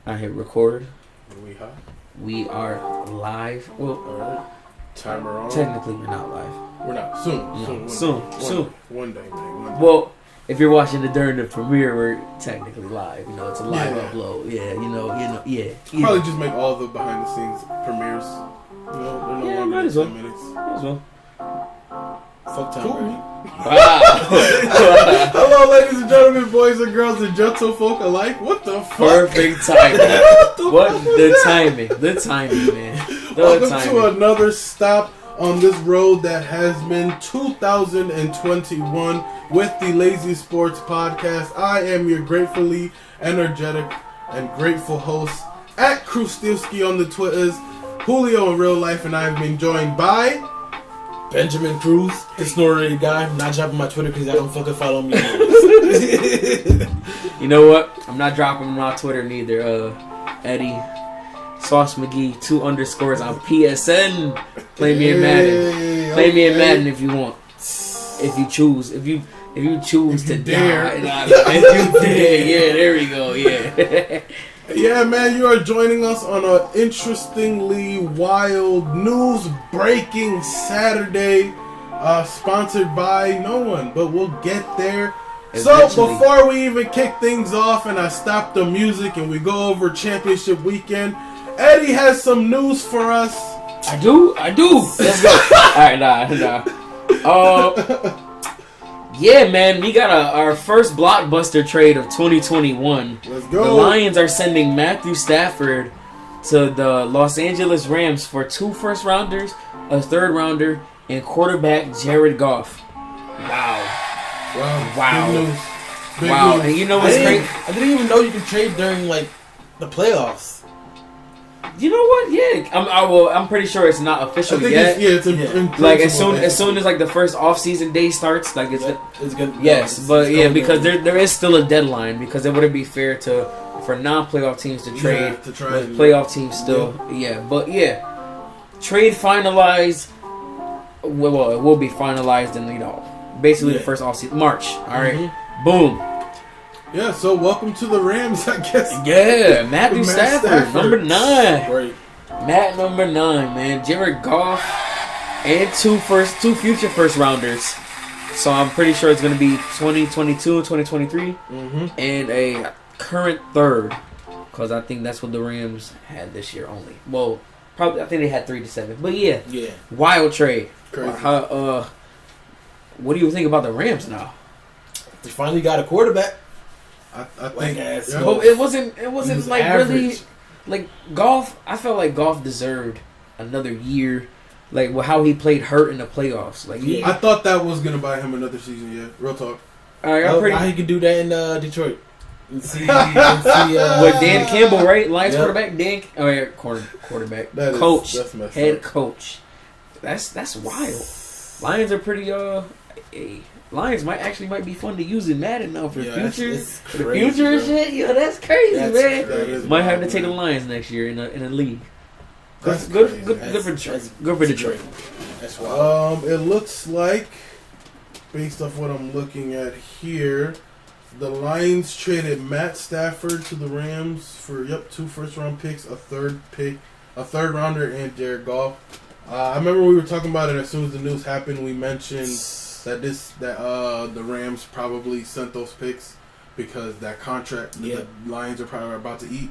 I hit record. We hot? We are live. Well, alright. Timer on. Technically, we're not live. We're not. Soon. Soon. One day, man. Well, if you're watching it during the premiere, we're technically live. You know, it's a live Yeah. upload. Yeah, yeah. Probably just make all the behind the scenes premieres. You know, they're no longer might as well. 10 minutes. Might as well. Fuck Tom Cool. Brady. Wow. Hello, ladies and gentlemen, boys and girls, and gentlefolk alike. What the fuck? Perfect timing. The timing, man. Welcome to another stop on this road that has been 2021 with the Lazy Sports Podcast. I am your gratefully energetic and grateful host at Krustilski on the Twitters, Julio in real life, and I have been joined by Benjamin Cruz, the snorted guy. I'm not dropping my Twitter because I don't fucking follow me. You know what? I'm not dropping my Twitter neither. Eddie Sauce McGee 2 underscores on PSN. Play me in Madden. Play me in Madden if you want. If you choose. If you choose to dare. die. If you dare. Yeah, there we go. Yeah. Yeah, man, you are joining us on an interestingly wild news-breaking Saturday, sponsored by no one, but we'll get there. Eventually. So, before we even kick things off and I stop the music and we go over championship weekend, Eddie has some news for us. I do. Let's go. Alright, nah. Yeah, man, we got our first blockbuster trade of 2021. Let's go. The Lions are sending Matthew Stafford to the Los Angeles Rams for 2 first-rounders, a 3rd-rounder, and quarterback Jared Goff. Wow. Big news. Big Wow. news. And you know what's great? I didn't even know you could trade during like the playoffs. You know what? Yeah. I'm pretty sure it's not official I think yet. it's in Like principle, as soon as like the first off-season day starts, like it's good. yes, but yeah, because there is still a deadline, because it wouldn't be fair for non-playoff teams to trade to try with and- playoff teams still. Yeah, but yeah, trade finalized. Well, it will be finalized in basically the first off-season March. All right, boom. Yeah, so welcome to the Rams, I guess. Yeah, Matthew Stafford, number 9. Great. Matt number 9, man. Jared Goff and 2 future first rounders. So I'm pretty sure it's going to be 2022 and 2023, and a current 3rd, because I think that's what the Rams had this year only. Well, probably I think they had 3 to 7, but yeah, wild trade. Crazy. What do you think about the Rams now? They finally got a quarterback. I think But it wasn't was like average. really like Goff. I felt like Goff deserved another year, like how he played hurt in the playoffs. Like I thought that was gonna buy him another season. Yeah, real talk. all right, I'm pretty. How he could do that in Detroit? And see, With Dan Campbell, right? Lions Yep. quarterback, Dan. Oh yeah, quarterback, That is- coach, that's messed head up. coach. That's wild. Lions are pretty. Lions might be fun to use in Madden now for the future. It's For the crazy, future and bro. shit. Yo, that's crazy, That's man. crazy. Might have to wild, take the man. Lions next year in a league. That's Good crazy. for Detroit. Good for Detroit. That's wild. It looks like, based off what I'm looking at here, the Lions traded Matt Stafford to the Rams for 2 first-round picks, a 3rd-rounder, and Jared Goff. I remember we were talking about it as soon as the news happened. We mentioned that the Rams probably sent those picks because that contract the Lions are probably about to eat.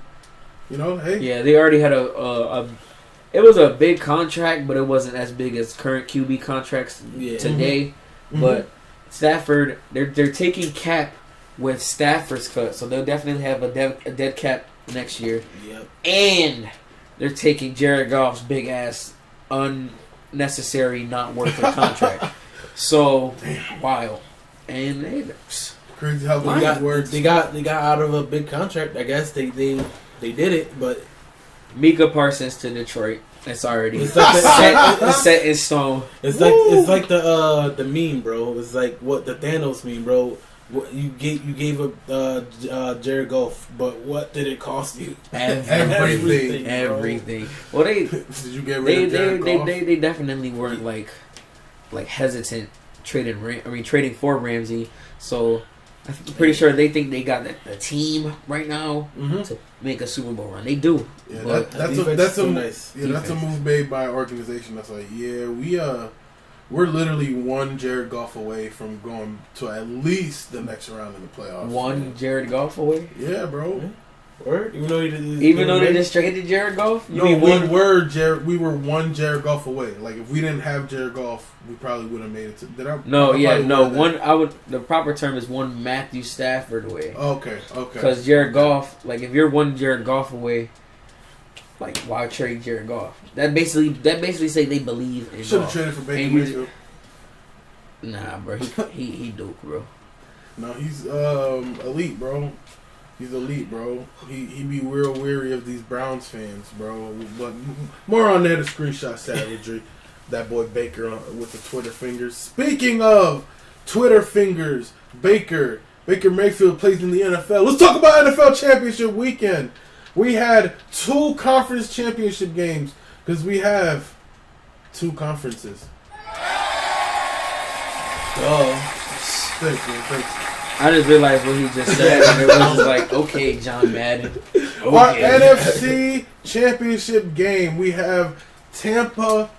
Hey. Yeah, they already had it was a big contract, but it wasn't as big as current QB contracts today. But Stafford, they're taking cap with Stafford's cut, so they'll definitely have a dead cap next year. Yep. And they're taking Jared Goff's big ass unnecessary, not worth a contract. So wild. And Crazy how They that works. got out of a big contract. I guess they did it, but Micah Parsons to Detroit. It's already It's like set in stone. it's like the meme, bro. It's like what the Thanos meme, bro. What you gave up Jared Goff, but what did it cost you? Everything. Everything. Well, Did you get rid of Jared Goff? they definitely weren't like hesitant trading for Ramsey. So I'm pretty sure they think they got the team right now Mm-hmm. to make a Super Bowl run. They do. Yeah, But that's nice. that's a move made by an organization that's like, yeah, we're literally one Jared Goff away from going to at least the next round in the playoffs. one Jared Goff away. Yeah, bro. Word? Even Though they just traded Jared Goff. No, we were one Jared Goff away. Like if we didn't have Jared Goff, we probably would have made it to. The proper term is one Matthew Stafford away. Okay. Because Jared Goff, like if you're one Jared Goff away, like why trade Jared Goff? That basically say they believe in. Should have traded for Baker Mayfield. Nah, bro, he Duke, bro. No, he's elite, bro. He's elite, bro. He be real weary of these Browns fans, bro. But more on that, a screenshot savagery. That boy Baker with the Twitter fingers. Speaking of Twitter fingers, Baker Mayfield plays in the NFL. Let's talk about NFL Championship Weekend. We had 2 conference championship games because we have 2 conferences. Thanks. I just realized what he just said, and it was just like, okay, John Madden. Okay. Our NFC Championship game, we have Tampa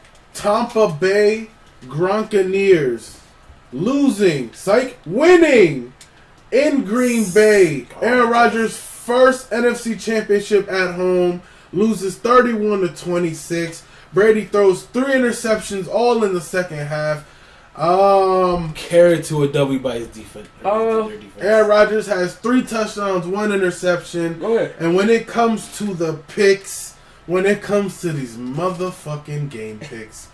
Bay Gronkaneers winning in Green Bay. Aaron Rodgers' first NFC Championship at home, loses 31-26. Brady throws 3 interceptions, all in the second half. Carried to a W by his defense. Aaron Rodgers has 3 touchdowns, 1 interception. And when it comes to the picks, when it comes to these motherfucking game picks,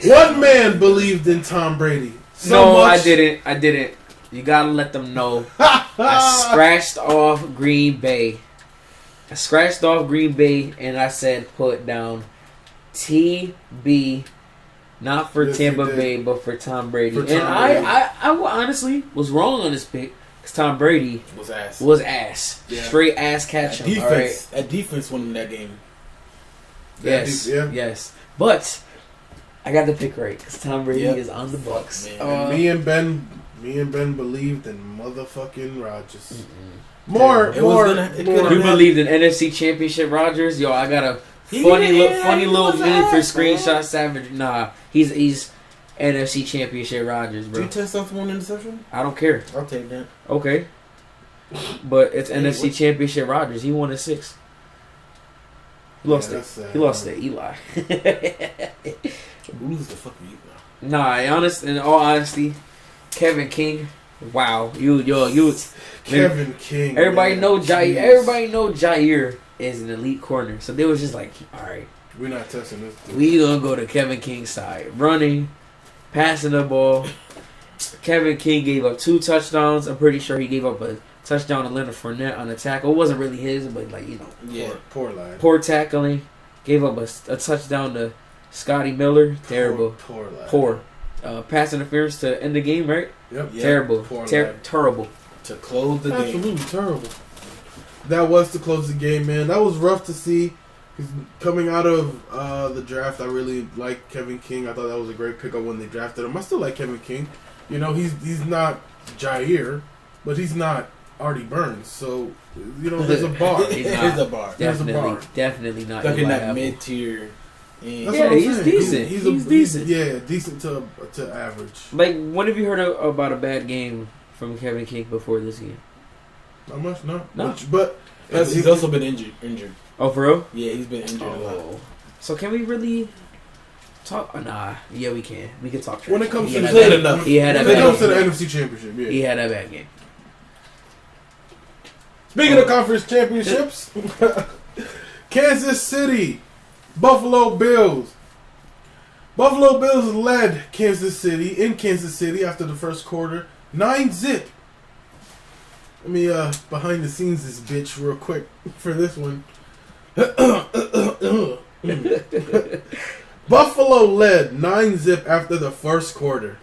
one man believed in Tom Brady. I didn't. You gotta let them know. I scratched off Green Bay. And I said put down TB. Not for Tampa Bay, but for Tom Brady. I honestly was wrong on this pick because Tom Brady was ass. Yeah. Straight ass catch him. That defense won that game. Yes. But I got the pick right because Tom Brady is on the Bucks. Me and Ben believed in motherfucking Rodgers. More. You believed in NFC Championship Rodgers? Yo, I got a funny little meme for screenshot savage. Nah, he's NFC Championship Rodgers, bro. Did you test off 1 interception? I don't care. I'll take that. Okay, but it's NFC Championship Rodgers. He won at 6. He lost to Eli. Who's the fuck Eli? Nah, in all honesty, Kevin King. Wow, Kevin King. Everybody know Jair is an elite corner, so they was just like, all right, we're not testing this dude. We gonna go to Kevin King's side, running, passing the ball. Kevin King gave up 2 touchdowns. I'm pretty sure he gave up a touchdown to Leonard Fournette on a tackle. It wasn't really his, but poor tackling. Gave up a touchdown to Scotty Miller. Terrible. Poor. Pass interference to end the game, right? Yep. Terrible. Terrible. To close the game. Absolutely terrible. That was to close the game, man. That was rough to see. Coming out of the draft, I really liked Kevin King. I thought that was a great pickup when they drafted him. I still like Kevin King. You know, he's not Jair, but he's not Artie Burns. So, you know, there's a bar. There's a bar. Definitely not. Stuck in that mid-tier. He's decent. He's decent. Yeah, decent to average. Like, when have you heard about a bad game from Kevin King before this game? Not much, no. But he's also been injured. Oh, for real? Yeah, he's been injured a lot. So can we really talk? Nah. Yeah, we can. We can talk trash. When it comes to the NFC Championship, yeah. He had a bad game. Speaking of conference championships, Kansas City, Buffalo Bills. Buffalo Bills led Kansas City after the first quarter, 9-0. Let me behind the scenes this bitch real quick for this one. Buffalo led 9-0 after the first quarter.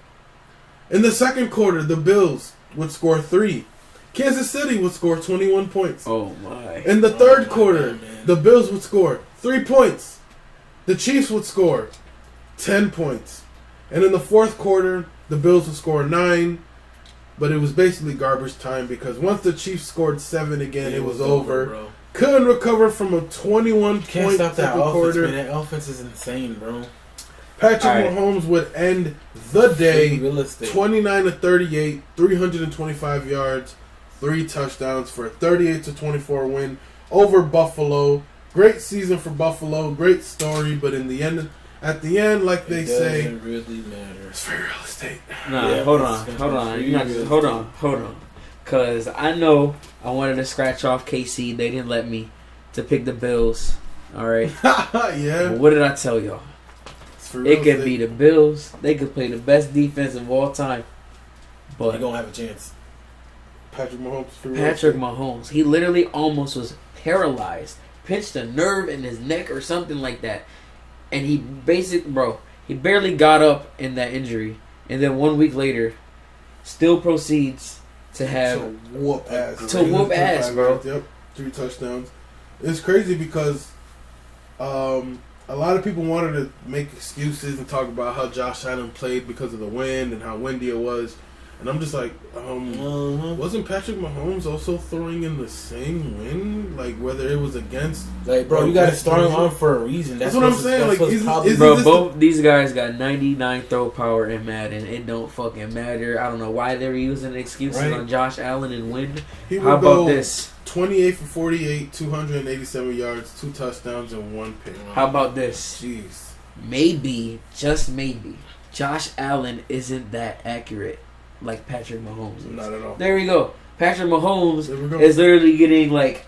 In the second quarter, the Bills would score 3. Kansas City would score 21 points. Oh my. In the third quarter, the Bills would score 3 points. The Chiefs would score 10 points. And in the fourth quarter, the Bills would score 9. but it was basically garbage time because once the Chiefs scored 7 again, it was over. Bro. Couldn't recover from a 21-point Can't stop that offense, quarter. man. That offense is insane, bro. Patrick Mahomes would end the day Real estate. 29-38, 325 yards, 3 touchdowns for a 38-24 win over Buffalo. Great season for Buffalo, great story, but in the end, at the end, like they say, doesn't really matter. it's for real estate. Nah, Yeah, hold on. You got to, hold on. Cause I know I wanted to scratch off KC. They didn't let me to pick the Bills. All right. Yeah. But what did I tell y'all? It could be the Bills. They could play the best defense of all time. But you're gonna have a chance. Patrick Mahomes. He literally almost was paralyzed. Pinched a nerve in his neck or something like that. And he barely got up in that injury. And then 1 week later, still proceeds to have whoop ass. Bro. Yep, 3 touchdowns. It's crazy because a lot of people wanted to make excuses and talk about how Josh Allen played because of the wind and how windy it was. And I'm just like, wasn't Patrick Mahomes also throwing in the same wind? Like, whether it was against... Like, bro, you got to start on for a reason. That's what I'm saying. Like, both these guys got 99 throw power in Madden. It don't fucking matter. I don't know why they were using excuses on Josh Allen and wind. How about this? 28 for 48, 287 yards, 2 touchdowns, and 1 pick. How about this? Jeez. Maybe, just maybe, Josh Allen isn't that accurate like Patrick Mahomes is. Not at all. There we go. Patrick Mahomes is literally getting like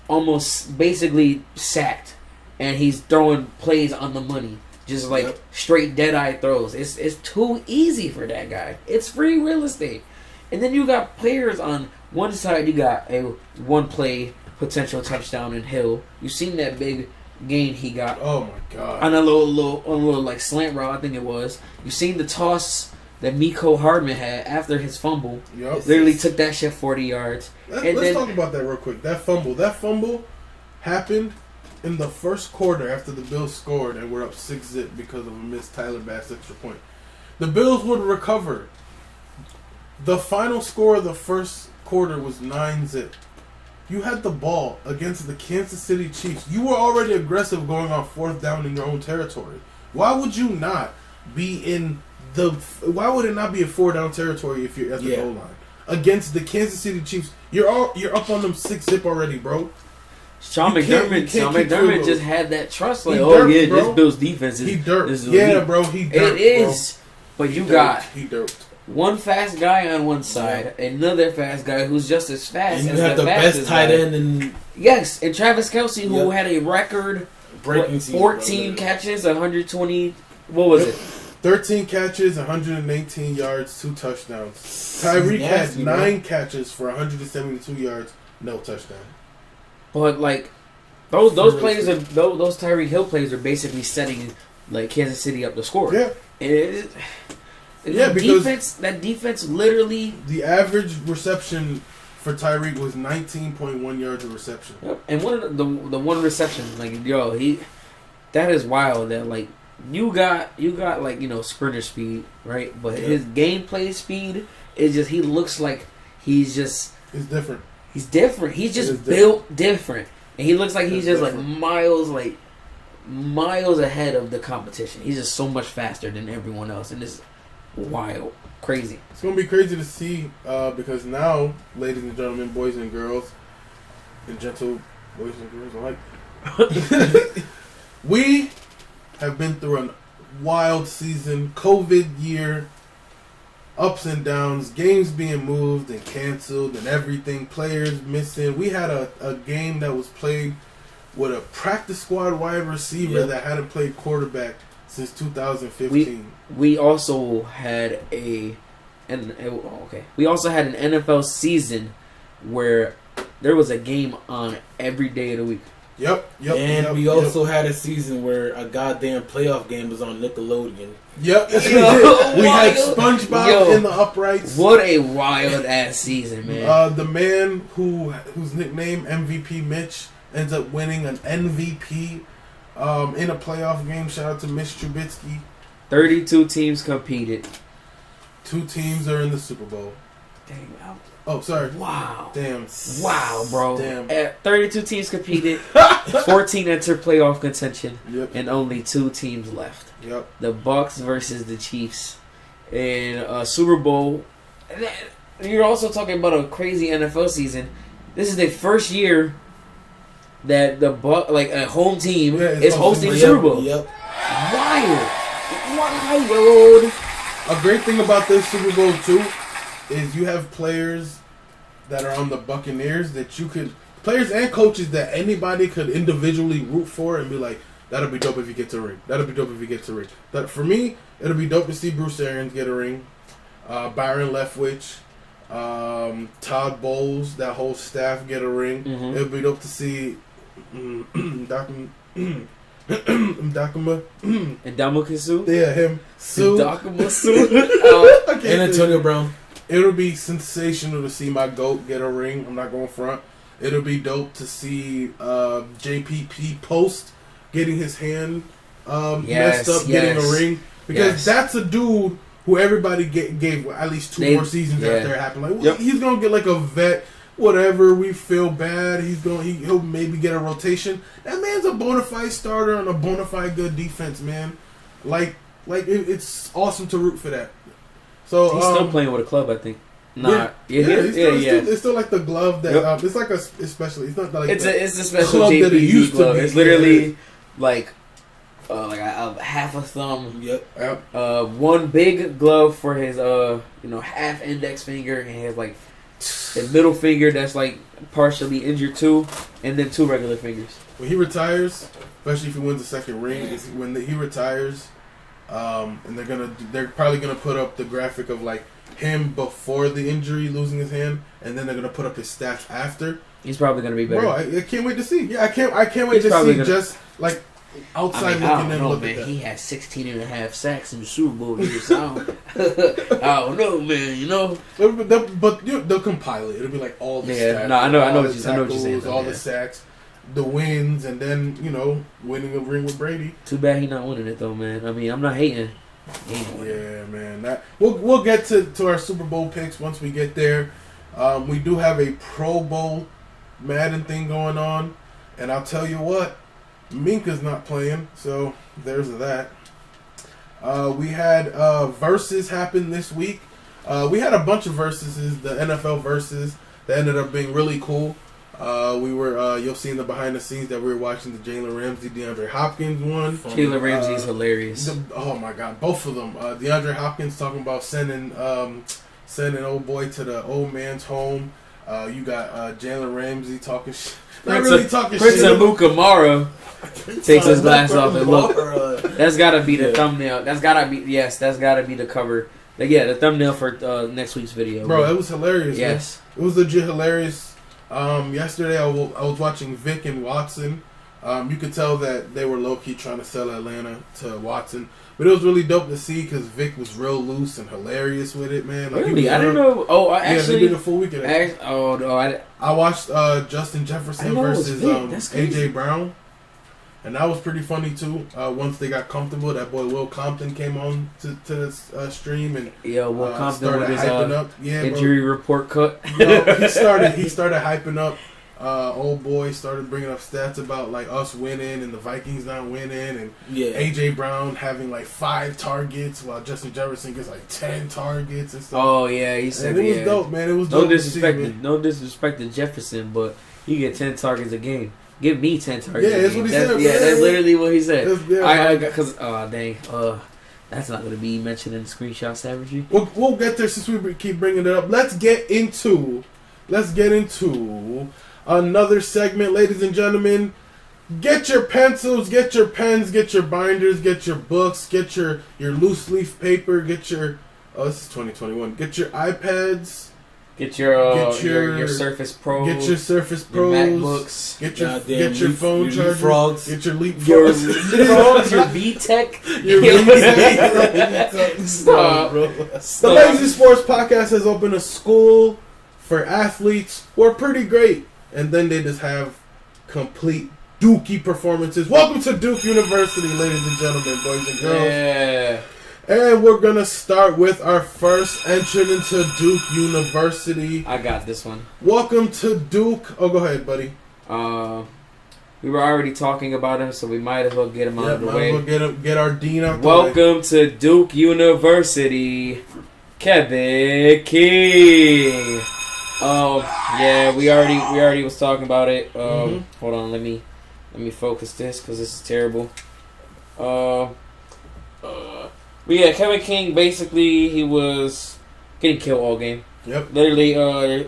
almost basically sacked, and he's throwing plays on the money, just like straight dead-eye throws. It's too easy for that guy. It's free real estate. And then you got players on one side. You got a 1-play potential touchdown in Hill. You seen that big gain he got? Oh my god! On a little like slant route, I think it was. You seen the toss that Miko Hardman had after his fumble. Yep. Literally took that shit 40 yards. Let's talk about that real quick. That fumble happened in the first quarter after the Bills scored and we're up 6-0 because of a missed Tyler Bass extra point. The Bills would recover. The final score of the first quarter was 9-0. You had the ball against the Kansas City Chiefs. You were already aggressive going on 4th down in your own territory. Why would you not be in why would it not be a 4-down territory if you're at the goal line against the Kansas City Chiefs? You're up on them 6-0 already, bro. Sean McDermott just had that trust. Like, this Bills defense is. He dirt. Bro. He dirt. It is, but you got he dirt. One fast guy on one side, another fast guy who's just as fast. And you have the best tight end in. Yes, and Travis Kelce, who had a record breaking 14 catches, 120. What was it? 13 catches, 118 yards, 2 touchdowns. Tyreek had 9 catches for 172 yards, no touchdown. But like those plays are those Tyreek Hill plays are basically setting like Kansas City up to score. Yeah. Because that defense literally the average reception for Tyreek was 19.1 yards of reception. Yep. And one of the one reception, like that is wild. That like you got like sprinter speed, right? But his gameplay speed is just he looks like he's different. He's different. He's just built different, and he looks like he's just different. miles ahead of the competition. He's just so much faster than everyone else, and it's wild, crazy. It's gonna be crazy to see because now, ladies and gentlemen, boys and girls, and gentle boys and girls alike, we have been through a wild season, COVID year, ups and downs, games being moved and canceled and everything, players missing. We had a game that was played with a practice squad wide receiver that hadn't played quarterback since 2015. We also had an NFL season where there was a game on every day of the week. And we also had a season where a goddamn playoff game was on Nickelodeon. Yep. We had SpongeBob in the uprights. What a wild ass season, man. The man whose nickname MVP Mitch ends up winning an MVP in a playoff game. Shout out to Mitch Trubisky. 32 teams competed. 2 teams are in the Super Bowl. Dang. Oh, sorry. Wow. Damn. Wow, bro. Damn. 32 teams competed. 14 entered playoff contention. Yep. And only 2 teams left. Yep. The Bucks versus the Chiefs in Super Bowl. You're also talking about a crazy NFL season. This is the first year that the a home team is hosting the Super Bowl. Yep. Wild. A great thing about this Super Bowl too is you have players that are on the Buccaneers that you could, players and coaches that anybody could individually root for and be like, that'll be dope if you get to a ring. That'll be dope if you get to a ring. That for me, it'll be dope to see Bruce Arians get a ring. Byron Leftwich, Todd Bowles, that whole staff get a ring. Mm-hmm. It'll be dope to see Ndamukong Suh? Yeah, him. Sue. Ndamukong Suh? And Antonio Brown. It'll be sensational to see my GOAT get a ring. I'm not going front. It'll be dope to see JPP Post getting his hand messed up, getting a ring. Because that's a dude who everybody gave at least 2 more seasons after it happened. Like, he's going to get like a vet, whatever. We feel bad. He'll maybe get a rotation. That man's a bona fide starter on a bona fide good defense, man. It's awesome to root for that. So he's still playing with a club, I think. It's still like the glove that it's like especially. It's not like it's a special JPP glove. It's literally like a half a thumb. Yep. One big glove for his half index finger, and his like his middle finger that's like partially injured too, and then 2 regular fingers. When he retires, especially if he wins the second ring, when he retires. And they're probably gonna put up the graphic of like him before the injury, losing his hand, and then they're gonna put up his stats after. He's probably gonna be better. Bro, I can't wait to see. Yeah, I can't wait to see just like outside looking in. Look at that. He had 16.5 sacks in the Super Bowl. I don't know, man. You know, but they'll compile it. It'll be like all the stats. No, I know what you're saying. All the sacks. The wins, and then winning a ring with Brady. Too bad he's not winning it though, man. I mean, I'm not hating. Yeah, man. That we'll get to our Super Bowl picks once we get there. We do have a Pro Bowl Madden thing going on, and I'll tell you what, Minka's not playing, so there's that. We had verses happen this week. We had a bunch of verses, the NFL verses that ended up being really cool. You'll see in the behind the scenes that we were watching the Jalen Ramsey, DeAndre Hopkins one. Jalen Ramsey's hilarious. Oh my God, both of them. DeAndre Hopkins talking about sending old boy to the old man's home. You got Jalen Ramsey talking shit. Prince Amuka Mara takes his glasses off and look. That's gotta be the thumbnail. That's gotta be the cover. The thumbnail for next week's video. Bro, it was hilarious. Yes, man. It was legit hilarious. Yesterday I was watching Vic and Watson. You could tell that they were low-key trying to sell Atlanta to Watson. But it was really dope to see because Vic was real loose and hilarious with it, man. Like, really? I didn't know. Oh, they did a full weekend. I watched Justin Jefferson versus AJ Brown. And that was pretty funny too. Once they got comfortable, that boy Will Compton came on to the stream and Will Compton started with his hyping up. injury report cut. He started hyping up. Old boy started bringing up stats about like us winning and the Vikings not winning, and AJ Brown having like 5 targets while Justin Jefferson gets like 10 targets and stuff. Oh yeah, he said it was dope, man. It was dope. No disrespect to Jefferson, but he get 10 targets a game. Give me 10 targets. Yeah, that's what he said. Yeah, that's literally what he said. Because that's not going to be mentioned in the screenshot savagery. We'll get there since we keep bringing it up. Let's get into another segment, ladies and gentlemen. Get your pencils, get your pens, get your binders, get your books, get your loose leaf paper, get your this is 2021. Get your iPads. Get your Surface Pros. Get your Surface Pros. Your MacBooks. Get your phone chargers. Frogs. Get your Leap Frogs. Your VTech. Your VTech. Stop, bro. The Lazy Sports Podcast has opened a school for athletes who are pretty great, and then they just have complete dookie performances. Welcome to Duke University, ladies and gentlemen, boys and girls. Yeah. And we're going to start with our first entrant into Duke University. I got this one. Welcome to Duke. Oh, go ahead, buddy. We were already talking about him, so we might as well get him out of the way. Might as well get our dean out the way. Welcome to Duke University, Kevin King. Yeah, we already was talking about it. Hold on, let me focus this because this is terrible. But yeah, Kevin King, basically, he was getting killed all game. Yep. Literally, I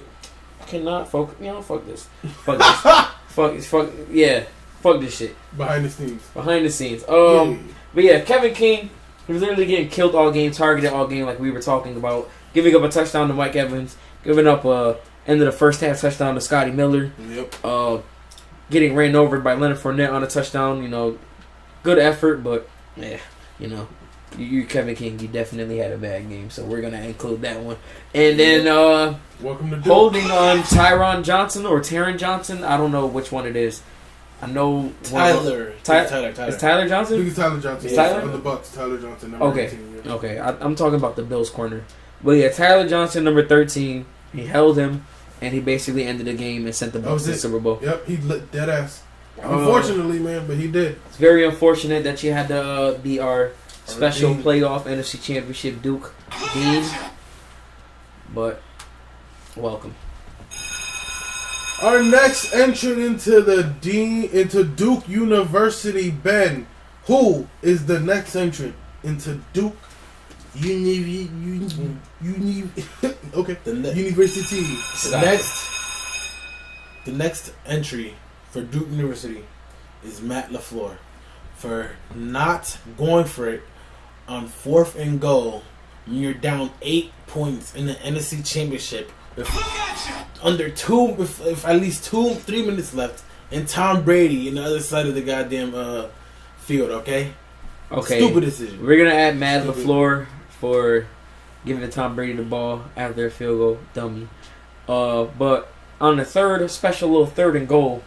cannot focus. You know, fuck this. Fuck this. fuck this shit. Behind the scenes. But yeah, Kevin King, he was literally getting killed all game, targeted all game, like we were talking about. Giving up a touchdown to Mike Evans. Giving up end of the first half touchdown to Scotty Miller. Yep. Getting ran over by Leonard Fournette on a touchdown. You know, good effort, but yeah, you know. You Kevin King, you definitely had a bad game, so we're gonna include that one. And then welcome to Duke. Holding on Tyron Johnson or Taron Johnson, I don't know which one it is. I know Tyler. Tyler. Is Tyler Johnson? I think it's Tyler Johnson. It's Tyler? On the Bucks, Tyler Johnson, number Okay. 18. Yeah. Okay. I'm talking about the Bills corner. But yeah, Tyler Johnson, number 13. He held him, and he basically ended the game and sent the Bucks to the Super Bowl. Yep, he lit dead ass. Unfortunately, man, but he did. It's very unfortunate that you had to be our special playoff NFC Championship Duke Dean. But welcome. Our next entrant into Duke University, Ben. Who is the next entrant into Duke University? The next entry for Duke University is Matt LaFleur for not going for it on 4th and goal when you're down 8 points in the NFC Championship with at least 3 minutes left, and Tom Brady on the other side of the goddamn field. Okay. Stupid decision. We're gonna add Matt LaFleur for giving Tom Brady the ball after a field goal. Dummy. But on the special little 3rd and goal,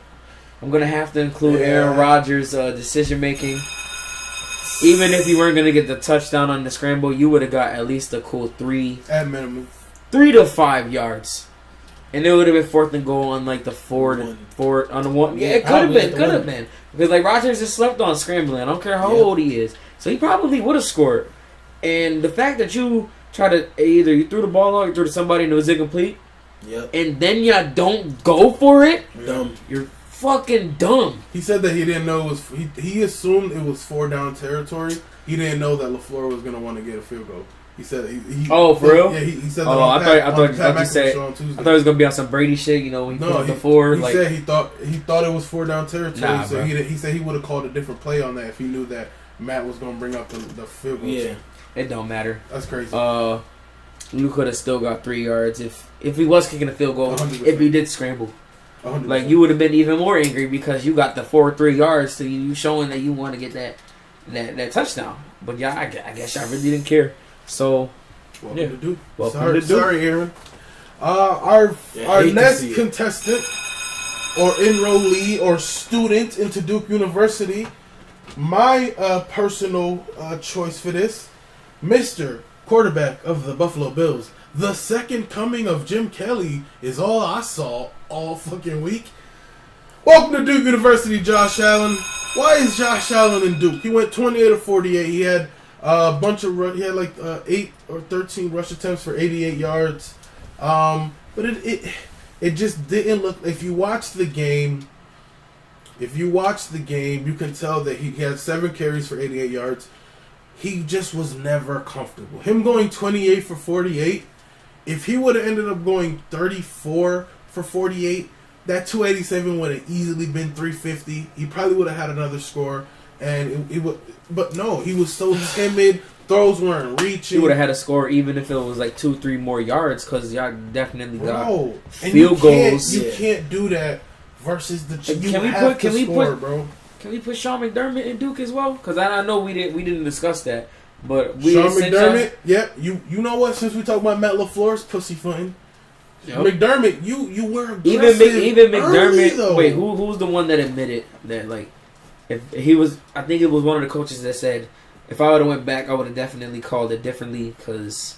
I'm gonna have to include Aaron Rodgers' decision making. Even if you weren't gonna get the touchdown on the scramble, you would have got at least a cool 3 to 5 yards, and it would have been 4th and goal on like the 4 on the 1. Yeah, it could have been because like Rodgers just slept on scrambling. I don't care how old he is, so he probably would have scored. And the fact that you try to either you threw the ball out, you threw to somebody and it was incomplete, and then you don't go for it, dumb. You're fucking dumb. He said that he didn't know it was. He assumed it was 4 down territory. He didn't know that LaFleur was gonna want to get a field goal. He said. For real? Yeah, he said. That I thought you said. I thought it was gonna be on some Brady shit. You know, when he put the 4. He said he thought it was 4 down territory. Nah, so he said he would have called a different play on that if he knew that Matt was gonna bring up the field goal. Yeah, it don't matter. That's crazy. You could have still got 3 yards if he was kicking a field goal. 100%. If he did scramble. 100%. Like, you would have been even more angry because you got the 3 yards to you showing that you want to get that touchdown. But yeah, I guess I really didn't care. So, welcome to Duke. Welcome to Duke. Sorry, Aaron. Our next contestant or enrollee or student into Duke University, my personal choice for this, Mr. Quarterback of the Buffalo Bills. The second coming of Jim Kelly is all I saw all fucking week. Welcome to Duke University, Josh Allen. Why is Josh Allen in Duke? He went 28 of 48. He had a bunch of he had like 8 or 13 rush attempts for 88 yards. But it just didn't look. If you watch the game, you can tell that he had 7 carries for 88 yards. He just was never comfortable. Him going 28 for 48. If he would have ended up going 34 for 48, that 287 would have easily been 350. He probably would have had another score, and it would. But no, he was so timid. Throws weren't reaching. He would have had a score even if it was like 2-3 more yards because y'all definitely got and field goals. You can't do that versus the. Bro. Can we put Sean McDermott in Duke as well? Because I know we didn't discuss that. But Sean McDermott, yep. You know what? Since we talk about Matt LaFleur's pussyfooting, McDermott, you were aggressive even McDermott. Early, wait, who's the one that admitted that? Like, if he was, I think it was one of the coaches that said if I would have went back, I would have definitely called it differently. Cause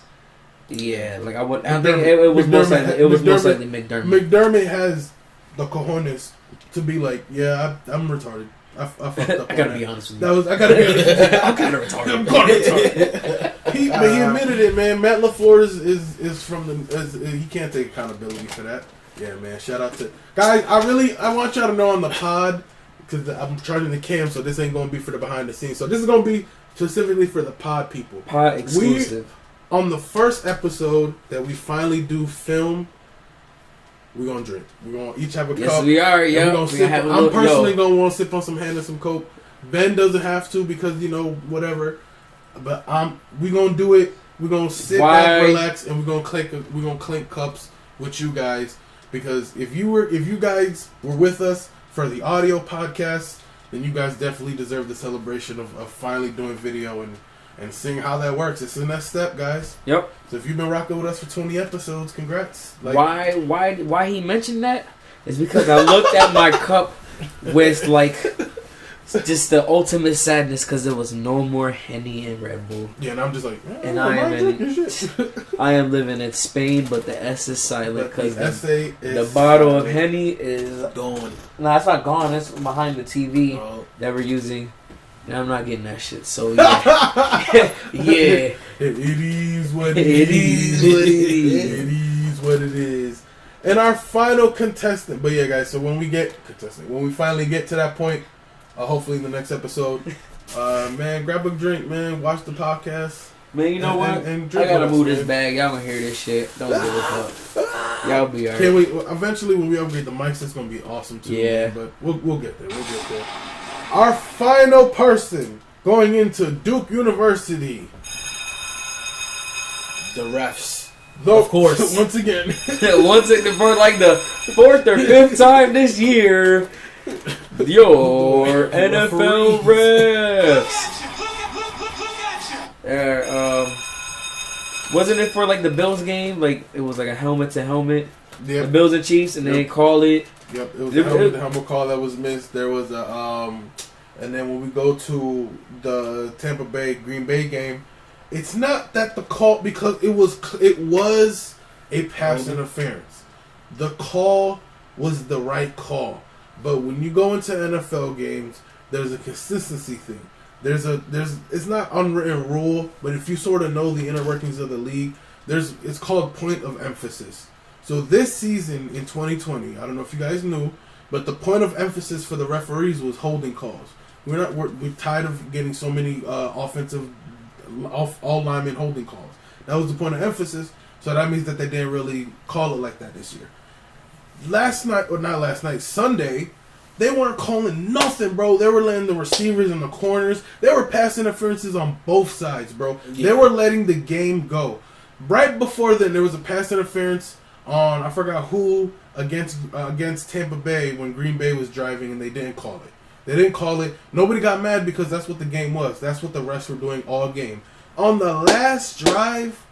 yeah, like I would. I think it was most likely McDermott. McDermott has the cojones to be like, yeah, I'm retarded. I fucked up. I gotta be honest with you. I gotta be honest with you. I'm kind of retarded. I'm kind of retarded. He admitted it, man. Matt LaFleur is from the. He can't take accountability for that. Yeah, man. Shout out to guys. I want y'all to know on the pod because I'm charging the cam, so this ain't gonna be for the behind the scenes. So this is gonna be specifically for the pod people. Pod exclusive. On the first episode that we finally do film. We're gonna drink. We're gonna each have a cup. Yes, we are. Yeah, I'm personally gonna want to sip on some hand and some Coke. Ben doesn't have to because whatever. But we gonna do it. We're gonna sit back, relax, and we're gonna clink cups with you guys because if you guys were with us for the audio podcast, then you guys definitely deserve the celebration of finally doing video and seeing how that works. It's the next step, guys. Yep. So if you've been rocking with us for 20 episodes, congrats. Why he mentioned that is because I looked at my cup with like just the ultimate sadness because there was no more Henny and Red Bull. Yeah, and I'm just like, and I am living in Spain, but the S is silent because the bottle of Henny is gone. No, it's not gone. It's behind the TV that we're using. And I'm not getting that shit. So yeah, yeah. It is what it is. It is what it is. And our final contestant. But yeah, guys. So when we finally get to that point, hopefully in the next episode, man, grab a drink, man. Watch the podcast. Man, you know what? And I gotta move this bag. Y'all gonna hear this shit. Don't give a fuck. Y'all be alright. Can't wait. Eventually, when we upgrade the mics, it's gonna be awesome too. Yeah. Man, but we'll get there. We'll get there. Our final person going into Duke University. The refs. Of course. Once again. For like the fourth or fifth time this year, your NFL refs. Wasn't it for like the Bills game? Like it was like a helmet to helmet. Yep. The Bills and Chiefs, and they call it. Yep, it was the helmet call that was missed. There was a and then when we go to the Tampa Bay Green Bay game, it's not that the call because it was a pass interference. The call was the right call, but when you go into NFL games, there's a consistency thing. It's not unwritten rule, but if you sort of know the inner workings of the league, it's called point of emphasis. So this season in 2020, I don't know if you guys knew, but the point of emphasis for the referees was holding calls. We're tired of getting so many offensive all linemen holding calls. That was the point of emphasis. So that means that they didn't really call it like that this year. Sunday, they weren't calling nothing, bro. They were letting the receivers in the corners. They were pass interferences on both sides, bro. Yeah. They were letting the game go. Right before then, there was a pass interference on, I forgot who, against Tampa Bay when Green Bay was driving, and they didn't call it. They didn't call it. Nobody got mad because that's what the game was. That's what the refs were doing all game. On the last drive,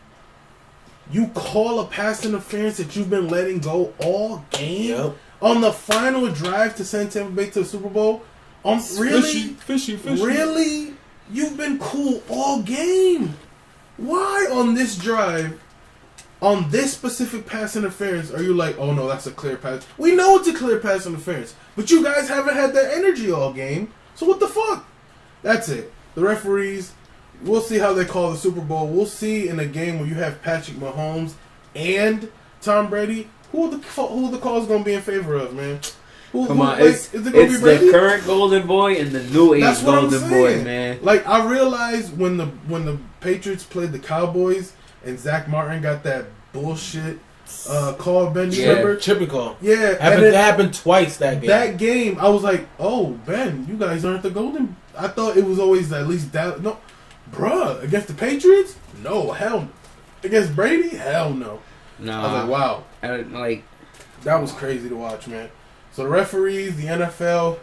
you call a pass interference that you've been letting go all game? Yep. On the final drive to send Tampa Bay to the Super Bowl? Really? Fishy. Really? You've been cool all game. Why on this drive, on this specific pass interference, are you like, oh no, that's a clear pass? We know it's a clear pass interference, but you guys haven't had that energy all game. So what the fuck? That's it. The referees, we'll see how they call the Super Bowl. We'll see in a game where you have Patrick Mahomes and Tom Brady, who the calls going to be in favor of, man? Come on, it's the current golden boy and the new age golden boy, man. Like, I realized when the Patriots played the Cowboys and Zach Martin got that bullshit call, Ben, you remember? Tripping call. Yeah. It happened twice that game. That game, I was like, oh, Ben, you guys aren't the golden. I thought it was always at least that. No, bruh, against the Patriots? No, hell no. Against Brady? Hell no. No. I was like, wow. That was crazy to watch, man. So the referees, the NFL.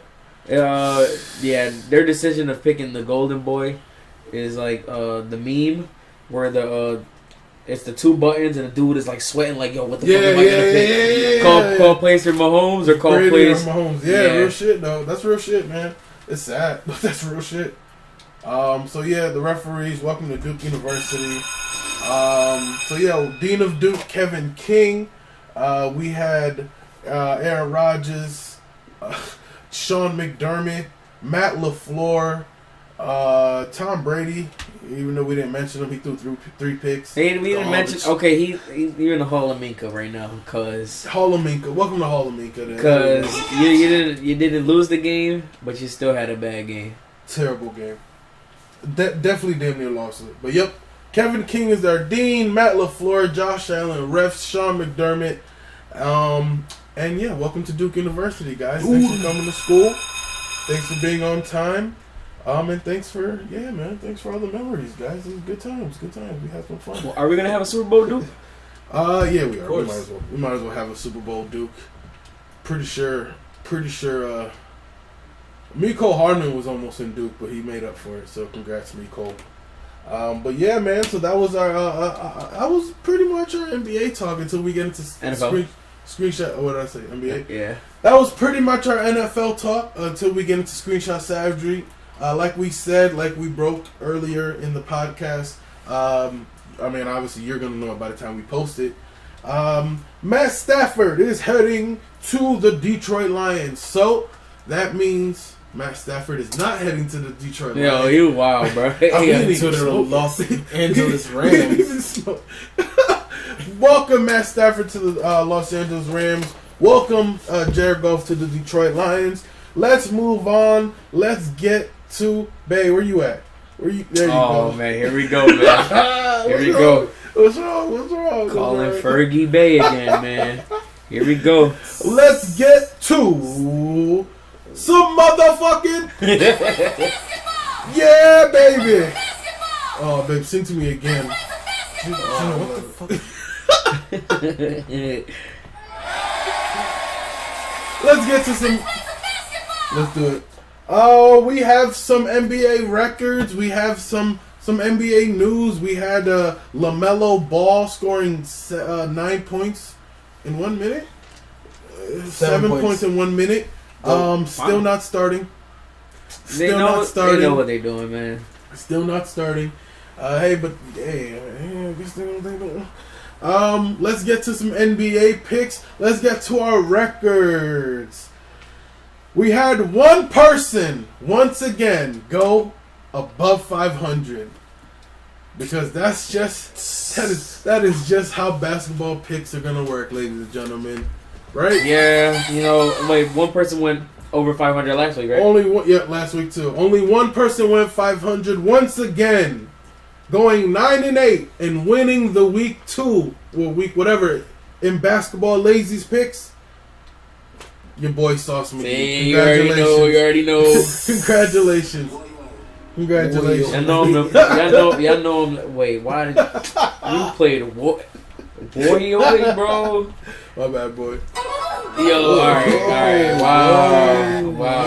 Their decision of picking the golden boy is like the meme where it's the two buttons and the dude is like sweating like, yo, what the fuck am I gonna pick? Call plays for Mahomes or call plays for Mahomes. Yeah, real shit though. That's real shit, man. It's sad, but that's real shit. So yeah, the referees, welcome to Duke University. Dean of Duke, Kevin King. We had Aaron Rodgers, Sean McDermott, Matt LaFleur, Tom Brady. Even though we didn't mention him, he threw three picks. We didn't mention. Okay, he's in the Hall of Minka right now, cause Hall of Minka. Welcome to Hall of Minka. Cause you didn't lose the game, but you still had a bad game. Terrible game. Definitely damn near lost it. But yep, Kevin King is our dean. Matt LaFleur, Josh Allen, refs, Sean McDermott. And yeah, welcome to Duke University, guys. Thanks for coming to school. Thanks for being on time. And thanks for all the memories, guys. It was good times. We had some fun. Well, are we gonna have a Super Bowl, Duke? Yeah, we are. We might as well have a Super Bowl, Duke. Pretty sure. Miko Hardman was almost in Duke, but he made up for it. So congrats, Miko. But yeah, man. So that was that was pretty much our NBA talk until we get into screenshot. What did I say? NBA. Yeah. That was pretty much our NFL talk until we get into screenshot savagery. Like we said, like we broke earlier in the podcast. Obviously you're gonna know it by the time we post it. Matt Stafford is heading to the Detroit Lions. So that means Matt Stafford is not heading to the Detroit Lions. Yo, you wild, bro. To the Los Angeles Rams. Welcome, Matt Stafford, to the Los Angeles Rams. Welcome, Jared Goff, to the Detroit Lions. Let's move on. Let's get to Bay. Where you at? There you go. Oh man, here we go, man. Here we go. What's wrong? Calling Fergie Bay again, man. Here we go. Let's get to some motherfucking yeah, baby. Oh, babe, sing to me again. What the fuck? Let's get to some. Let's do it. Oh, we have some NBA records. We have some NBA news. We had LaMelo Ball scoring 9 points in 1 minute. 7 points in 1 minute. Still not starting. They know what they're doing, man. Still not starting. I guess they don't. Let's get to some NBA picks. Let's get to our records. We had one person once again go above 500 because that is just how basketball picks are gonna work, ladies and gentlemen. Right? Yeah, one person went over 500 last week, right? Only one, yeah, last week too. Only one person went 500 once again, going 9-8 and winning the week 2 or week whatever in basketball Lazies picks. Your boy Sauce McGee. You already know. Congratulations. Y'all know him. Wait, why did you played what? Boy, bro. My bad, boy. Yo, alright. Wow.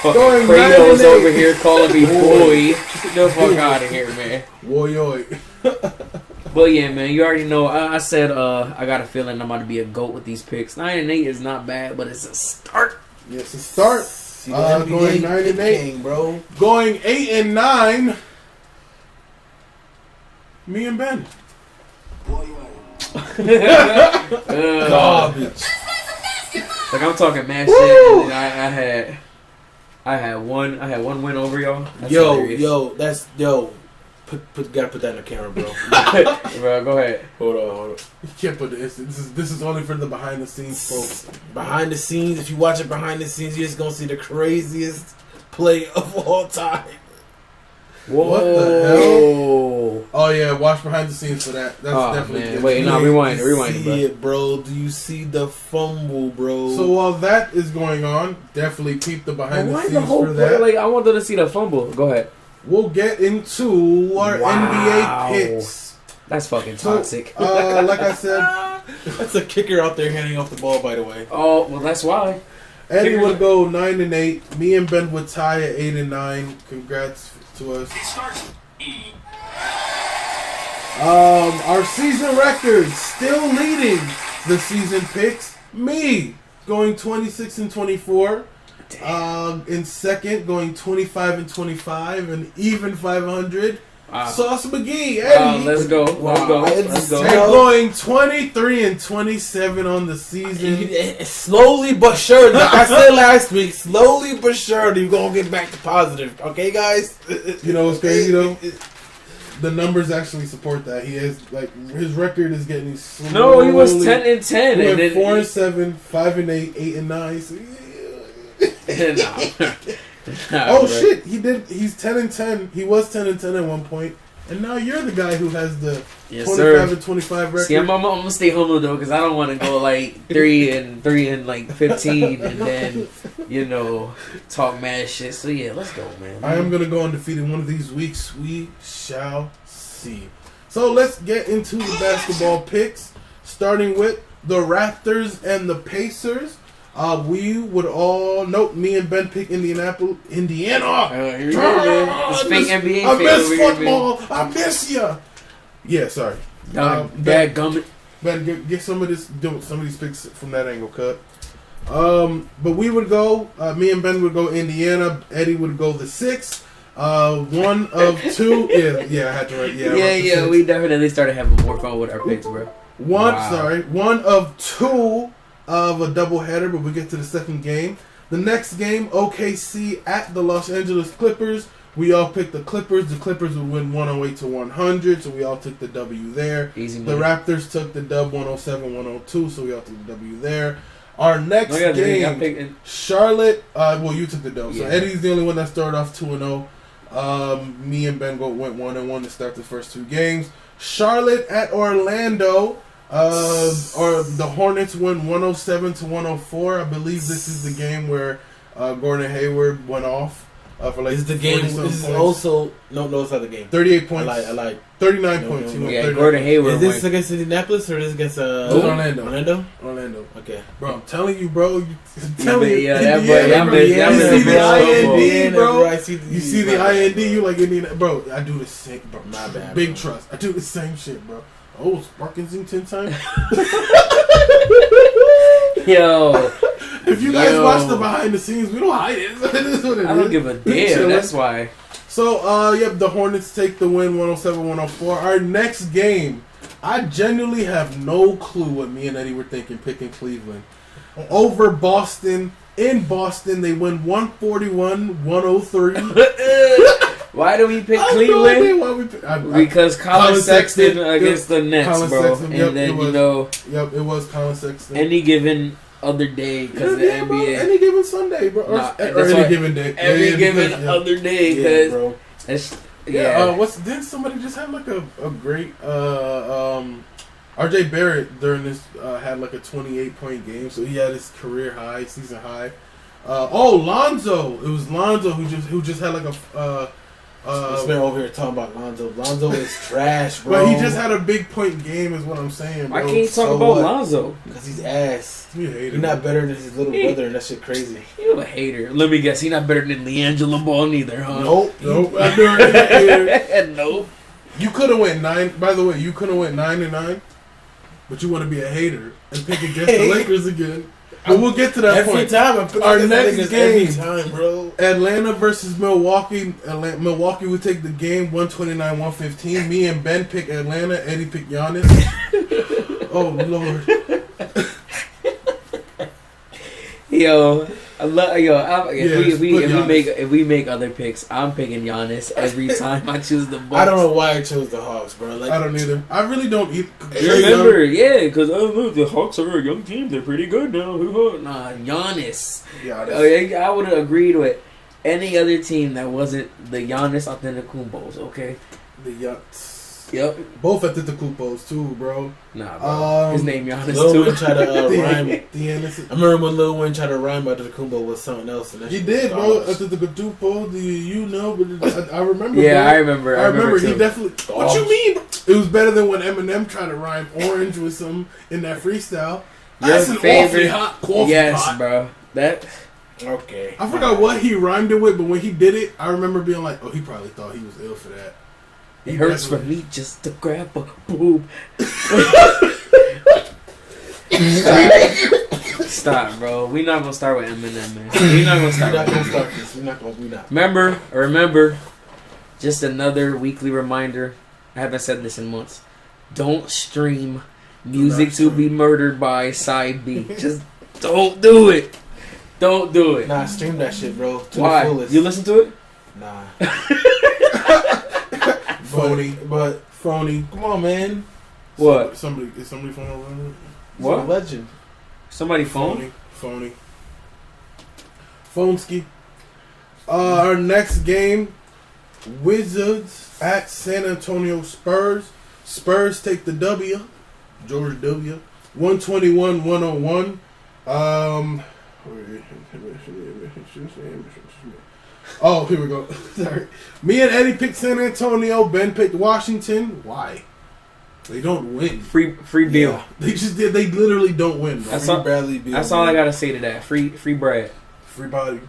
Fucking Kratos over here calling me boy. Get the fuck out of here, man. Boy. But yeah, man, you already know. I said I got a feeling I'm about to be a GOAT with these picks. 9-8 is not bad, but it's a start. Yes, a start. Going 9-8, bro. Going 8-9. Me and Ben. Garbage. Like I'm talking mad shit. And I had one win over y'all. That's hilarious. Gotta put that in the camera, bro. Bro, go ahead. Hold on. You can't put this. This is only for the behind the scenes folks. Behind the scenes, if you watch it behind the scenes, you're just gonna see the craziest play of all time. Whoa. What the hell? Oh yeah, watch behind the scenes for that. That's definitely good. Wait, no, rewind it, bro. It, bro. Do you see the fumble, bro? So while that is going on, definitely keep the behind the scenes for that. Like I wanted to see the fumble. Go ahead. We'll get into our NBA picks. That's fucking toxic. So, like I said, that's a kicker out there handing off the ball. By the way. Oh well, that's why. Eddie would go 9-8. Me and Ben would tie at 8-9. Congrats to us. Our season records still leading the season picks. Me going 26-24. In second, going 25-25, and even 500. Sauce McGee, Eddie. Let's go. Let's go. And going 23-27 on the season. Slowly but surely, like I said last week, slowly but surely, we're going to get back to positive. Okay, guys? You know what's crazy, though? The numbers actually support that. He has, like, his record is getting slowly. No, he was 10-10. He and went then 4-7, 5-8, 8-9. So, Nah, shit! He's 10-10. He was 10-10 at one point, and now you're the guy who has the 25-25 record. See, I'm gonna stay humble though, because I don't want to go like 3-3 and like 15, and then talk mad shit. So yeah, let's go, man. I am gonna go undefeated one of these weeks. We shall see. So let's get into the basketball picks, starting with the Raptors and the Pacers. We would all me and Ben pick Indiana. Here we go, man. This fake NBA I miss football. I miss ya. Yeah, sorry. Bad gummit. Ben, get some of these picks from that angle, cut. But we would go. Me and Ben would go Indiana. Eddie would go the 6. One of two. Yeah, I had to write. Yeah. We definitely started having more fun with our picks, bro. One of two of a doubleheader, but we get to the second game. The next game, OKC at the Los Angeles Clippers. We all picked the Clippers. The Clippers would win 108-100, so we all took the W there. Easy the money. Raptors took the dub 107-102, so we all took the W there. Our next game, Charlotte. You took the dub. So Eddie's the only one that started off 2-0. Me and Ben went 1-1 to start the first two games. Charlotte at Orlando. Or the Hornets win 107-104. I believe this is the game where Gordon Hayward went off for like. This is the game. This is points. Also no, it's not the game. 38 points. I like 39 points. Yeah, Gordon Hayward. Is this against Indianapolis or is this against Orlando? Okay, bro. I'm telling you, bro. You see the IND, bro. You see the IND. You like Indiana, bro. I do the same, bro. My bad. Big trust. I do the same shit, bro. Oh, Parkinson's time. Yo. If you guys watch the behind the scenes, we don't hide it. It is what it I don't give a damn. That's why. So, the Hornets take the win 107-104. Our next game, I genuinely have no clue what me and Eddie were thinking picking Cleveland. Over Boston. In Boston, they win 141-103. Why do we pick Cleveland? Because Colin Sexton against the Nets, bro. Sexton, and then, Yep, it was Colin Sexton. Any given other day, because the NBA. Bro, any given Sunday, bro. Or any given day. Every given other day, because. bro. Didn't somebody just have like a great. RJ Barrett during this had like a 28-point game, so he had his career high, season high. Lonzo. It was Lonzo who just had like a. This man over here talking about Lonzo. Lonzo is trash, bro. But he just had a big point game, is what I'm saying, bro. Why can't you talk about Lonzo? Because he's ass. He's not better than his little brother, and that shit crazy. You're a hater. Let me guess, he's not better than LiAngelo Ball neither, huh? Nope. Nope. You could have went 9. By the way, you could have went 9-9, but you want to be a hater and pick against the Lakers again. But we'll get to that point. Our next game, bro. Atlanta versus Milwaukee. Milwaukee would take the game 129-115. Me and Ben pick Atlanta. Eddie pick Giannis. Oh Lord. If we make other picks, I'm picking Giannis every time I choose the Bucks. I don't know why I chose the Hawks, bro. I don't either. I really don't either. Remember, because the Hawks are a young team. They're pretty good now. Nah, Giannis. I would have agreed with any other team that wasn't the Giannis Antetokounmpos. Okay. The Yucks. Yep. Both Antetokounmpos too, bro. Nah, bro. His name Giannis Lil too. Wayne tried to rhyme. I remember when Lil Wayne tried to rhyme Antetokounmpo with something else. And he did, bro. Antetokounmpo, but I remember. Yeah, bro. I remember. I remember. He definitely. What you mean, bro? It was better than when Eminem tried to rhyme orange with some in that freestyle. That's an favorite. Coffee pot. Bro. That. Okay. I forgot what he rhymed it with, but when he did it, I remember being like, "Oh, he probably thought he was ill for that." It hurts for me just to grab a boob. Stop, bro. We not gonna start with Eminem, man. We not gonna start. We're not gonna start this. We not. Remember. Just another weekly reminder. I haven't said this in months. Don't stream music to be murdered by side B. Just don't do it. Don't do it. Nah, stream that shit, bro. To Why? the fullest. You listen to it? Nah. Phony. Come on, man. What? Is somebody phone over? What? He's a legend. Somebody phone? Phony. Phoneski. Our next game, Wizards at San Antonio Spurs. Spurs take the W. George W. 121-101. Oh, here we go. Sorry. Me and Eddie picked San Antonio. Ben picked Washington. Why? They don't win. Free Bill. Yeah, they just did. They literally don't win. Bro. That's all, Bradley Beal, that's all I gotta say to that. Free Brad. Free body.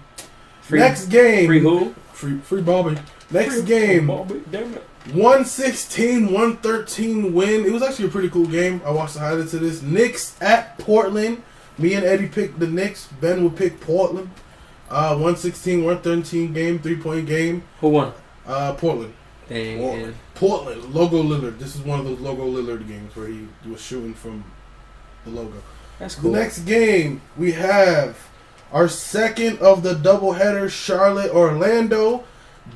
Free, Next game. Free who? Free Bobby. Next game. Bobby, damn it. 116-113 win. It was actually a pretty cool game. I watched the highlights of this. Knicks at Portland. Me and Eddie picked the Knicks. Ben would pick Portland. 116-113 game, 3-point game. Who won? Portland. Dang. Portland. Logo Lillard. This is one of those Logo Lillard games where he was shooting from the logo. That's cool. The next game, we have our second of the doubleheader, Charlotte-Orlando.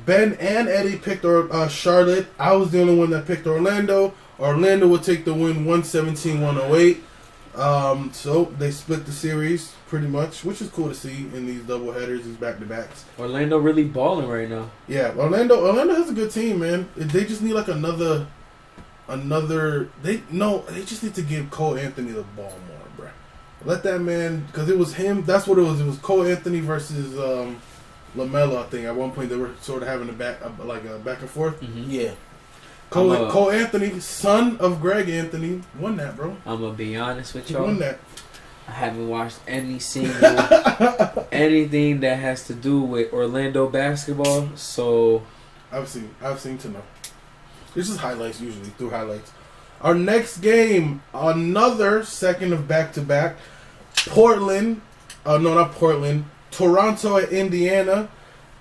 Ben and Eddie picked Charlotte. I was the only one that picked Orlando. Orlando would take the win 117-108. So they split the series pretty much, which is cool to see in these doubleheaders, these back-to-backs. Orlando really balling right now. Yeah, Orlando has a good team, man. They just need like another. They just need to give Cole Anthony the ball more, bro. Let that man, because it was him. That's what it was. It was Cole Anthony versus LaMelo. I think at one point they were sort of having a back and forth. Mm-hmm. Yeah. Cole Anthony, son of Greg Anthony, won that, bro. I'm gonna be honest with He y'all. won that. I haven't watched any single anything that has to do with Orlando basketball. So I've seen to know. It's just highlights usually through highlights. Our next game, another second of back-to-back. Portland. No, not Portland. Toronto at Indiana.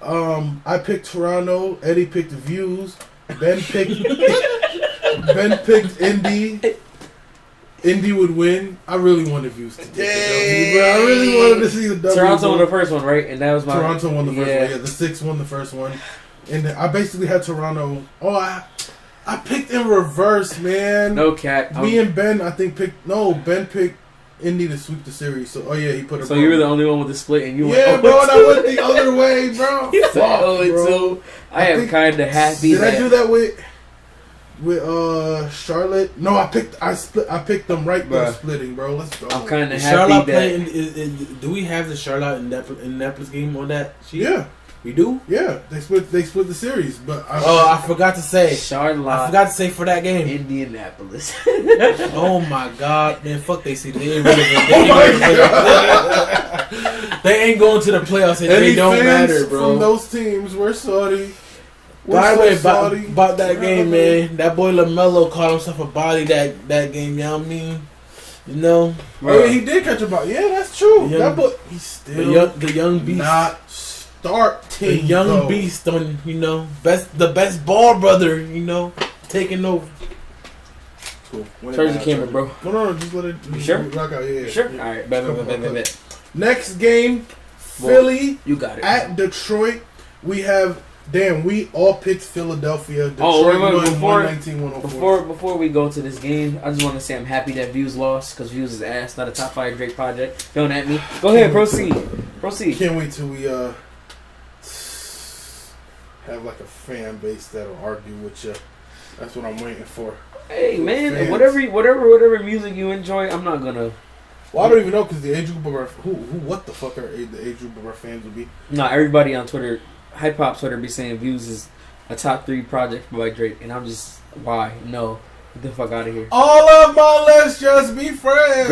I picked Toronto. Eddie picked Views. Ben picked Indy. Indy would win. I really wanted Views to take the W, bro. I really wanted to see the W. Toronto won the first one, right? And that was my Toronto won the first one. Yeah, the Six won the first one. And I basically had Toronto. Oh, I picked in reverse, man. No cat. Me and Ben, I think Ben picked Indy to sweep the series. So, he put a. So you were the only one with the split, and you went. Yeah, bro, and I went the other way, bro. Fuck, bro. I am kind of happy. Did I do that with Charlotte? No, I picked them right there splitting, bro. Let's go. I'm kind of happy Charlotte that. do we have the Charlotte and Indianapolis game on that sheet? Yeah. We do? Yeah, they split the series, but I forgot to say Charlotte. I forgot to say for that game. Indianapolis. Oh my god, man! Fuck they see they ain't relevant. They ain't going to the playoffs and they don't matter, bro. From those teams, we're sorry. By the way, about that game, man, that boy LaMelo called himself a body that game. You know what I mean? You know, oh, yeah, he did catch a ball. Yeah, that's true. That boy, he's still the young beast. Not starting. The young beast on, the best ball brother, taking over. Cool. Charge the camera, bro. No, just let it. You sure? Rock out. Yeah. Sure. All right. Bet. Next game, Philly. You got it. At Detroit, we have. Damn, we all picked Philadelphia. Detroit won 119-104. Before we go to this game, I just want to say I'm happy that Views lost because Views is ass, not a top 5 Drake project. Don't at me. Go ahead, proceed. Can't wait till we have like a fan base that'll argue with you. That's what I'm waiting for. Hey man, whatever music you enjoy, I'm not gonna. Well, I don't even know because the age group of our what the fuck are the age group of our fans would be? No, everybody on Twitter. Hype Hop Twitter be saying Views is a top 3 project by Drake, and I'm just no, get the fuck out of here. All of my let's just be friends.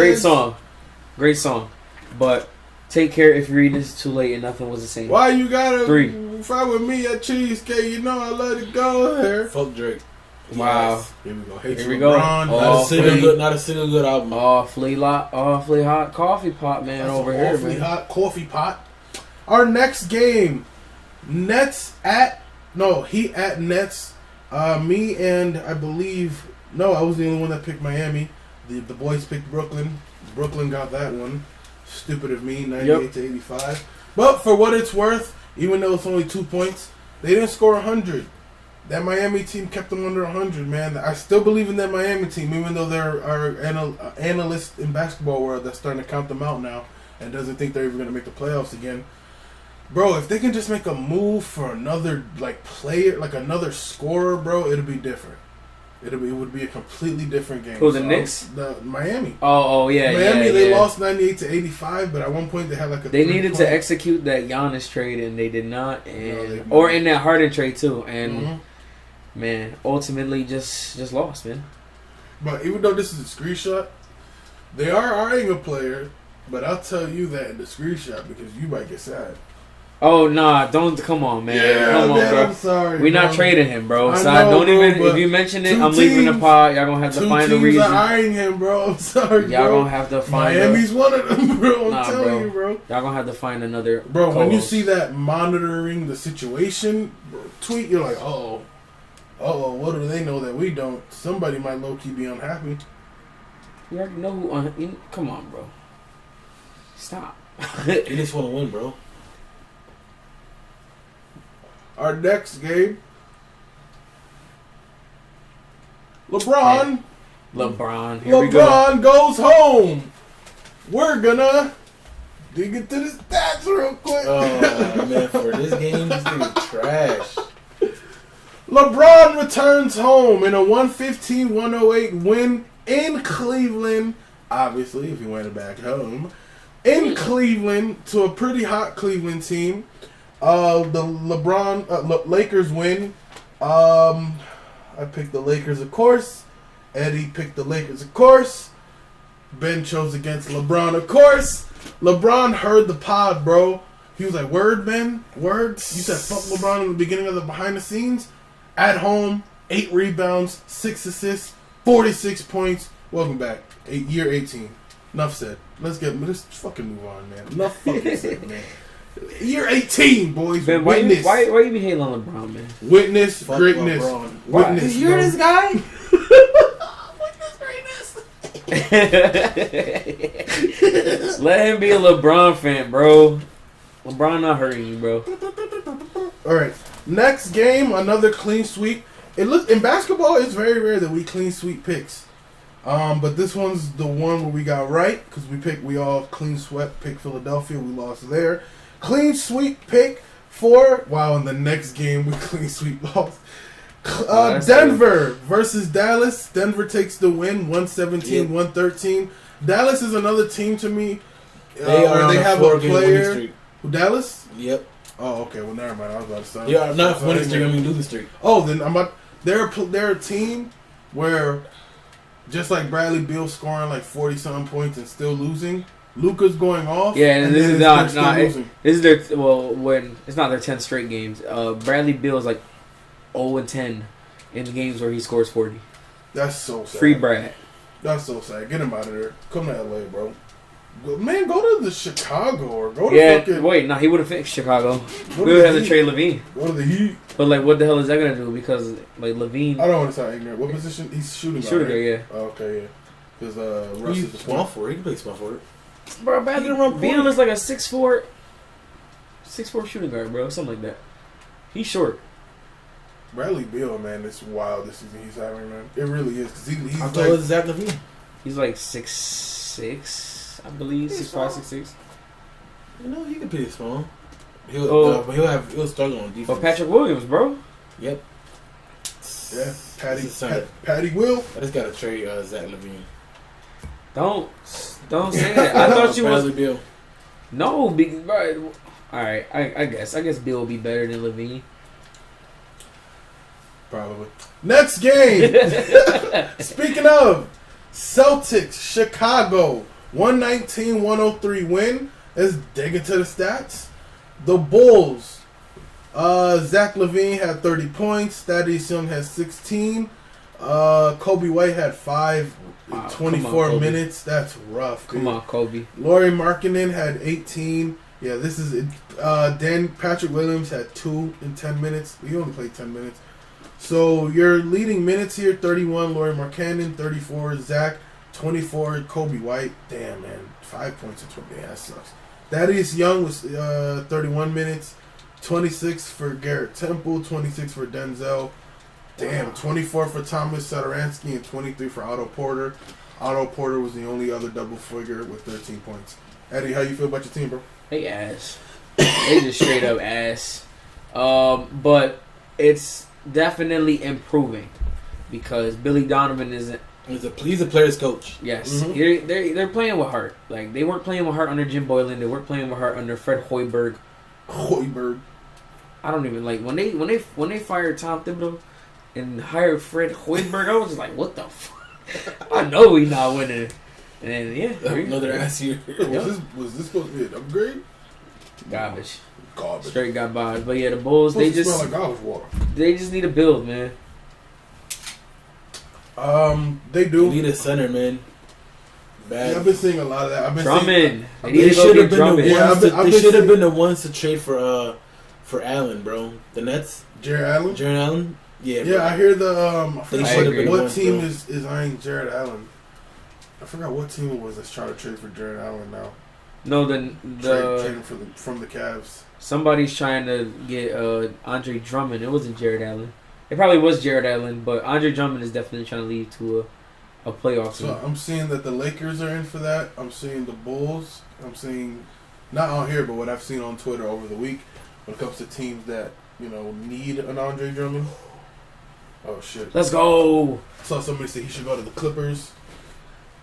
Great song, but take care if you're reading this too late and nothing was the same. Why you gotta 3 fight with me at Cheesecake? You know I let it go here. Fuck Drake. Wow. Yes. Here we go. Hates Here we go. LeBron. Not a single good album. Awfully hot coffee pot, man, That's over an here, awfully man. hot coffee pot. Our next game, Heat at Nets. Me and I believe I was the only one that picked Miami. The boys picked Brooklyn. Brooklyn got that one. Stupid of me, 98 to 85. But for what it's worth, even though it's only 2 points, they didn't score 100. That Miami team kept them under 100, man. I still believe in that Miami team, even though there are analysts in basketball world that's starting to count them out now and doesn't think they're even going to make the playoffs again. Bro, if they can just make a move for another player, another scorer, bro, it'll be different. It would be a completely different game. Who, the Knicks? The Miami. Oh yeah. Miami, they yeah. lost 98 to 85, but at one point they had They needed to execute that Giannis trade, and they did not, or in that Harden trade too, and man, ultimately just lost, man. But even though this is a screenshot, they are eyeing a player, but I'll tell you that in the screenshot because you might get sad. Oh nah, come on, man. Come on, bro. I'm sorry. We're not trading him, bro. I So know, don't even. bro, If you mention it, two I'm leaving the teams- pod. Y'all gonna have to find a Two teams reason. are eyeing him, bro. I'm sorry, Y'all bro. gonna have to find. Miami's one of them, bro. I'm telling bro. you, bro. Y'all gonna have to find another. Bro, when you co-host. see that monitoring the situation tweet, you're like, oh, what do they know that we don't? Somebody might low key be unhappy. You already know who. Come on, bro. Stop. They just want to win, bro. Our next game, LeBron. LeBron. Here we go. LeBron goes home. We're gonna dig into the stats real quick. Oh man, for this game, this nigga trash. LeBron returns home in a 115-108 win in Cleveland. Obviously, if he went back home. In Cleveland to a pretty hot Cleveland team. The Lakers win. I picked the Lakers, of course. Eddie picked the Lakers, of course. Ben chose against LeBron, of course. LeBron heard the pod, bro. He was like, word, Ben? Word? You said fuck LeBron in the beginning of the behind the scenes? At home, 8 rebounds, 6 assists, 46 points. Welcome back. Year 18. Enough said. Let's fucking move on, man. Enough fucking said, man. Year 18, boys. Ben, why you be hating on LeBron, man? Witness Fuck greatness. LeBron. Witness. You hear this guy? Let him be a LeBron fan, bro. LeBron not hurting you, bro. All right. Next game, another clean sweep. In basketball, it's very rare that we clean sweep picks. But this one's the one where we got right because we all clean swept pick Philadelphia. We lost there. Clean sweep pick for in the next game we clean sweep lost. Denver versus Dallas. Denver takes the win, 117-113. Dallas is another team to me. They have a player. Dallas? Yep. Oh, okay. Well, never mind. I was about to say. Yeah, not winning streak. I mean losing streak. Oh, then they're a team where just like Bradley Beal scoring like 40-something points and still losing. Luka's going off. Yeah, and this is losing. This is their when it's not their 10 straight games. Bradley Beal is like 0-10 in the games where he scores 40. That's so sad. Free Brad. That's so sad. Get him out of there. Come to LA, bro. Man, go to the Chicago or go to fucking... Wait, he would have fixed Chicago. Go We would have to trade Levine. Go to the Heat. But like, what the hell is that gonna do? Because like Levine, I don't want to sound ignorant. What position? He's shooting. shooter, right? yeah. Oh, okay, yeah. Because Russ He's is the small forward. He can play small forward. Bro, He can run Beal point. is like a 6'4" shooting guard, bro. Something like that. He's short. Bradley Beal, man, it's wild this season he's having, man. It really is. Because he's I like... thought it was Zach LaVine. He's like 6'6", I believe, 6'5", 6'6". You know, he can play small. He'll struggle on defense. But Patrick Williams, bro. Yep. Yeah, Patty Will. I just got to trade Zach LaVine. Don't say that. I thought you was Bradley Beal. no. Bro, all right, I guess Bill will be better than Levine. Probably. Next game. Speaking of Celtics, Chicago, 119-103 win. Let's dig into the stats. The Bulls. Zach LaVine had 30 points. Thaddeus Young has 16. Kobe White had 5 in 24 Kobe. minutes. That's rough. Come on, Kobe. Lauri Markkanen had 18. Yeah, this is it. Patrick Williams had 2 in 10 minutes. He only played 10 minutes. So your leading minutes here: 31. Lauri Markkanen, 34. Zach, 24. Kobe White. Damn, man, 5 points in 20. Yeah, that sucks. Thaddeus Young was 31 minutes. 26 for Garrett Temple. 26 for Denzel. Damn, 24 for Thomas Satoransky and 23 for Otto Porter. Otto Porter was the only other double figure with 13 points. Eddie, how you feel about your team, bro? They ass. They just straight up ass. But it's definitely improving because Billy Donovan isn't. He's a player's coach. Yes, they're playing with heart. Like they weren't playing with heart under Jim Boylan. They weren't playing with heart under Fred Hoiberg. I don't even like when they fired Tom Thibodeau and hired Fred Hoiberg. I was just like, what the fuck? I know we not winning. And yeah, another ass year. Was this supposed to be an upgrade? Garbage. Straight garbage. But yeah, the Bulls they just smell like garbage water. They just need a build, man. They do. They need a center, man. Bad. Yeah, I've been seeing a lot of that. Drummond. They should have been the ones. They should have been the ones to trade for Allen, bro. The Nets. Jared Allen. Yeah. Yeah, bro. I hear the. They should have been what the ones, team bro. is eyeing Jared Allen? I forgot what team it was that's trying to trade for Jared Allen now. No, trading from the Cavs. Somebody's trying to get Andre Drummond. It wasn't Jared Allen. It probably was Jared Allen, but Andre Drummond is definitely trying to leave to a playoff team. So I'm seeing that the Lakers are in for that. I'm seeing the Bulls. I'm seeing, not on here, but what I've seen on Twitter over the week when it comes to teams that, need an Andre Drummond. Oh, shit. Let's go. I saw somebody say he should go to the Clippers.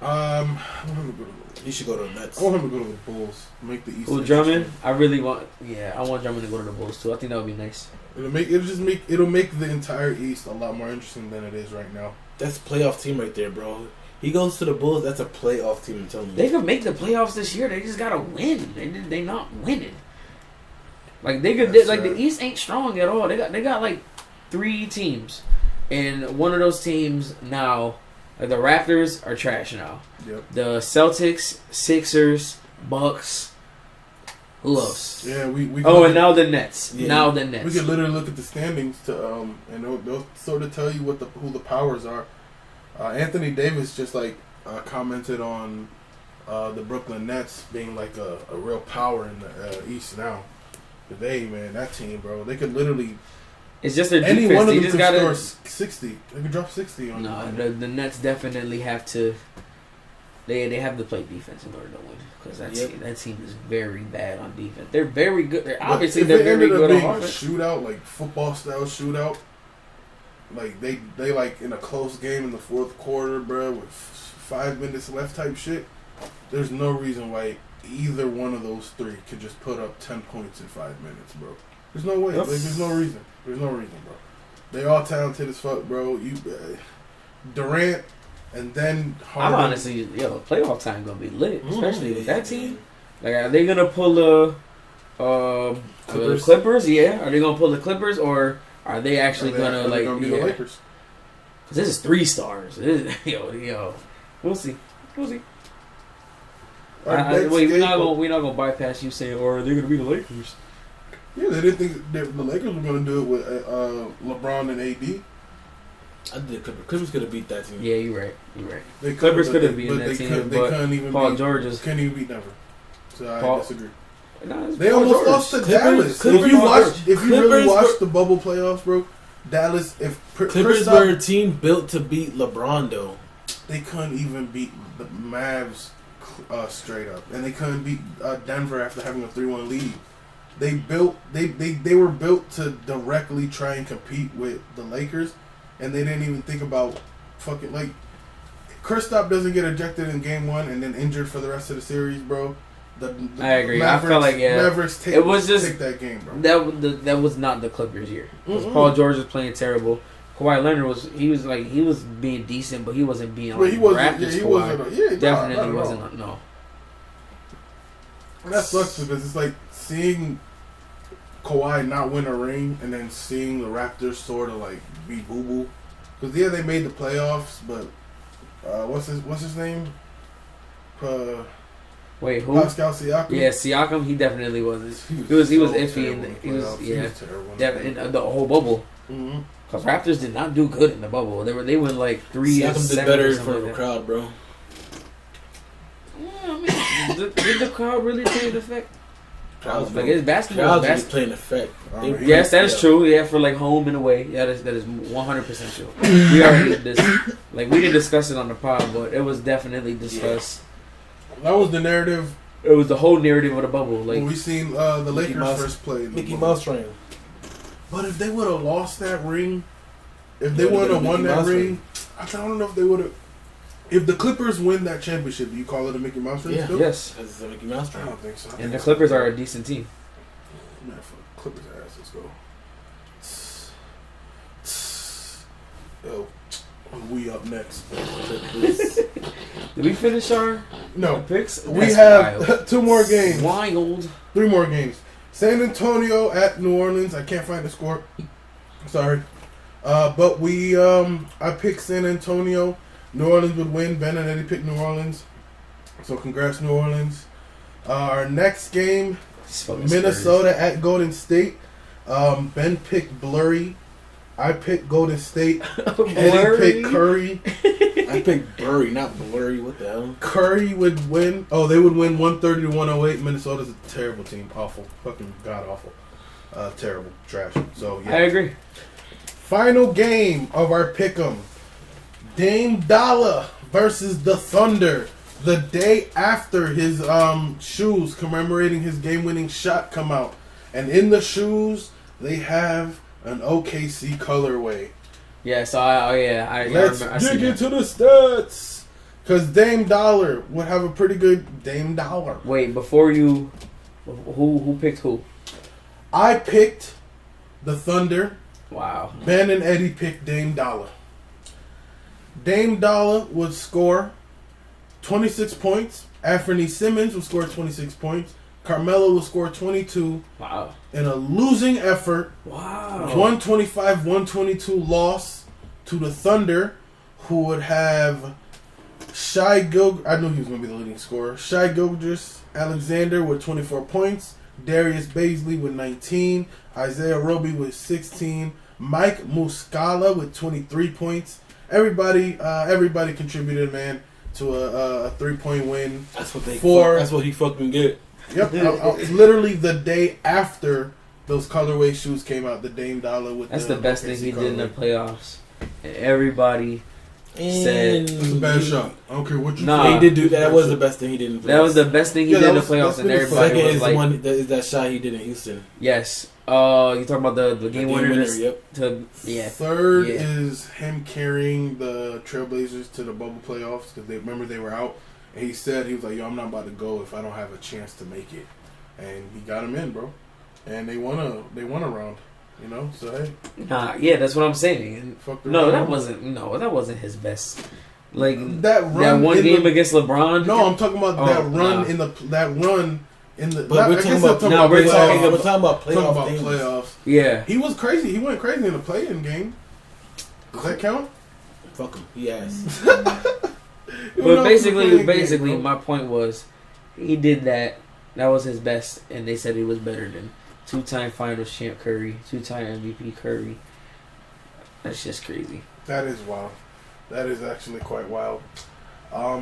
I want him to go to He should go to the Nets. I want him to go to the Bulls. Make the East. Well, Drummond, I want Drummond to go to the Bulls too. I think that would be nice. It'll make the entire East a lot more interesting than it is right now. That's a playoff team right there, bro. He goes to the Bulls. That's a playoff team. I'm telling you. They could make the playoffs this year. They just gotta win. They not winning. Like the East ain't strong at all. They got like 3 teams, and one of those teams now. Like the Raptors are trash now. Yep. The Celtics, Sixers, Bucks. Who else? Yeah, we and now the Nets. Yeah. Now the Nets. We could literally look at the standings to and they'll sort of tell you who the powers are. Anthony Davis just commented on the Brooklyn Nets being like a real power in the East now. Today, man, that team, bro, they could literally. It's just their any defense. one of They them just could gotta score 60. They could drop 60 on. No, the Nets definitely have to. They have to play defense in order to win because that team is very bad on defense. They're very good. They're very good on offense. Shootout, like football style shootout. Like they like in a close game in the fourth quarter, bro, with 5 minutes left type shit. There's no reason why either one of those 3 could just put up 10 points in 5 minutes, bro. There's no way. There's no reason. There's no reason, bro. They all talented as fuck, bro. Durant and then Harden. I'm honestly, playoff time gonna be lit, especially with that team. Like, are they gonna pull the Clippers? Yeah, are they gonna pull the Clippers or are they actually gonna be the Lakers? Because this is 3 stars. We'll see. We're not gonna bypass you saying, or are they gonna be the Lakers? Yeah, they didn't think the Lakers were going to do it with LeBron and AD. I did. Clippers could have beat that team. Yeah, you're right. The Clippers could have beaten that team, they couldn't even Paul George's couldn't even beat Denver. So I disagree. They Paul almost George. lost to Dallas. If you really watch the bubble playoffs, bro, Dallas. Clippers were a team built to beat LeBron, though. They couldn't even beat the Mavs straight up, and they couldn't beat Denver after having a 3-1 lead. They were built to directly try and compete with the Lakers, and they didn't even think about fucking like Kristaps doesn't get ejected in game 1 and then injured for the rest of the series, bro. I agree. I felt like Mavericks take that game, bro. That was not the Clippers' year. Paul George was playing terrible. Kawhi Leonard was being decent, but he wasn't being like Raptors Kawhi. Definitely wasn't. No. And that sucks because it's like seeing Kawhi not win a ring and then seeing the Raptors sort of like be boo-boo Because they made the playoffs, but what's his name? Wait, who? Pascal Siakam. Yeah, Siakam. He definitely wasn't. He was iffy in the whole bubble. Mm-hmm. Because Raptors did not do good in the bubble. They went like 3 and 7. Siakam did better for the crowd, bro. Yeah, I mean, did the crowd really play an effect? Crowds, like it's basketball. Crowds play an effect. Yes, that is true. Yeah, for like home and away. Yeah, that is 100% true. We already we didn't discuss it on the pod, but it was definitely discussed. Yeah. That was the narrative. It was the whole narrative of the bubble. Like when we seen the Lakers first play. Mickey Mouse train. But if they would have lost that ring, if they would have won that ring, I don't know if they would have. If the Clippers win that championship, do you call it a Mickey Mouse ring? Yeah. Still? Yes. It's a Mickey Mouse train. I don't think so. And the Clippers are a decent team. Man, for Clippers ass, let's go. Yo, we up next. Did we finish our No picks? We That's have wild. 2 more games. Wild. 3 more games. San Antonio at New Orleans. I can't find the score. Sorry. But I picked San Antonio. New Orleans would win. Ben and Eddie picked New Orleans. So congrats, New Orleans. Our next game, Minnesota at Golden State. Ben picked Blurry. I picked Golden State. Eddie picked Curry. I picked Blurry, not Blurry. What the hell? Curry would win. Oh, they would win 130-108. Minnesota's a terrible team. Awful. Fucking god awful. Terrible. Trash. So, yeah. I agree. Final game of our pick'em. Dame Dollar versus the Thunder. The day after his shoes commemorating his game-winning shot come out. And in the shoes, they have an OKC colorway. Yeah, so Let's dig into the stats. Because Dame Dollar would have a pretty good Dame Dollar. Wait, before you... Who picked who? I picked the Thunder. Wow. Ben and Eddie picked Dame Dollar. Dame Dollar would score 26 points. Anthony Simmons would score 26 points. Carmelo would score 22. Wow. In a losing effort. Wow. 125-122 loss to the Thunder, who would have Shai Gilgeous. I knew he was going to be the leading scorer. Shai Gilgeous Alexander with 24 points. Darius Baisley with 19. Isaiah Roby with 16. Mike Muscala with 23 points. Everybody contributed, man, to a 3-point win. That's what he fucking get. Yep, literally the day after those colorway shoes came out, the Dame Dollar with. That's the best thing he did in the playoffs. And everybody said it's a bad shot. I don't care what you. Nah, he did do that. That was the best thing he did in the playoffs. That was the best thing he did in the playoffs, and everybody was like, one is that shot he did in Houston. Yes. You talking about the game winner? Yep. Third is him carrying the Trailblazers to the bubble playoffs because they were out, and he said he was like, "Yo, I'm not about to go if I don't have a chance to make it," and he got him in, bro, and they won a round, you know. So hey, that's what I'm saying. That wasn't his best. Like that one game against LeBron. No, I'm talking about that run in the. But we're talking about playoffs. Yeah, he was crazy. He went crazy in the play-in game. Does that count? Fuck him. Yes. But basically, my point was, he did that. That was his best, and they said he was better than 2-time Finals champ Curry, 2-time MVP Curry. That's just crazy. That is wild. That is actually quite wild.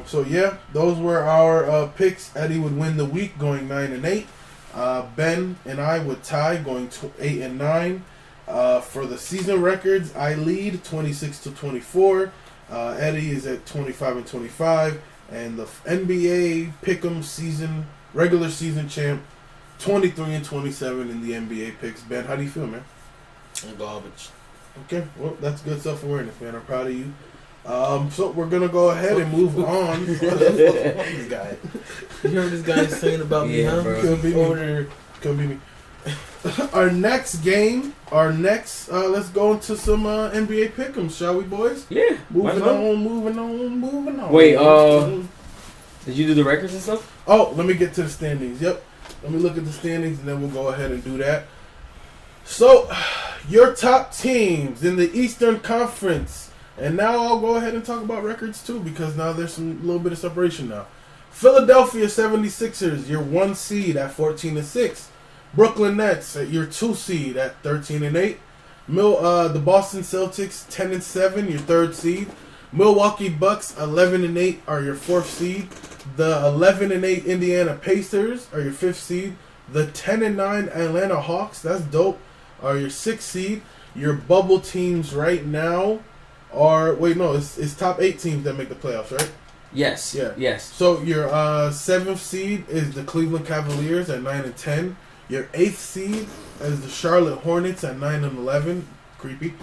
So yeah, those were our picks. Eddie would win the week, going 9-8. Ben and I would tie, going 8-9. For the season records, I lead 26-24. Eddie is at 25-25, and the NBA Pick'em regular season champ, 23-27 in the NBA picks. Ben, how do you feel, man? I'm garbage. Okay, well, that's good self-awareness, man. I'm proud of you. So we're gonna go ahead and move on. This guy. You heard this guy saying about me, huh? Bro. Could be me. Our next game, let's go into some NBA pick'ems, shall we, boys? Yeah. Moving on. Wait, did you do the records and stuff? Oh, let me get to the standings. Yep. Let me look at the standings, and then we'll go ahead and do that. So, your top teams in the Eastern Conference And now I'll go ahead and talk about records too, because now there's a little bit of separation now. Philadelphia 76ers, your 1 seed at 14-6. Brooklyn Nets at your 2 seed at 13-8. The Boston Celtics 10-7, your 3rd seed. Milwaukee Bucks 11-8 are your 4th seed. The 11-8 Indiana Pacers are your 5th seed. The 10-9 Atlanta Hawks, that's dope, are your 6th seed. Your bubble teams right now are it's top 8 teams that make the playoffs, right? Yes. Yeah. Yes. So your 7th seed is the Cleveland Cavaliers at 9-10. Your 8th seed is the Charlotte Hornets at 9-11. Creepy.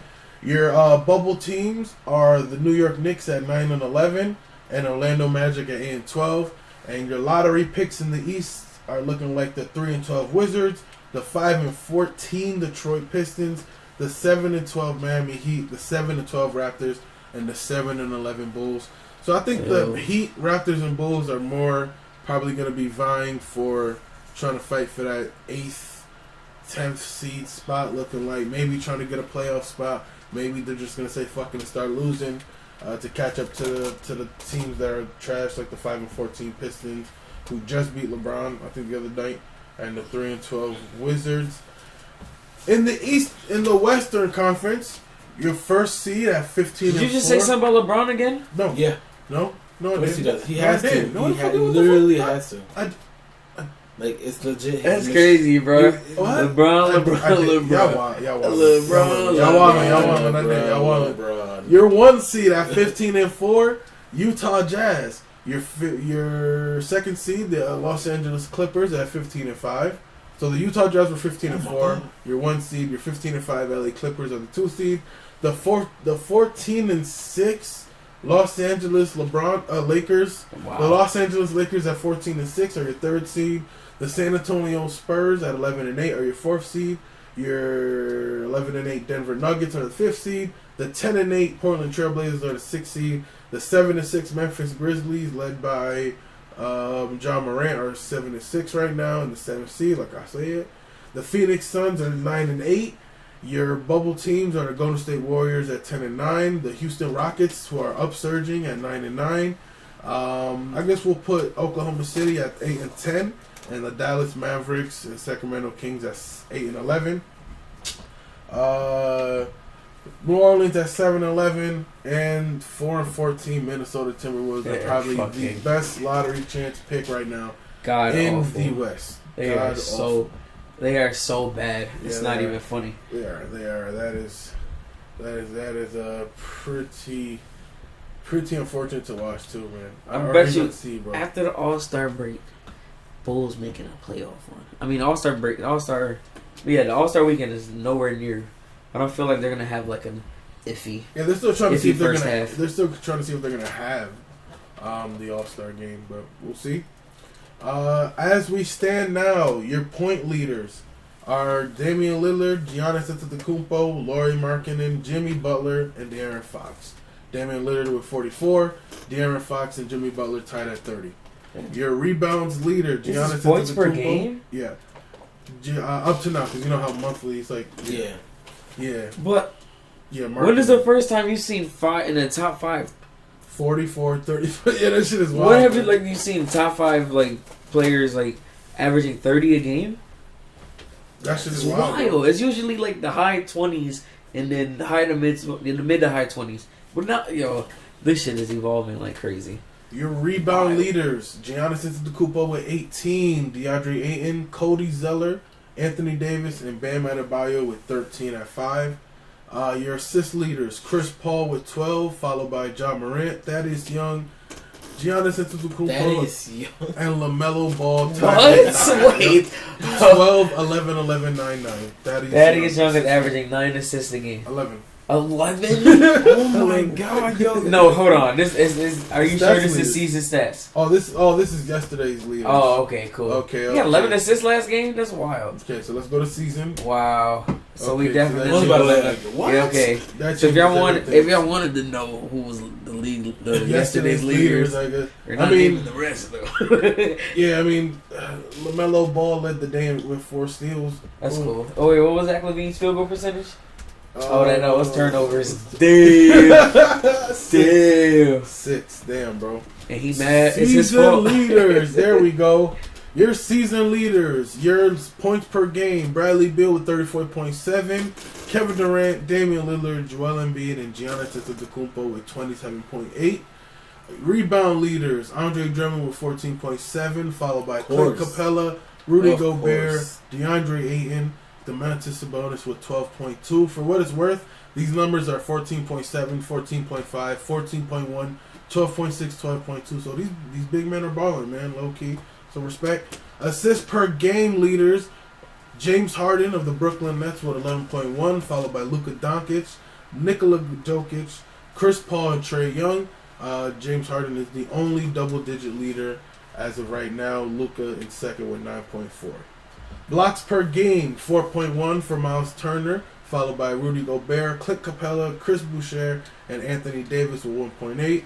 Your bubble teams are the New York Knicks at 9-11 and Orlando Magic at 8-12. And your lottery picks in the East are looking like the 3-12 Wizards, the 5-14 Detroit Pistons, the 7-12 Miami Heat, the 7-12 Raptors, and the 7-11 Bulls. So I think the Heat, Raptors, and Bulls are more probably going to be vying for trying to fight for that 8th, 10th seed spot, looking like maybe trying to get a playoff spot. Maybe they're just going to say fucking and start losing to catch up to the teams that are trash, like the 5-14 Pistons, who just beat LeBron, I think, the other night, and the 3-12 Wizards. In the East, in the Western Conference, your 1st seed at 15-4. Did you just say something about LeBron again? No. Yeah. No, Yes, he does. He has to. No, He literally has to. I Like, it's legit. That's crazy, bro. What? LeBron. Y'all want. Your 1 seed at 15-4, Utah Jazz. Your 2nd seed, the Los Angeles Clippers at 15-5. So the Utah Jazz were 15-4. Your 1 seed, your 15-5 LA Clippers are the 2 seed. The 14-6 Los Angeles Lakers. Wow. The Los Angeles Lakers at 14-6 are your 3rd seed. The San Antonio Spurs at 11-8 are your 4th seed. Your 11-8 Denver Nuggets are the 5th seed. The 10-8 Portland Trailblazers are the 6th seed. The 7-6 Memphis Grizzlies, led by John Morant, are 7-6 right now in the 7th seed, like I said. The Phoenix Suns are 9-8. Your bubble teams are the Golden State Warriors at 10-9. The Houston Rockets, who are upsurging, at 9-9. I guess we'll put Oklahoma City at 8-10, and the Dallas Mavericks and Sacramento Kings at 8-11. New Orleans at 7-11, and 4-14 Minnesota Timberwolves are probably the best lottery chance pick right now in the West. They are so bad. It's not even funny. They are. That is pretty unfortunate to watch too, man. I bet you after the All-Star break, Bulls making a playoff run. I mean, the All-Star weekend is nowhere near. I don't feel like they're gonna have like an iffy. Yeah, they're still trying to see if they're gonna. Half. They're still trying to see if they're gonna have the All-Star game, but we'll see. As we stand now, your point leaders are Damian Lillard, Giannis Antetokounmpo, Lauri Markkanen, Jimmy Butler, and De'Aaron Fox. Damian Lillard with 44, De'Aaron Fox and Jimmy Butler tied at 30. Your rebounds leader, Giannis Antetokounmpo. Points per game? Yeah. Up to now, because you know how monthly it's like. Yeah. But when is the first time you've seen 5 in the top 5? 44, 30. Yeah, that shit is wild. What have you seen top 5 players averaging 30 a game? That shit is wild. It's usually the high 20s and then the mid to high 20s. But now, this shit is evolving like crazy. Your rebound leaders, Giannis Antetokounmpo with 18, DeAndre Ayton, Cody Zeller, Anthony Davis, and Bam Adebayo with 13 at 5. Your assist leaders, Chris Paul with 12, followed by John Morant, Thaddeus Young, Giannis Antetokounmpo, and LaMelo Ball. What? Wait. 12, 11, 11, 9, 9. Thaddeus Young is averaging 9 assists a game. 11. 11? Oh my god, yo. No, hold on. This is are you sure this is season stats? Oh, this is yesterday's leaders. Oh, okay, cool. Okay. Yeah, 11 assists last game? That's wild. Okay, so let's go to season. Wow. So okay, we definitely what? Yeah, okay. So if y'all wanted to know who was the yesterday's leaders, I guess. You're not naming the rest though. Yeah, I mean, LaMelo Ball led the day with 4 steals. That's cool. Oh wait, what was Zach LaVine's field goal percentage? Oh, that was turnovers. Damn. 6. Damn, bro. And he mad. It's his fault. Season leaders. There we go. Your season leaders. Your points per game. Bradley Beal with 34.7. Kevin Durant, Damian Lillard, Joel Embiid, and Giannis Antetokounmpo with 27.8. Rebound leaders. Andre Drummond with 14.7, followed by Clint Capella, Rudy Gobert, DeAndre Ayton, Domantas Sabonis with 12.2. For what it's worth, these numbers are 14.7, 14.5, 14.1, 12.6, 12.2. So these big men are balling, man, low key. So respect. Assists per game leaders. James Harden of the Brooklyn Nets with 11.1, followed by Luka Doncic, Nikola Jokic, Chris Paul, and Trae Young. James Harden is the only double-digit leader as of right now. Luka in second with 9.4. Blocks per game, 4.1 for Miles Turner, followed by Rudy Gobert, Clint Capella, Chris Boucher, and Anthony Davis with 1.8.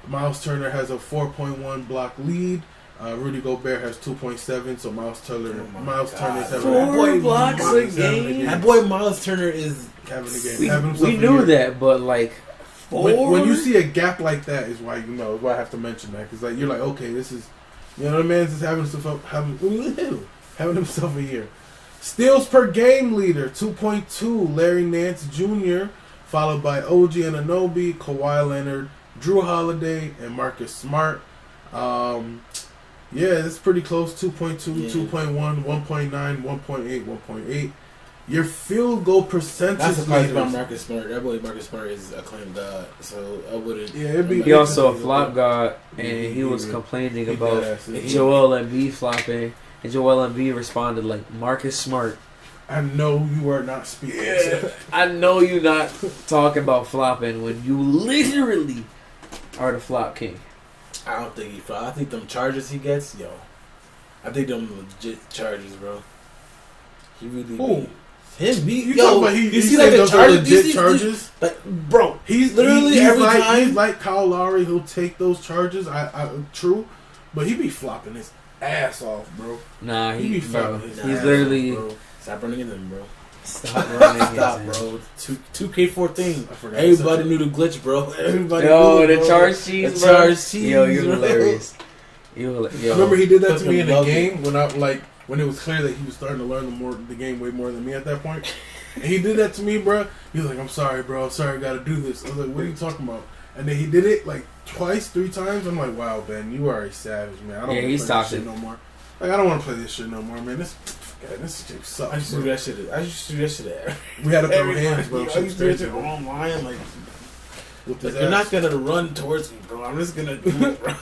Miles Turner has a 4.1 block lead. Rudy Gobert has 2.7, so Miles Turner is having 4 blocks a game. That boy Miles Turner is having a game. We knew that, but like 4? When you see a gap like that, is why you know. Is why I have to mention that, because like you're like, okay, this is, you know, the man's just having himself a year. Steals per game leader, 2.2, Larry Nance Jr., followed by OG Anunoby, Kawhi Leonard, Drew Holiday, and Marcus Smart. Yeah, that's pretty close. 2.2, 2.1, 1.9, 1.8, 1.8. Your field goal percentage. That's the part about Marcus Smart. That boy Marcus Smart is a claim god, so I wouldn't. Yeah, it'd be. He also a flop god, and he was complaining about Joel Embiid flopping, and Joel Embiid responded like, "Marcus Smart, I know you are not speaking. Yeah, I know you not talking about flopping when you literally are the flop king." I don't think he flop. I think them charges he gets, I think them legit charges, bro. He really. Ooh. Him, you talking about you see like the legit charges? Like, bro, he's literally every time. He's like Kyle Lowry. He'll take those charges. True, but he be flopping his ass off, bro. Nah, he be flopping his ass literally. off, bro. Stop running in them, bro. Stop running. Stop, bro. 2K14. Everybody knew the glitch, bro. Everybody. Yo, knew the bro. charge cheese, the bro. Charge cheese, yo, you're hilarious. Yo. Remember he did that to me in a game when it was clear that he was starting to learn the game way more than me at that point. And he did that to me, bro. He was like, "I'm sorry, bro. I'm sorry, I gotta do this." I was like, "What are you talking about?" And then he did it like twice, 3 times. I'm like, "Wow, Ben, you are a savage, man. I don't want to play this shit no more. Like, I don't want to play this shit no more, man. This shit sucks." I used to do that shit. We had to throw hands, bro. I used to do that shit online, like you're not gonna run towards me, bro. I'm just gonna do it, bro.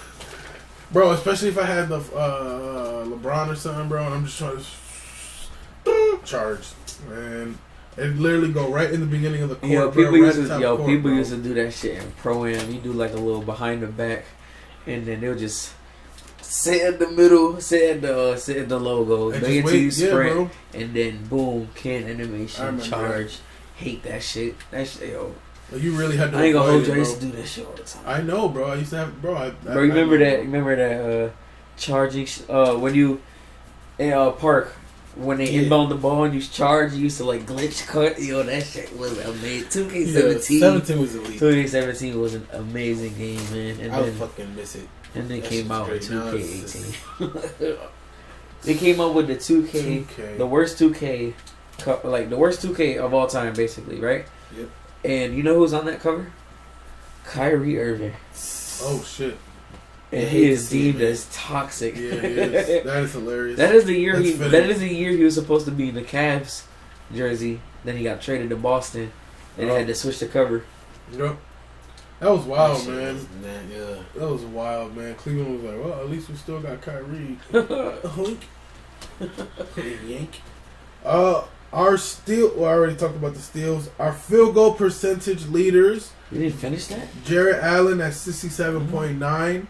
Bro, especially if I had the LeBron or something, bro, and I'm just trying to charge, man. It literally go right in the beginning of the court. People used to do that shit in Pro-Am. You do like a little behind the back, and then they'll just sit in the middle, sit in the logo, wait until you sprint, and then boom, can animation, charge. Hate that shit. That shit, yo. You really had to. I ain't gonna hold you. I used to do that shit all the time. I know, bro. I used to have, bro. Remember that charging when you in park when they inbound the ball and you charge, you used to like glitch cut. Yo, that shit was amazing. 2K17. 17 was elite. 2K17 was an amazing game, man. And I would fucking miss it. And then came out with 2K18. They came out with the 2K, the worst 2K, like the worst 2K of all time, basically, right? Yep. And you know who's on that cover? Kyrie Irving. Oh shit! And he is deemed as toxic. Yeah, he is. That is hilarious. That is the year he was supposed to be in the Cavs jersey. Then he got traded to Boston. And they had to switch the cover. Yep. That was wild, man. Yeah. That was wild, man. Cleveland was like, well, at least we still got Kyrie. Yank. Our steal. Well, I already talked about the steals. Our field goal percentage leaders. You didn't finish that? Jarrett Allen at 67.9.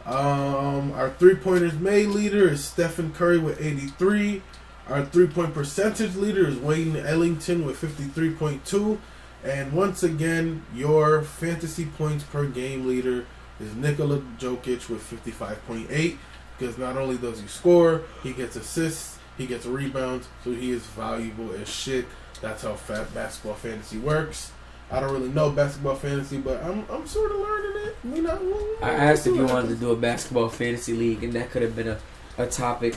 Our 3-pointers made leader is Stephen Curry with 83. Our 3-point percentage leader is Wayne Ellington with 53.2. And once again, your fantasy points per game leader is Nikola Jokic with 55.8. Because not only does he score, he gets assists, He gets rebounds, so he is valuable as shit. That's how basketball fantasy works. I don't really know basketball fantasy, but I'm sort of learning it. I asked if you wanted to do a basketball fantasy league, and that could have been a topic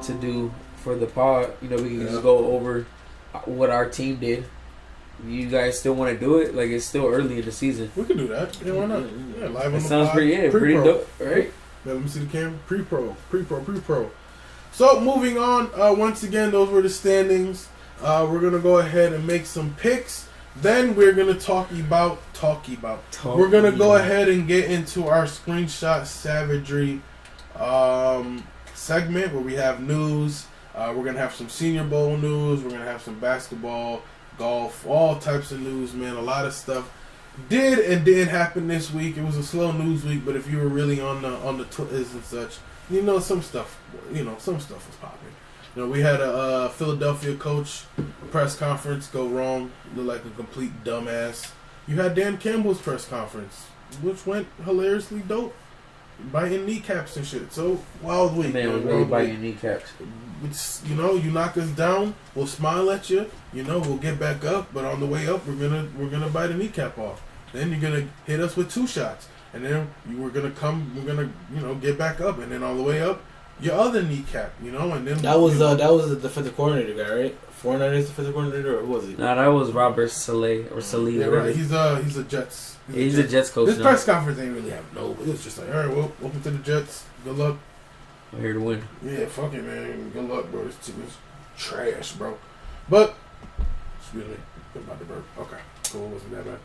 to do for the pod. You know, we can just go over what our team did. You guys still want to do it? Like, it's still early in the season. We can do that. Yeah, why not? Yeah, live on the sounds pod. pretty dope, right? Yeah, let me see the camera. Pre-pro. So, moving on. Once again, those were the standings. We're going to go ahead and make some picks. Then we're going to talk about. We're going to go ahead and get into our Screenshot Savagery segment where we have news. We're going to have some Senior Bowl news. We're going to have some basketball, golf, all types of news, man. A lot of stuff did and didn't happen this week. It was a slow news week, but if you were really on the Twitters and such, some stuff was popping. We had a Philadelphia coach press conference go wrong, look like a complete dumbass. You had Dan Campbell's press conference, which went hilariously dope, biting kneecaps and shit. So wild week. Man, was really biting kneecaps. It's, you knock us down, we'll smile at you. We'll get back up, but on the way up, we're gonna bite a kneecap off. Then you're gonna hit us with 2 shots, and then we're gonna get back up, and then on the way up, your other kneecap, and then that was the defensive coordinator guy, right? 49ers defensive coordinator, or who was he? No, that was Robert Saleh or Saleh. Yeah, right. He's a Jets. He's a Jets coach. This press conference ain't really have but it was just like, all right, well, welcome to the Jets. Good luck. I'm here to win. Yeah, fuck it, man. Good luck, bro. This team is trash, bro. But excuse me, about the burp. Okay, cool. Wasn't that bad.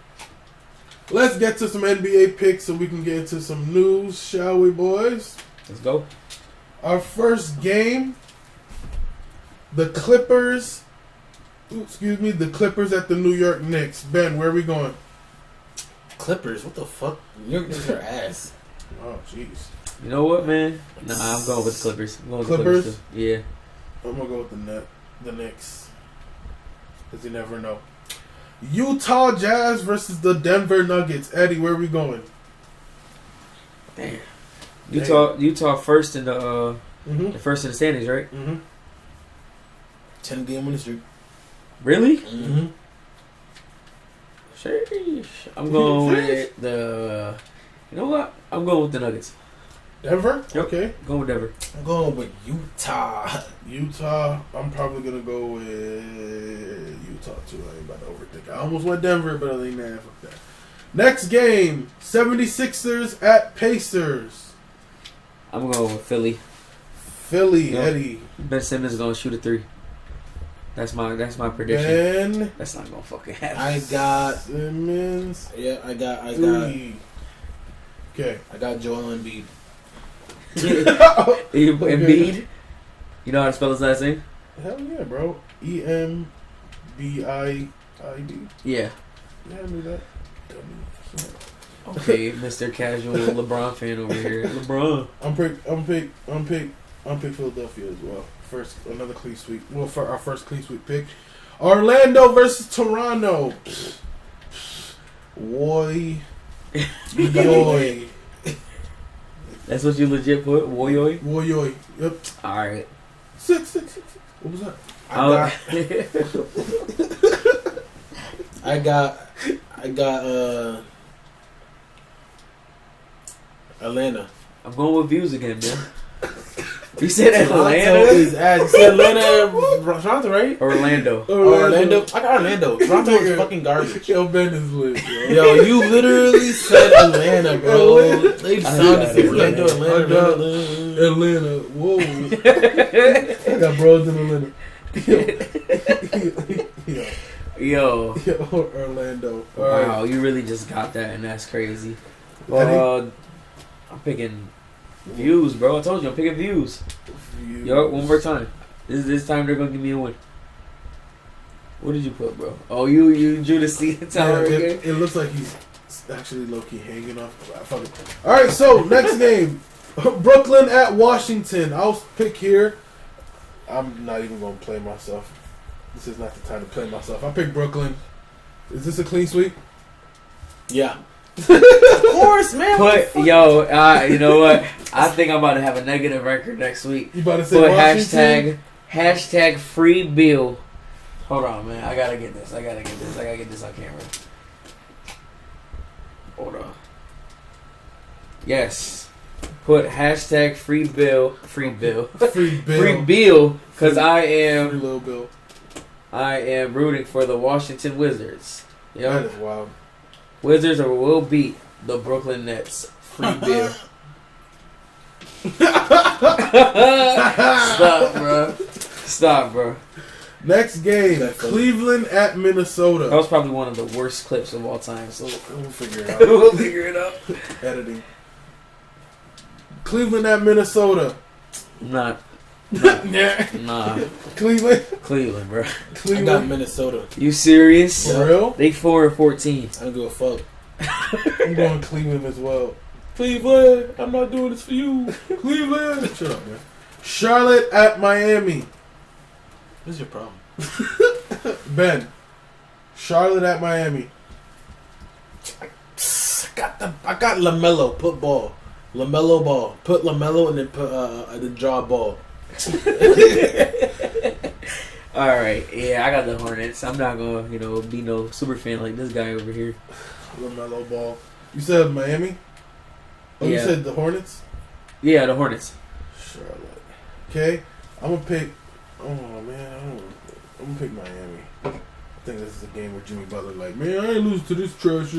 Let's get to some NBA picks so we can get into some news, shall we, boys? Let's go. Our first game, the Clippers at the New York Knicks. Ben, where are we going? Clippers? What the fuck? New York Knicks are ass. Oh, jeez. You know what, man? Nah, I'm going with the Clippers. I'm going with Clippers? the Clippers too. Yeah. I'm going to go with the Knicks. Because you never know. Utah Jazz versus the Denver Nuggets. Eddie, where are we going? Damn. Utah first in the first in the standings, right? Mm-hmm. 10-game winning streak. Really? Mm-hmm. Sheesh. I'm going with the. You know what? I'm going with the Nuggets. Denver? Yep. Okay. Going with Denver. I'm going with Utah. Utah, I'm probably going to go with Utah too. I ain't about to overthink it. I almost went Denver, but I ain't mad. Fuck that. Next game, 76ers at Pacers. I'm going with Philly. Yep. Eddie. Ben Simmons is going to shoot a 3. That's my prediction. Ben. That's not going to fucking happen. I got Simmons. Yeah, I got 3. Okay. I got Joel Embiid. Embiid? You know how to spell his last name? Hell yeah, bro. Embid. Yeah. Yeah, I knew that. Okay, Mr. Casual LeBron fan over here. LeBron. I'm pick Philadelphia as well. Another clean sweep. Well, for our first clean sweep pick, Orlando versus Toronto. Boy. That's what you legit put? Woyoy? Woyoy. Yep. Alright. 6. What was that? I got Atlanta. I'm going with views again, man. You said Toronto Atlanta? is ass. You said Atlanta, Toronto, right? Orlando. Orlando. I got Orlando. Toronto is fucking garbage. Yo, Ben is lit, yo. Yo, you literally said Atlanta, bro. They sounded Orlando. Atlanta. Whoa. I got bros in Atlanta. Yo. Orlando. Wow, you really just got that, and that's crazy. Well, I'm picking views, bro. I told you, I'm picking views. Yo, one more time. This time they're gonna give me a win. What did you put, bro? Oh, you drew the seat tower again? It looks like he's actually low-key hanging off. Fuck it. All right, so next game. Brooklyn at Washington. I'll pick here. I'm not even going to play myself. This is not the time to play myself. I pick Brooklyn. Is this a clean sweep? Yeah. Of course, man. You know what? I think I'm about to have a negative record next week. You about to say Put Washington? hashtag Hashtag free Bill. Hold on, man. I gotta get this. I gotta get this on camera. Hold on. Yes. Put hashtag free Bill. Free Bill. Free Bill. Free Bill. Because Free I little Bill. am rooting for the Washington Wizards. That is wild. Wizards will beat the Brooklyn Nets. Free Bill. Stop, bro. Next game, Cleveland at Minnesota. That was probably one of the worst clips of all time. So we'll figure it out. we'll figure it out. Editing. Cleveland at Minnesota. Nah. Cleveland, bro. Cleveland. I got Minnesota. You serious? For real? They 4-14. I don't give a fuck. I'm going Cleveland as well. Cleveland, I'm not doing this for you. Cleveland. Shut up, man. Charlotte at Miami. What's your problem? Ben. Charlotte at Miami. I got LaMelo. Put ball. LaMelo ball. Put LaMelo and then put the draw ball. All right, yeah, I got the Hornets. I'm not gonna, be no super fan like this guy over here. LaMelo ball. You said Miami? Oh, Yeah. You said the Hornets? Yeah, the Hornets. Charlotte. Okay, I'm gonna pick. Oh man, I'm gonna pick Miami. I think this is a game where Jimmy Butler like, man, I ain't losing to this trash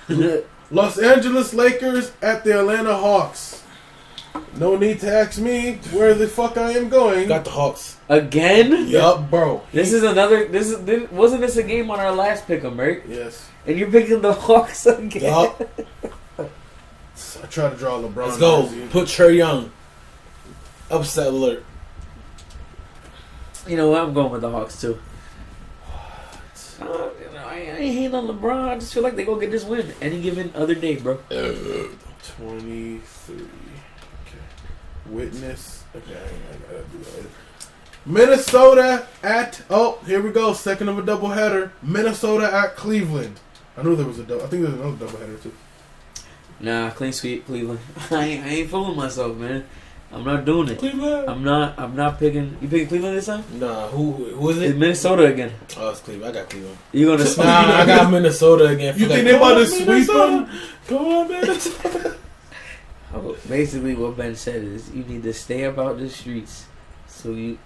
shit. Los Angeles Lakers at the Atlanta Hawks. No need to ask me where the fuck I am going. Got the Hawks Again? Yup, bro. This is another. Wasn't this a game on our last pick'em, right? Yes. And you're picking the Hawks again. Yup. I try to draw LeBron. Let's go. jersey. Put Trae Young. Upset alert. You know what? I'm going with the Hawks too. I ain't hating on LeBron. I just feel like they gonna get this win any given other day, bro. 23. Okay. Witness. Okay, I gotta do that. Minnesota at. Oh, here we go. Second of a doubleheader. Minnesota at Cleveland. I knew there was a double. I think there's another doubleheader too. Nah, clean sweep, Cleveland. I ain't fooling myself, man. I'm not doing it. Cleveland. I'm not picking. You picking Cleveland this time? Nah, who is It's it? Minnesota again. Oh, it's Cleveland. I got Cleveland. You gonna sweep? Nah, I got Minnesota again. You think they about to sweep them? Come on, Minnesota. Basically, what Ben said is you need to stay about the streets. So you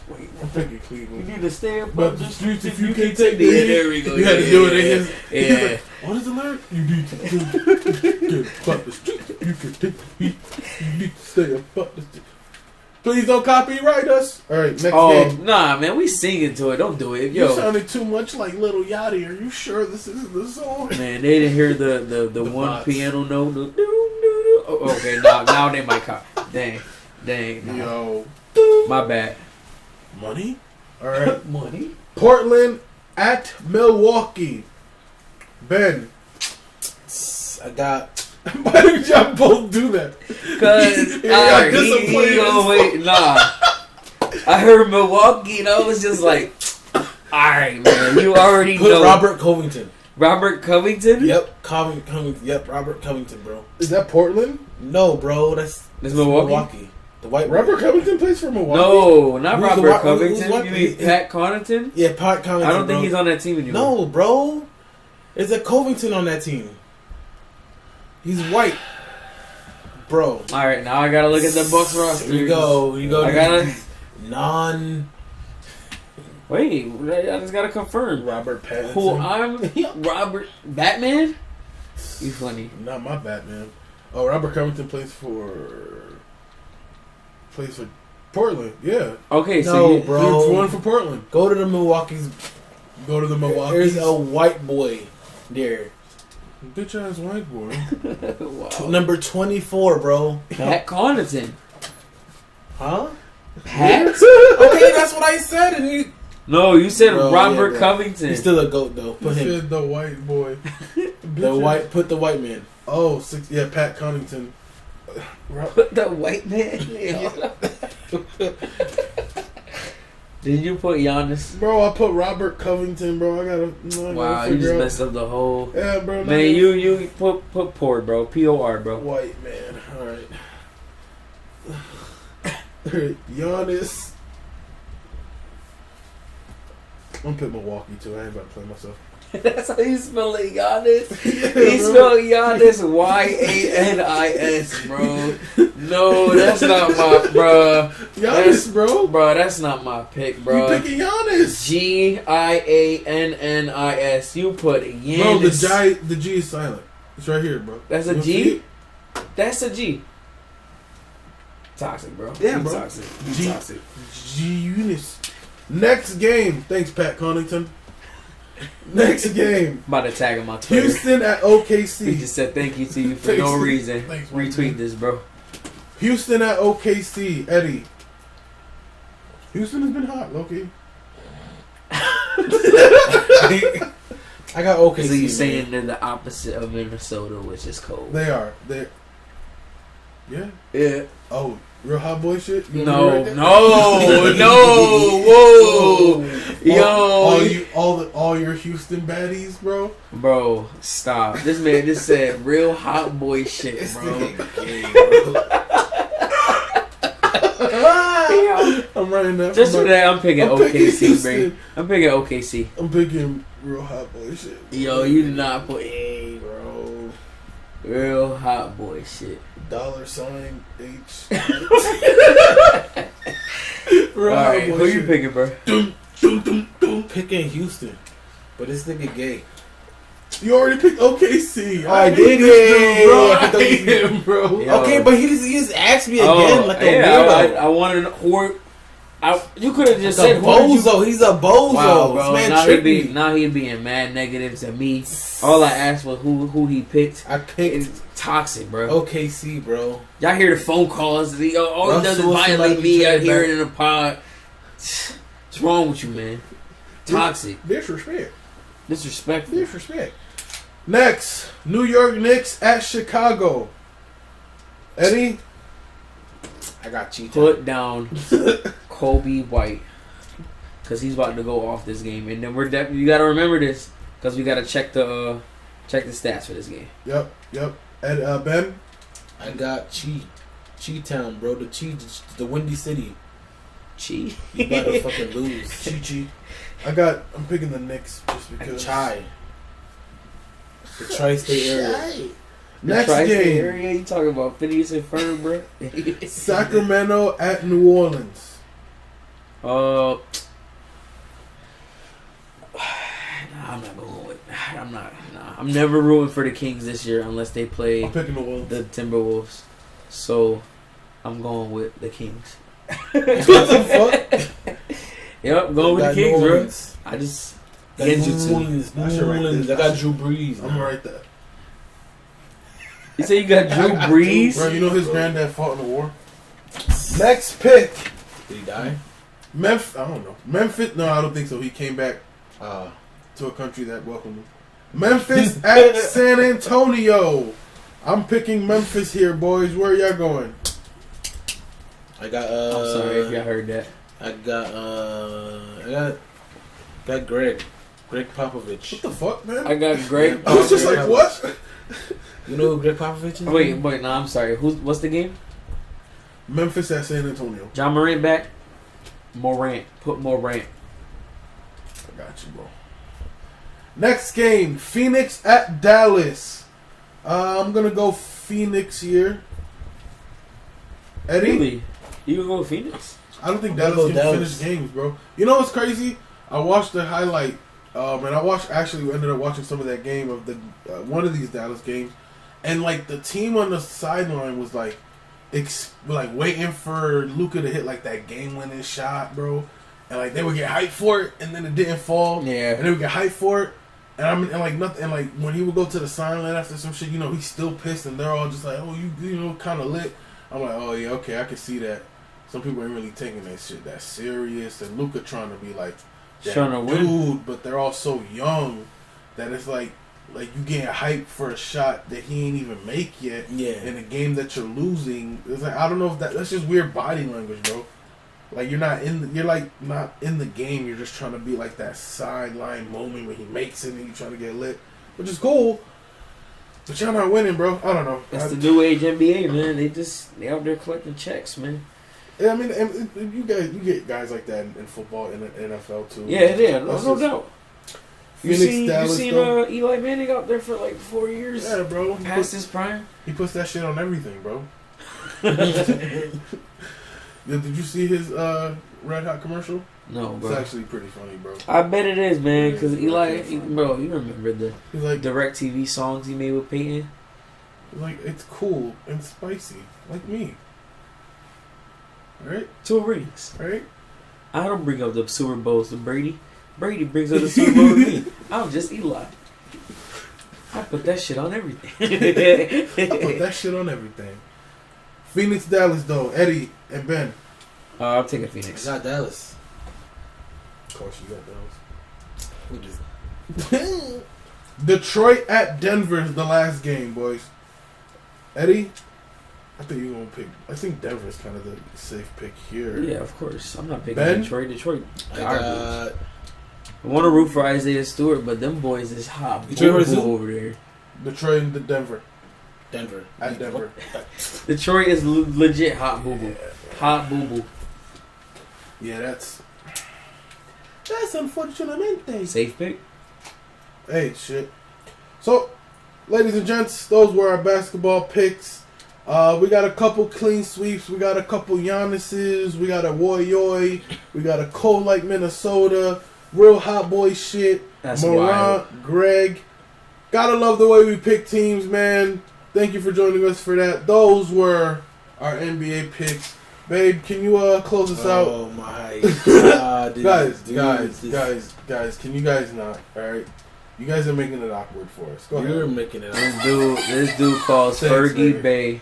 wait. I'm picking You Cleveland. need to stay But about the the streets, streets if you can't take the heat, there we go. you had to do it in his. Yeah. What is the lyric? You need to get about the streets. You can take the heat. You need to stay about the streets. Please don't copyright us. All right, next game. Nah, man, we singing to it. Don't do it, You yo. sounded too much like Little Yachty. Are you sure this is the song? Man, they didn't hear the one bots. piano note. Oh, okay, now they might cop. Dang. Nah. Yo, My bad. money. All right, Money. Portland at Milwaukee. Ben, I got. why did y'all both do that? Cause Yeah, he gonna wait. Nah, I heard Milwaukee, and I was just like, all right, man, you already Put know. Robert Covington. Robert Covington. Yep, Covington. Yep, Robert Covington, bro. Is that Portland? No, bro, that's Milwaukee? The white Robert Covington plays for Milwaukee. No, not Who's the Robert who's Covington. what? You mean Pat Connaughton? Yeah, Pat Covington. I don't think bro. he's on that team anymore. No, bro. There's a Covington on that team. He's white, bro. All right, now I gotta look at the Bucks roster. Here you go. I gotta wait. I just gotta confirm. Robert Pattinson. Who I'm Robert Batman? You funny. Not my Batman. Oh, Robert Covington plays for Portland. Yeah. Okay, so No, you, bro. He's one for Portland. Go to the Milwaukee's. Go to the Milwaukee. There's a white boy there. Bitch ass white boy. wow. Number 24, bro. Pat Connaughton. Huh? Pat? Okay, that's what I said. And you. No, you said Bro, Robert yeah, bro. Covington. He's still a goat though. He Put him. said the white boy. Put the white man. Oh, yeah, Pat Connaughton. Put the white man. Did you put Giannis? Bro, I put Robert Covington, bro. I gotta Wow, you figure just out. messed up the whole. Yeah, bro. Man, you put poor, bro. POR, bro. White man. All right. Giannis I'm gonna pick Milwaukee too. I ain't about to play myself. That's how you spell it, Giannis. Yeah, He bro. spelled Giannis Yanis, bro. No, that's not my, bro. Giannis, bro. Bro, that's not my pick, bro. You picking Giannis? Giannis. You put Yanis. Bro, the G is silent. It's right here, bro. That's a You G? see it? That's a G. Toxic, bro. Yeah, You bro. Toxic. You G- toxic. G-Unis. Next game. Thanks, Pat Connaughton. Next game. I'm about to tag him on Twitter. Houston at He OKC. just said thank you to you for Thanks. no reason. Thanks, Retweet this, bro. Houston at OKC. Eddie. Houston has been hot, low-key. I got OKC. So you man. saying they're the opposite of Minnesota, which is cold. They are. Yeah. Yeah. Oh, real hot boy shit? You No, want me to no, write that? no, whoa, yo, all your Houston baddies, bro. bro, stop. This man just said real hot boy shit, This bro. nigga gay, bro. I'm writing that. Just for that, I'm picking I'm picking OKC, bro. Houston. I'm picking OKC. I'm picking real hot boy shit. Yo, you did not put Bro. real hot boy shit. $H. All Real right, hot who boy you shit. picking, bro? Picking Houston, but this nigga gay. You already picked OKC. I hate did this it. dude, bro. I I thought hate you- him, bro. Yo. Okay, but he just asked me again like a weirdo. I wanted who. You could have just Like a said who did you- bozo. He's a bozo. Wow, bro. This man Now tricked me. he being mad negative to me. All I asked was who he picked. I picked It's toxic, bro. OKC, bro. Y'all hear the phone calls. All he does is Russell Wilson violate might me be out traded here back. in the pod. What's wrong with you, man? Toxic. Disrespect. Disrespectful. Disrespect. Next, New York Knicks at Chicago. Eddie? I got cheated. Put down Kobe White. Because he's about to go off this game. And then you got to remember this. Because we got to check the stats for this game. Yep. And Ben? I got Chi Town, bro. The Windy City. Chi. You about to fucking lose. Chi. I'm picking the Knicks just And because. Chai. The tri-state area. Next Tri-state game. area, you talking about Phineas and Ferb, bro? Sacramento at New Orleans. Nah, I'm not going with. I'm never rooting for the Kings this year unless they play I'm picking New Orleans. the Timberwolves. So I'm going with the Kings. What the fuck? Yep, I'm going with the Kings, bro. I just get you New two. Orleans. I should write this. I got Drew Brees. I'm gonna write that. You say you got Drew Brees? Bro, you know his granddad fought in the war? Next pick. Did he die? Memphis. I don't know. Memphis. No, I don't think so. He came back Uh, to a country that welcomed him. Memphis at San Antonio. I'm picking Memphis here, boys. Where y'all going? I got. I'm sorry if y'all heard that. I got Greg Popovich. What the fuck, man? I got Greg. I was just like, what? You know who Greg Popovich is? Wait, no, I'm sorry. What's the game? Memphis at San Antonio. John Morant back. Morant. Put Morant. I got you, bro. Next game, Phoenix at Dallas. I'm gonna go Phoenix here. Eddie, Really? You gonna go with Phoenix? I don't think I'm gonna Dallas go can Dallas. finish games, bro. You know what's crazy? I watched the highlight, and I ended up watching some of that game of the one of these Dallas games, and like the team on the sideline was like, waiting for Luka to hit like that game-winning shot, bro, and like they would get hyped for it, and then it didn't fall, Yeah. and they would get hyped for it, and nothing, and like when he would go to the sideline after some shit, you know, he's still pissed, and they're all just like, oh, you know, kind of lit. I'm like, oh yeah, okay, I can see that. Some people ain't really taking that shit that serious, and Luka trying to be like that Trying to win. dude, but they're all so young that it's like you getting hyped for a shot that he ain't even make yet. Yeah. In a game that you're losing, it's like I don't know if that's just weird body language, bro. Like you're not in the game. You're just trying to be like that sideline moment when he makes it and you trying to get lit, which is cool. But y'all not winning, bro. I don't know. That's the new age NBA, man. They out there collecting checks, man. I mean, and you get guys like that in football, in the NFL too. Yeah, no doubt. Phoenix Dallas, you seen Eli Manning out there for like 4 years? Yeah, bro. Past his prime. He puts that shit on everything, bro. Did you see his Red Hot commercial? No, bro. It's actually pretty funny, bro. I bet it is, man. Because Eli, bro, you remember the He's like DirecTV songs he made with Peyton? Like, it's cool and spicy, like me. Right? 2 rings. Right? I don't bring up the Super Bowls to Brady. Brady brings up the Super Bowl to me. I'm just Eli. I put that shit on everything. I put that shit on everything. Phoenix, Dallas, though. Eddie and Ben. I'll take a Phoenix. I got Dallas. Of course, you got Dallas. Who just... Detroit at Denver is the last game, boys. Eddie, I think you're gonna pick. I think Denver's kind of the safe pick here. Yeah, of course. I'm not picking Ben? Detroit. Detroit garbage. I want to root for Isaiah Stewart, but them boys is hot over there. Detroit and Denver. Denver. At Denver. Detroit is legit hot boo boo. Hot boo boo. Yeah, that's unfortunately. Safe pick. Hey, shit. So, ladies and gents, those were our basketball picks. We got a couple clean sweeps. We got a couple Giannis's. We got a Woyoy. We got a cold like Minnesota. Real hot boy shit. That's Morant, wild. Greg. Gotta love the way we pick teams, man. Thank you for joining us for that. Those were our NBA picks. Babe, can you close us out? Oh my god. Guys, can you guys not? Alright? You guys are making it awkward for us. Go You're ahead. making it This dude calls Thanks, Fergie man. Bay.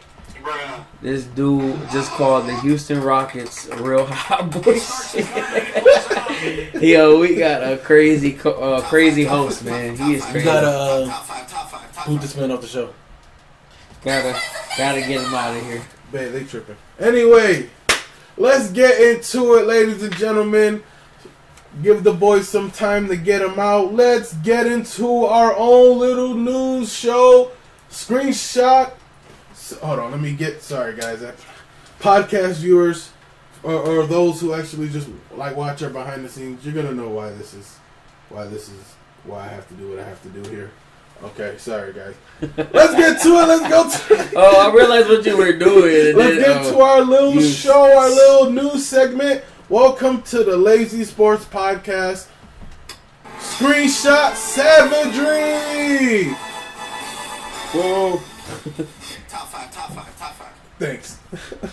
This dude just called the Houston Rockets real hot boy shit. Yo, we got a crazy host, man. He is You crazy. gotta boot this man off the show. Gotta get him out of here. Babe, they tripping. Anyway, let's get into it, ladies and gentlemen. Give the boys some time to get them out. Let's get into our own little news show. Screenshot. Hold on, let me get. Sorry, guys. Podcast viewers, or those who actually just like watch our behind the scenes, you're gonna know why this is why I have to do what I have to do here. Okay, sorry, guys. Let's get to it. Let's go to it. Oh, I realized what you were doing. Let's get to our little show, our little news segment. Welcome to the Lazy Sports Podcast. Screenshot Savagery. Whoa. Top five. Thanks.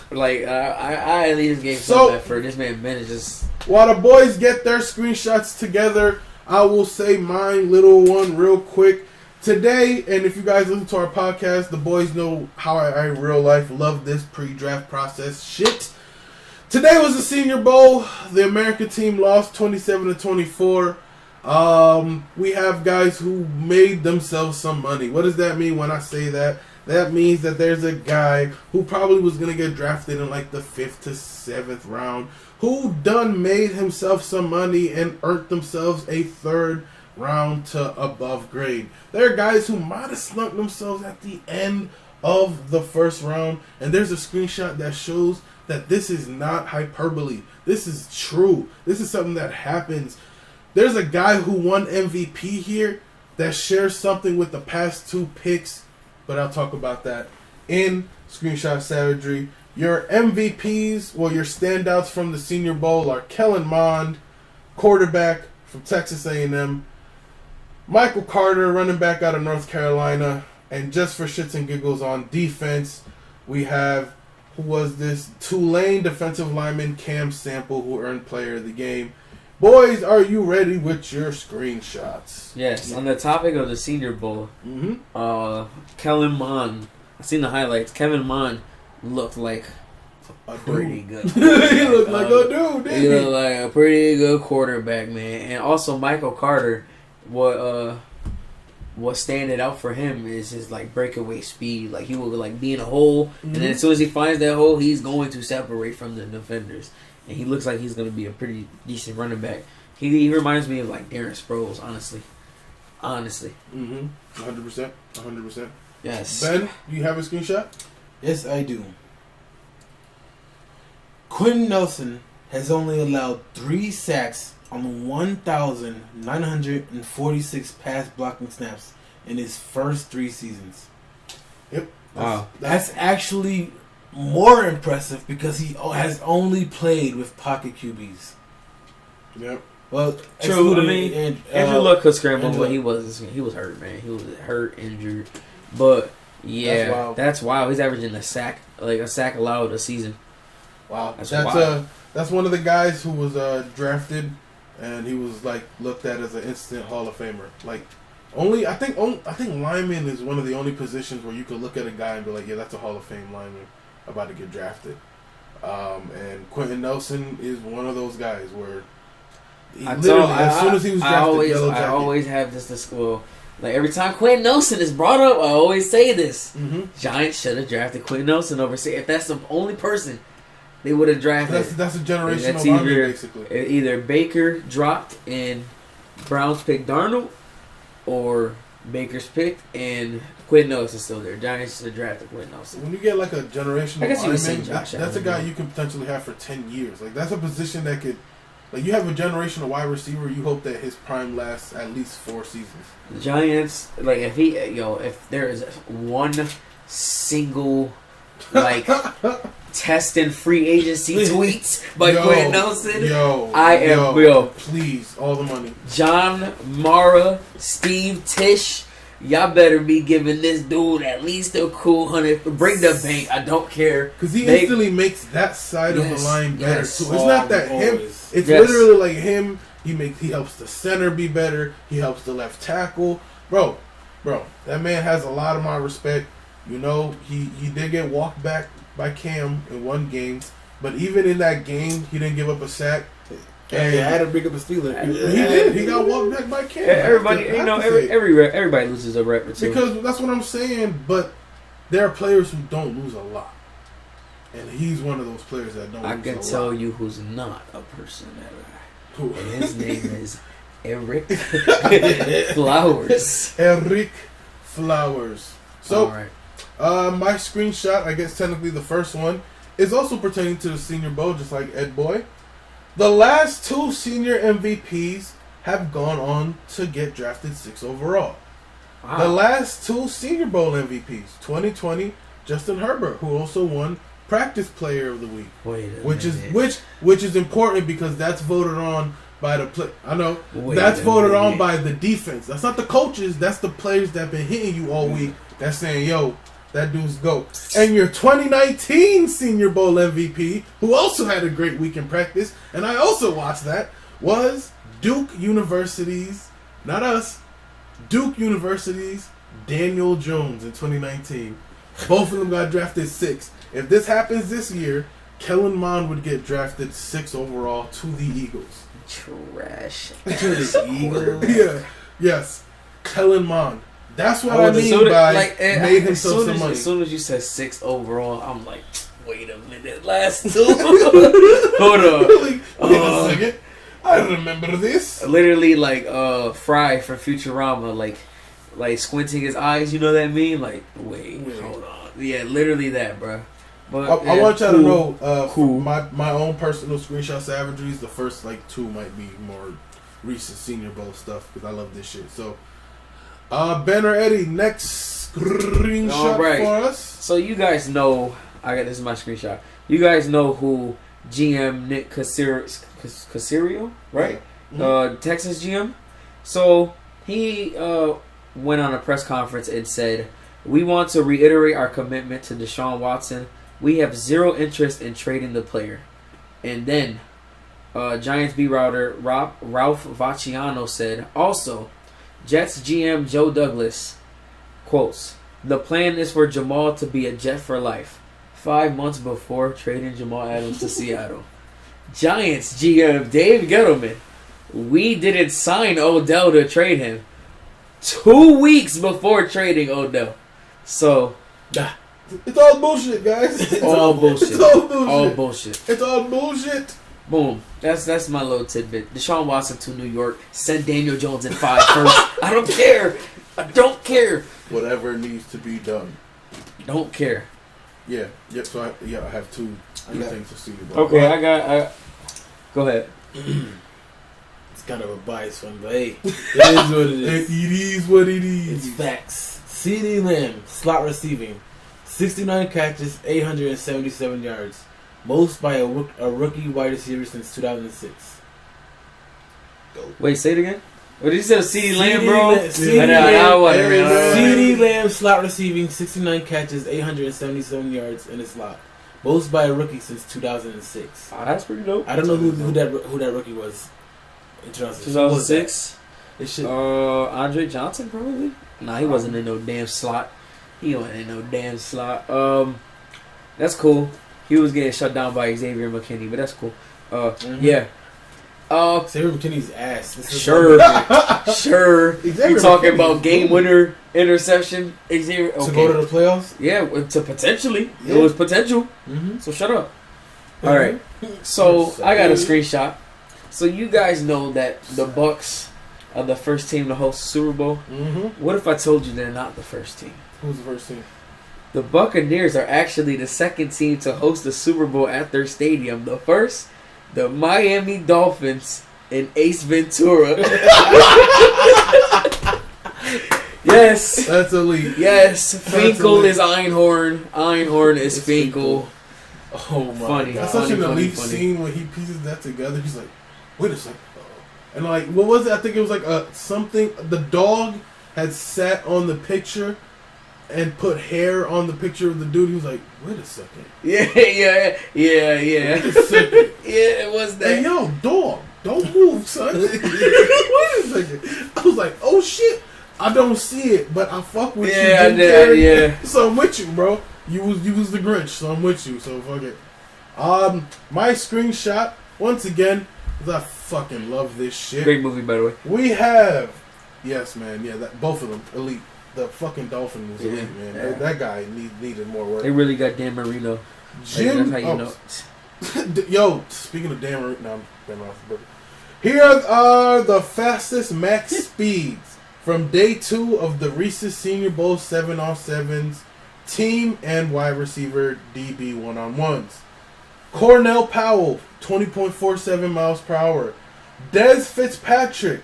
Like, I at least gave some effort. This man Ben is just... While the boys get their screenshots together, I will say mine, little one, real quick. Today, and if you guys listen to our podcast, the boys know how I in real life love this pre-draft process shit. Today was the Senior Bowl. The American team lost 27-24. We have guys who made themselves some money. What does that mean when I say that? That means that there's a guy who probably was going to get drafted in like the 5th to 7th round who done made himself some money and earned themselves a 3rd round to above grade. There are guys who might have snuck themselves at the end of the 1st round, and there's a screenshot that shows that this is not hyperbole. This is true. This is something that happens. There's a guy who won MVP here that shares something with the past 2 picks, but I'll talk about that in Screenshot Savagery. Your MVPs, well, your standouts from the Senior Bowl are Kellen Mond, quarterback from Texas A&M, Michael Carter, running back out of North Carolina, and just for shits and giggles on defense, we have, who was this, Tulane defensive lineman Cam Sample, who earned player of the game. Boys, are you ready with your screenshots? Yes, on the topic of the Senior Bowl, Kellen Mond, I've seen the highlights. Kevin Mond looked like A pretty dude. good. He looked like a dude, didn't He looked like a pretty good quarterback, man. And also Michael Carter, what standing out for him is his like breakaway speed. Like he will like be in a hole, and then as soon as he finds that hole, he's going to separate from the defenders. And he looks like he's going to be a pretty decent running back. He reminds me of like Darren Sproles, honestly. 100%. Yes. Ben, do you have a screenshot? Yes, I do. Quentin Nelson has only allowed 3 sacks on 1,946 pass blocking snaps in his first 3 seasons. Yep. Wow. That's actually more impressive because he has only played with pocket QBs. Yep. Well, True. I mean, Andrew Luck could scramble, Andrew but he was hurt, man. He was hurt, injured. But yeah, that's wild. He's averaging a sack allowed a season. Wow. That's wild. That's one of the guys who was drafted, and he was looked at as an instant Hall of Famer. I think lineman is one of the only positions where you could look at a guy and be like, yeah, that's a Hall of Fame lineman about to get drafted. And Quentin Nelson is one of those guys where as soon as he was drafted, Yellow Jacket. I always have this school. Every time Quentin Nelson is brought up, I always say this. Mm-hmm. Giants should have drafted Quentin Nelson over. If that's the only person they would have drafted. That's a generational lineman, basically. Either Baker dropped and Browns picked Darnold, or Baker's picked and Quentin Nelson still there. Giants should have drafted Quentin Nelson. When you get a generational lineman, that's a guy Allen. you can potentially have for 10 years. That's a position that could... you have a generational wide receiver, you hope that his prime lasts at least 4 seasons. The Giants, if there is one single, testing free agency tweets by Quentin Nelson, please, all the money. John Mara, Steve Tisch, y'all better be giving this dude at least a cool 100. Bring the bank. I don't care. Because he instantly makes that side of the line better, too. It's not that him. It's literally like him. He helps the center be better. He helps the left tackle. Bro, that man has a lot of my respect. He did get walked back by Cam in one game. But even in that game, he didn't give up a sack. And I had to bring up a Steeler. He did. He got walked back by Cam. Everybody loses a rep or two. Because that's what I'm saying. But there are players who don't lose a lot. And he's one of those players that don't lose a lot. I can tell you who's not a person that Who? And his name is Eric Flowers. Eric Flowers. So, all right. My screenshot, I guess technically the first one, is also pertaining to the Senior Bowl, just like Ed Boy. The last 2 senior MVPs have gone on to get drafted 6 overall. Wow. The last 2 Senior Bowl MVPs, 2020, Justin Herbert, who also won Practice Player of the Week, which is important because that's voted on by the play. I know that's voted on by the defense. That's not the coaches. That's the players that have been hitting you all week. That's saying, yo, that dude's GOAT. And your 2019 Senior Bowl MVP, who also had a great week in practice, and I also watched that, was Duke University's, not us, Duke University's Daniel Jones in 2019. Both of them got drafted 6. If this happens this year, Kellen Mond would get drafted 6 overall to the Eagles. Trash. To the Eagles? Yeah. Yes. Kellen Mond. That's what I mean by made himself some money. As soon as you said 6 overall, I'm like, wait a minute, last 2. Hold on. Wait a second. I remember this. Literally, Fry from Futurama, like squinting his eyes. You know what I mean? Wait, hold on. Yeah, literally that, bro. But I want y'all to know, my own personal screenshot savageries. The first 2 might be more recent Senior Bowl stuff because I love this shit. So. Ben or Eddie, next screenshot for us. So you guys know, this is my screenshot. You guys know who GM Nick Caserio, right? Mm-hmm. Texas GM. So he went on a press conference and said, "We want to reiterate our commitment to Deshaun Watson. We have zero interest in trading the player." And then Giants beat writer Ralph Vacciano said, also, Jets GM Joe Douglas quotes, "The plan is for Jamal to be a Jet for life." 5 months before trading Jamal Adams to Seattle. Giants GM Dave Gettleman, "We didn't sign Odell to trade him." 2 weeks before trading Odell. So, it's all bullshit, guys. It's all bullshit. It's all bullshit. All bullshit. It's all bullshit. Boom. That's my little tidbit. Deshaun Watson to New York. Send Daniel Jones in 5 first. I don't care. I don't care. Whatever needs to be done. Don't care. Yeah. Yep. So I have two things to Senior Bowl. Okay, I go ahead. It's kind of a biased one, but hey, it is what it is. It is what it is. It's facts. CeeDee Lamb, slot receiving, 69 catches, 877 yards, most by a rookie wide receiver since 2006. Wait, say it again. What did you say? CeeDee Lamb, CeeDee bro? Lamb. CeeDee Lamb, slot receiving, 69 catches, 877 yards in the slot. Most by a rookie since 2006. Oh, that's pretty dope. I don't know who that rookie was in 2006? It should. Andre Johnson, probably? Nah, he wasn't in no damn slot. That's cool. He was getting shut down by Xavier McKinney, but that's cool. Yeah. Xavier McKinney's ass. Sure. Xavier You talking McKinney about is game good. winner interception? Xavier, okay. To go to the playoffs? Yeah, to potentially. Yeah. It was potential. Mm-hmm. So shut up. All right. So I got a screenshot. So you guys know that the Bucks are the first team to host the Super Bowl. Mm-hmm. What if I told you they're not the first team? Who's the first team? The Buccaneers are actually the second team to host the Super Bowl at their stadium. The first, the Miami Dolphins and Ace Ventura. Yes. That's elite. Yes. That's Finkel elite. is Einhorn. Einhorn is It's Finkel. Oh my Funny. god. That's such an Funny, elite funny. scene when he pieces that together. He's like, wait a second. And like, what was it? I think it was like something. The dog had sat on the picture and put hair on the picture of the dude. He was like, wait a second. Yeah. Wait a second. Yeah, it was that. Hey, yo, dog, don't move, son. Wait a second. I was like, oh shit. I don't see it, but I fuck with you. Yeah, I Jim did, Carrey. yeah. So I'm with you, bro. You was the Grinch, so I'm with you. So fuck it. My screenshot once again. 'Cause I fucking love this shit. Great movie, by the way. We have, yes, man, yeah, that both of them elite. The fucking Dolphin was elite, man. Yeah. That guy needed more work. They really got Dan Marino. Jim, That's how you know. Yo, speaking of Dan Marino, no, Ben Roethlisberger. Here are the fastest max speeds from day 2 of the Reese's Senior Bowl 7-on-7s team and wide receiver DB 1-on-1s. Cornell Powell, 20.47 miles per hour. Des Fitzpatrick,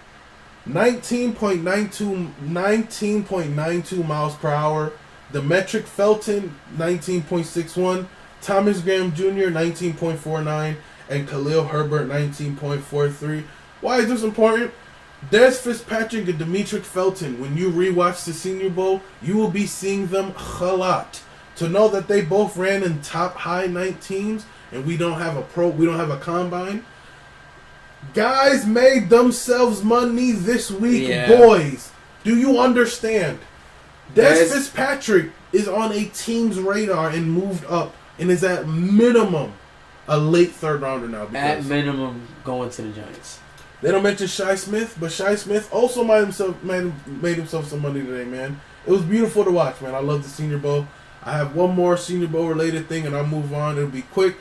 19.92 miles per hour. Demetric Felton, 19.61. Thomas Graham Jr., 19.49. And Khalil Herbert, 19.43. Why is this important? Des Fitzpatrick and Demetric Felton, when you rewatch the Senior Bowl, you will be seeing them a lot. To know that they both ran in top high 19s, and we don't have a combine. Guys made themselves money this week, Yeah. boys. Do you understand? Des Des- Fitzpatrick is on a team's radar and moved up, and is at minimum a late third rounder now. At Because minimum, going to the Giants. they don't mention Shi Smith, but Shi Smith also made himself some money today, man. It was beautiful to watch, man. I love the Senior Bowl. I have one more Senior Bowl related thing, and I'll move on. It'll be quick.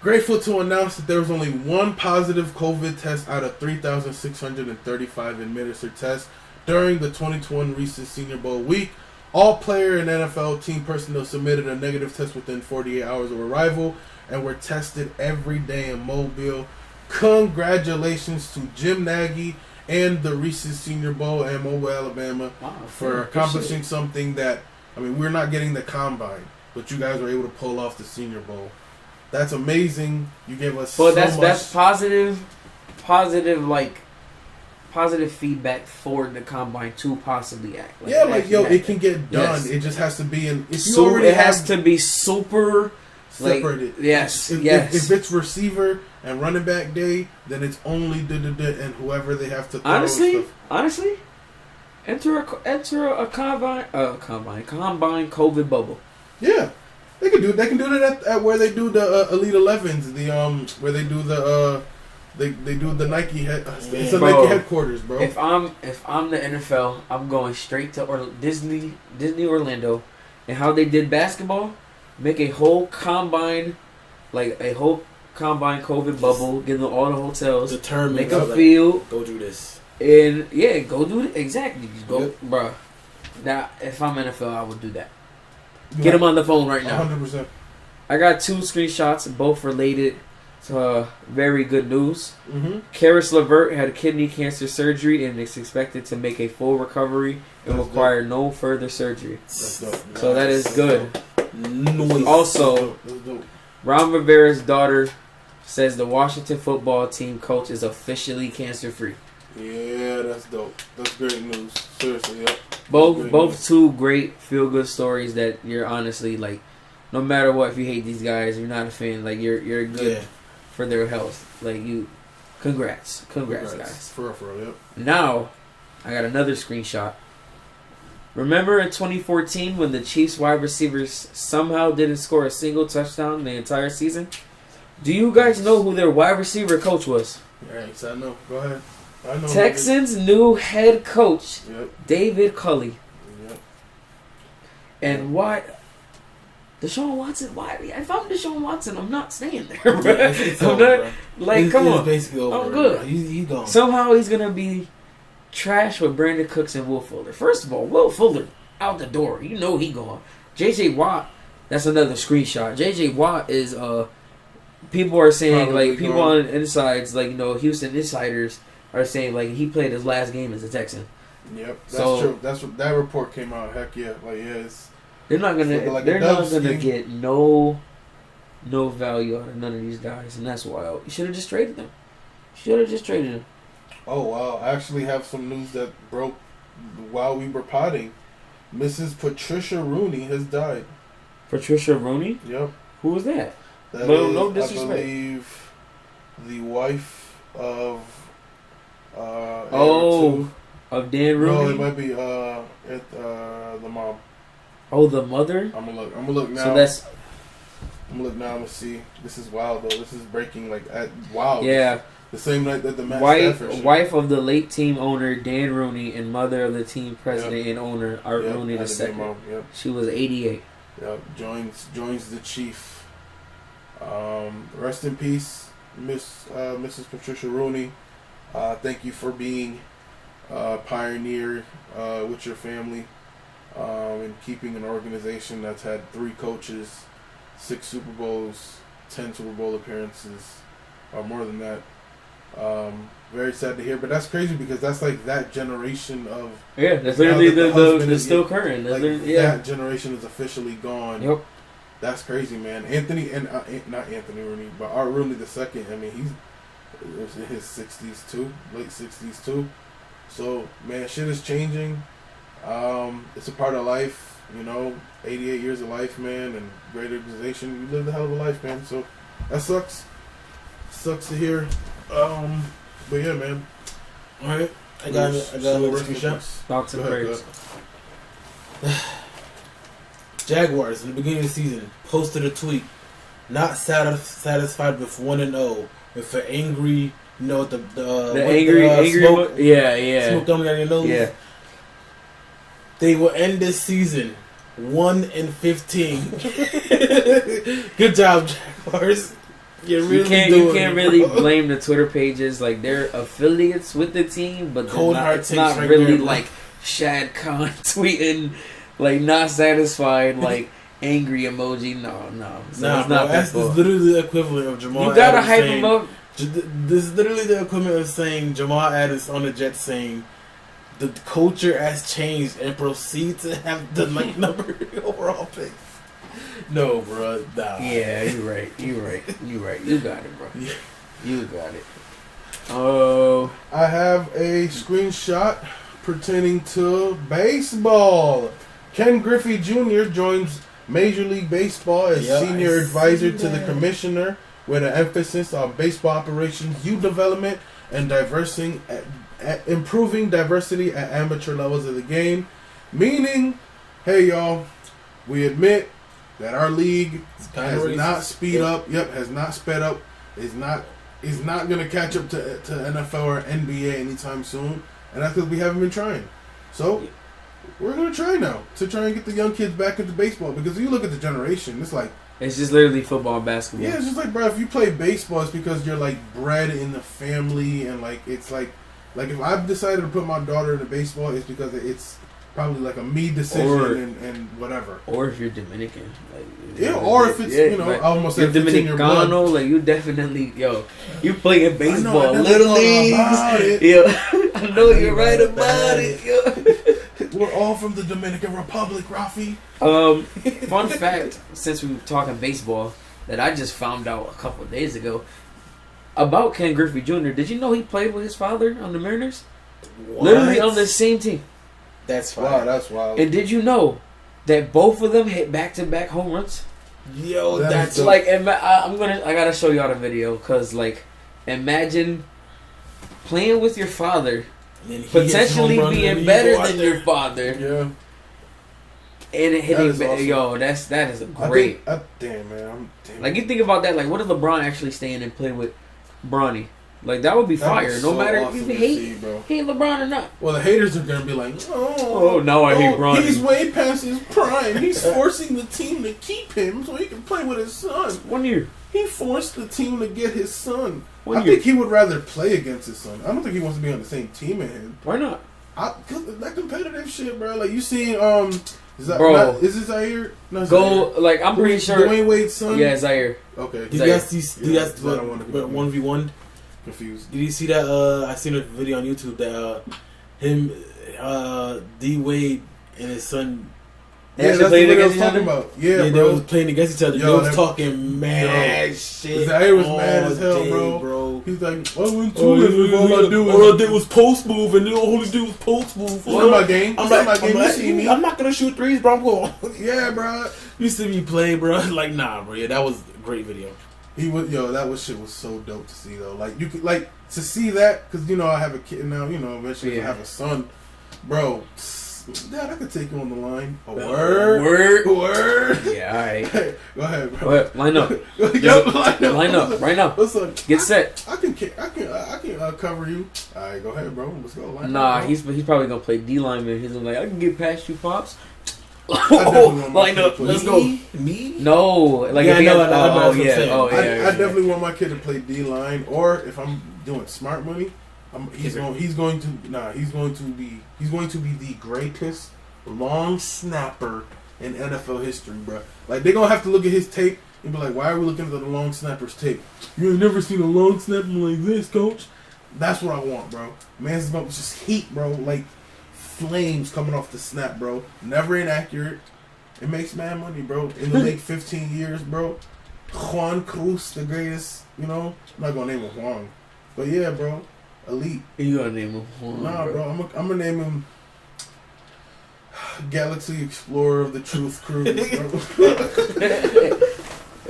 Grateful to announce that there was only one positive COVID test out of 3,635 administered tests during the 2021 Reese's Senior Bowl week. All player and NFL team personnel submitted a negative test within 48 hours of arrival and were tested every day in Mobile. Congratulations to Jim Nagy and the Reese's Senior Bowl and Mobile, Alabama for accomplishing something that, I mean, we're not getting the combine, but you guys were able to pull off the Senior Bowl. That's amazing. You gave us But so that's much. positive feedback for the combine to possibly act. Yeah, like, yo, actually it can get done. Yes. It just has to be in. If you So already it has have to be super separated. Yes, If yes. it's receiver and running back day, then it's only and whoever they have to throw and stuff. Honestly, enter a combine COVID bubble. Yeah, they can do it. They can do that at where they do the Elite 11s. Where they do the they do the Nike head. It's the Bro, Nike headquarters, bro. If I'm the NFL, I'm going straight to Disney Orlando, and how they did basketball, make a whole combine COVID bubble, give them all the hotels, Determined. make a field, Go do this. and yeah, go do it exactly. Go, Yep. bruh. Now, if I'm NFL, I would do that. Get him on the phone right now. 100%. I got 2 screenshots, both related to very good news. Mm-hmm. Karis LeVert had kidney cancer surgery and is expected to make a full recovery and That's require no further surgery. That's dope. So that is good. Noise. Also, That's dope. Ron Rivera's daughter says the Washington football team coach is officially cancer-free. Yeah, that's dope. That's great news. Seriously, yeah. Both 2 great feel-good stories that you're honestly like, no matter what, if you hate these guys, you're not a fan. Like you're good for their health. Like you, congrats guys. For real, yep. Now, I got another screenshot. Remember in 2014 when the Chiefs wide receivers somehow didn't score a single touchdown the entire season? Do you guys know who their wide receiver coach was? Alright, so I know. Go ahead. I know. Texans' new head coach, Yep. David Culley. Yep. And why? Deshaun Watson? Why? If I'm Deshaun Watson, I'm not staying there, bro. It's I'm over, not, bro. like, come on. Basically over. I'm good. Bro. He's gone. Somehow he's going to be trash with Brandon Cooks and Will Fuller. First of all, Will Fuller, out the door. You know he gone. J.J. Watt, that's another screenshot. J.J. Watt is, people are saying, Probably like, people gone. on insides, like, you know, Houston insiders are saying, like, he played his last game as a Texan. Yep, that's So- true. That's what that report came out. Heck yeah, like it's They're not gonna. Looking like a they're not dove gonna scheme. get no value out of none of these guys, and that's why you should have just traded them. Should have just traded them. oh wow. I actually have some news that broke while we were potting. Mrs. Patricia Rooney has died. Patricia Rooney. Yep, Who was that? that No- is, no I disrespect. believe, the wife of. Oh, of Dan no, Rooney. it might be the mom. Oh, the mother. I'm gonna look now. So that's I'm gonna look now. I'm gonna see. This is wild though. This is breaking like at wow. yeah. The same night that the Matt Stafford shit. Wife of the late team owner Dan Rooney and mother of the team president and owner Art Yep, Rooney had a good II. mom, Yep. She was 88. Yep, joins the chief. Rest in peace, Mrs. Patricia Rooney. Thank you for being a pioneer with your family and keeping an organization that's had 3 coaches, 6 Super Bowls, 10 Super Bowl appearances, or more than that. Very sad to hear, but that's crazy because that's like that generation of Yeah, that's Now literally that the husband the is- still current. That's like literally- yeah. that generation is officially gone. Yep. That's crazy, man. Anthony and not Anthony Rooney, but Art Rooney II. I mean, he's in his 60s too, late 60s too. So man, shit is changing. It's a part of life, you know. 88 years of life, man, and great organization. You lived a hell of a life, man. So that sucks. Sucks to hear. But yeah, man. All right, I got another rest in screenshot. peace. Thoughts and Go ahead, prayers. Jaguars in the beginning of the season posted a tweet, not satisfied with 1-0, with an angry, you know, the angry smoke, yeah. smoke coming out of your nose. Yeah. They will end this season 1-15. Good job, Jaguars. You can't really blame the Twitter pages. Like, they're affiliates with the team, but Cold hard it's takes not right really there, bro. like Shad Khan tweeting like not satisfied, like angry emoji. No. So Nah, it's bro, not that's that. literally the equivalent of Jamal. You gotta Adams hype saying, him up. This is literally the equivalent of saying Jamal Adams on the Jets saying the culture has changed and proceed to have the number overall pick. No, bro. Nah. Yeah, you're right. You got it, bro. Yeah. You got it. Oh, I have a screenshot pertaining to baseball. Ken Griffey Jr. joins Major League Baseball as Yeah, senior I advisor see to the that. commissioner with an emphasis on baseball operations, youth development, and improving diversity at amateur levels of the game. Meaning, hey y'all, we admit that our league has racist. not speed up. Yep, has not sped up. Is not going to catch up to NFL or NBA anytime soon, and that's because we haven't been trying. So we're going to try now to try and get the young kids back into baseball, because if you look at the generation, it's like, it's just literally football and basketball. yeah, it's just like, bro, if you play baseball, it's because you're like bred in the family, and like it's like if I've decided to put my daughter into baseball, it's because probably like a me decision and whatever. Or if you're Dominican, like or if it's like, I almost said you're if it's in your blood. Dominicano, like you definitely you playing baseball, I little leagues. I know you're right about it. We're all from the Dominican Republic, Rafi. Fun fact, since we were talking baseball, that I just found out a couple of days ago about Ken Griffey Jr. Did you know he played with his father on the Mariners? What? Literally on the same team. That's fine. Wow, that's wild. And did you know that both of them hit back-to-back home runs? Yo, That's that's Like, I gotta show y'all the video, cause like, imagine playing with your father, potentially being better than your father, Yeah. and hitting. Awesome. Yo, that is a great. Damn, man. Damn. Like, you think about that. Like, what if LeBron actually staying and play with Bronny? Like, that would be fire. That'd be No so matter awesome if you to hate, see, bro. hate LeBron or not. Well, the haters are gonna be like, Oh, now I hate Bronny. He's way past his prime. He's forcing the team to keep him so he can play with his son. 1 year. He forced the team to get his son. One I year. think he would rather play against his son. I don't think he wants to be on the same team as him. Why not? Cause that competitive shit, bro. Like you seen, is that Bro. is it Zaire? No, it's Go, Zaire. like, I'm pretty sure. Dwayne Wade's son. Yeah, Zaire. Okay. Do you guys see? Do you guys I don't want to be 1v1? confused. Did you see that? I seen a video on YouTube that him, D Wade and his son. They actually that's played what I was against each talking other? about. Yeah, they bro. was playing against each other. Yo, they was talking mad shit. Zaire was all mad as hell, day, bro. He's like, I went Oh, all I did was was post move, and all he did was post move. It's not my game. I'm It's not like, my game. You see me? I'm not gonna shoot threes, bro. I'm going. Yeah, bro. You see me play, bro? Like, nah, bro. Yeah, that was a great video. He was shit was so dope to see though. Like you could like to see that because I have a kid now. Eventually I have a son, bro. Dad, I could take you on the line. Word. Yeah, alright. Hey, go ahead, bro. Go ahead, line up. Line up right now. Listen, Get set. I can cover you. All right, go ahead, bro. Let's go. Line Nah, up, bro. he's probably gonna play D lineman. He's gonna like, I can get past you, pops. definitely want my Line kid up. to play. Let's go. Me? No, like Yeah, if he I know, has, I know, oh that's what I'm yeah, saying. oh yeah. I definitely want my kid to play D line, or if I'm doing smart money, he's going to be the greatest long snapper in NFL history, bro. Like they're gonna have to look at his tape and be like, why are we looking at the long snapper's tape? You ain't never seen a long snapper like this, coach. That's what I want, bro. Man's about just heat, bro. Like flames coming off the snap, bro. Never inaccurate. It makes mad money, bro. In the late 15 years, bro. Juan Cruz, the greatest, I'm not gonna name him Juan. But yeah, bro. Elite. You gotta name him Juan, Nah, bro. I'm gonna name him Galaxy Explorer of the Truth Cruise, bro.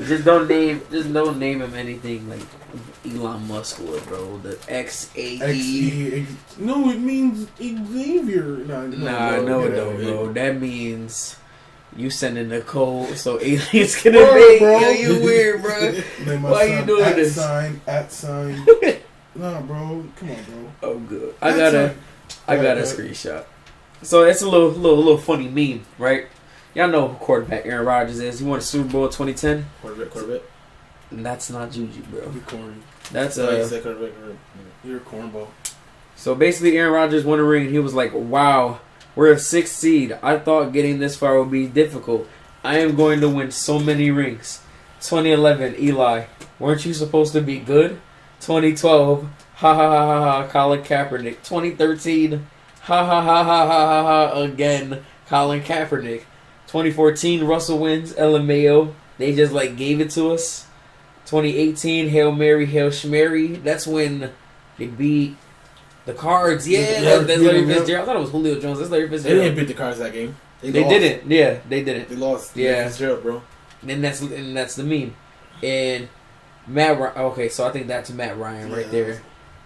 Just don't name him anything like Elon Musk or bro. The XAE. No, it means Xavier. Nah, bro. bro. That means you sending the code so aliens gonna Word, make bro. you weird, bro. Name my Why son you doing this? @ sign. Nah, bro. Come on, bro. Oh, good. I got a screenshot. So it's a little funny meme, right? Y'all know who quarterback Aaron Rodgers is. He won a Super Bowl 2010. Corvette. And that's not Juju, bro. You're corny. That's You're a cornball. So basically, Aaron Rodgers won a ring, and he was like, "Wow, we're a 6th seed. I thought getting this far would be difficult. I am going to win so many rings." 2011, Eli, weren't you supposed to be good? 2012, ha ha ha ha ha, Colin Kaepernick. 2013, ha ha ha ha ha ha again, Colin Kaepernick. 2014, Russell wins, LMAO. They just gave it to us. 2018, Hail Mary, Hail Schmary. That's when they beat the Cards. Yeah, that's Larry Fitzgerald. I thought it was Julio Jones. That's Larry They Fitzgerald. didn't beat the Cards that game. They didn't. Yeah, they didn't. They lost. Yeah. Fitzgerald, bro. And that's the meme. And Matt. Okay, so I think that's Matt Ryan right there.